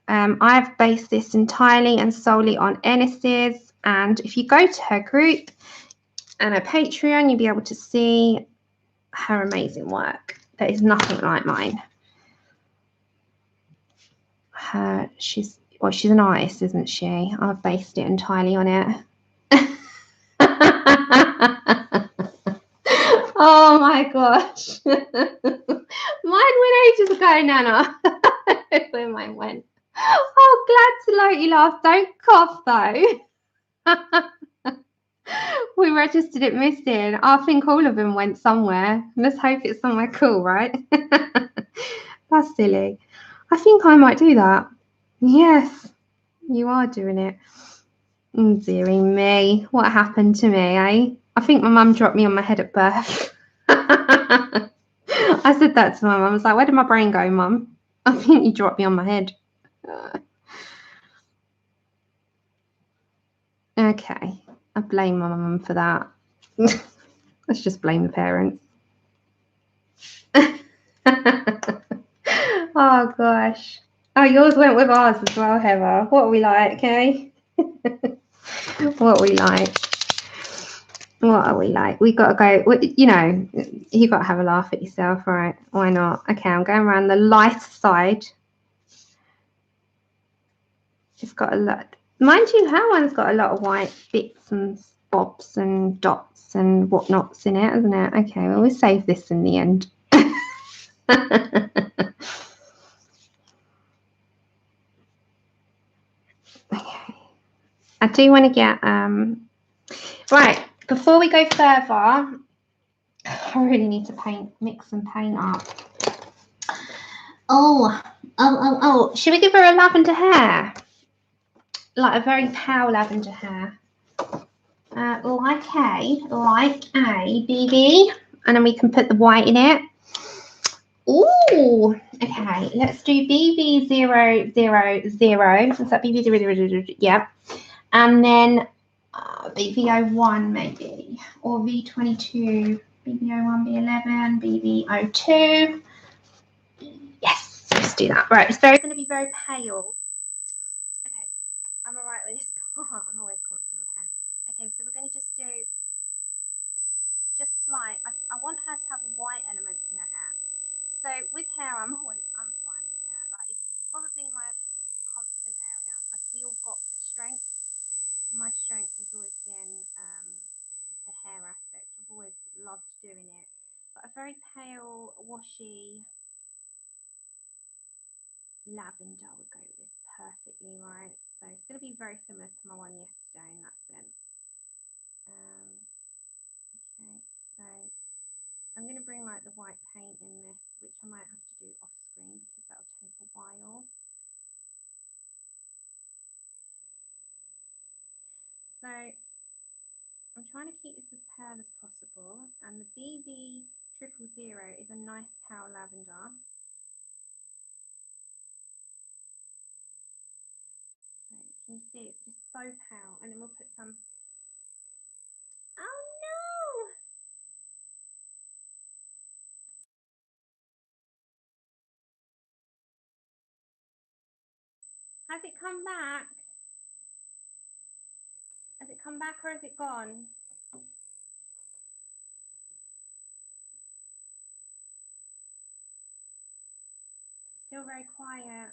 [SPEAKER 1] I've based this entirely and solely on Enys's, and if you go to her group and her Patreon, you'll be able to see her amazing work. That is nothing like mine. She's an artist, isn't she? I've based it entirely on it. Oh my gosh. Mine went ages ago, Nana. Where mine went. Oh, glad to know you laughed. Don't cough though. We registered it missing. I think all of them went somewhere. Let's hope it's somewhere cool, right? That's silly. I think I might do that. Yes, you are doing it. Dearie me. What happened to me, eh? I think my mum dropped me on my head at birth. I said that to my mum. I was like, where did my brain go, Mum? I think you dropped me on my head. Okay. I blame my mum for that. Let's just blame the parents. Oh, gosh. Oh, yours went with ours as well, Heather. What are we like, eh? What are we like? What are we like? We got to go, you know, you got to have a laugh at yourself, right? Why not? Okay, I'm going around the light side. It's got a lot, mind you, her one's got a lot of white bits and bobs and dots and whatnots in it, hasn't it? Okay, well, we'll save this in the end. Okay. I do want to get, right, before we go further, I really need to mix and paint up. Oh, should we give her a lavender hair? Like a very pale lavender hair. Like a BB, and then we can put the white in it. Ooh, okay, let's do BB000. Is that BB000? Yep. And then BB01 maybe, or V22, BB01, B11, BB02. Yes, let's do that. Right, it's going to be very pale. Okay, I'm alright with this part. I'm always confident with hair. Okay, so we're going to just do slight. I want her to have white elements in her hair. So with hair, I'm fine with hair. Like, it's probably my confident area. We all got a strength. My strength has always been the hair aspect. I've always loved doing it. But a very pale, washy lavender would go with this perfectly, right? So it's going to be very similar to my one yesterday in that sense. Okay, so I'm going to bring like the white paint in this, which I might have to do off screen because that'll take a while. So I'm trying to keep this as pale as possible, and the BB000 is a nice pale lavender. both out, and then we'll put some. Oh no! Has it come back? Has it come back or has it gone? Still very quiet.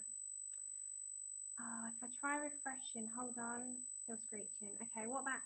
[SPEAKER 1] Oh, if I try refreshing, hold on. Still screeching. Okay, what about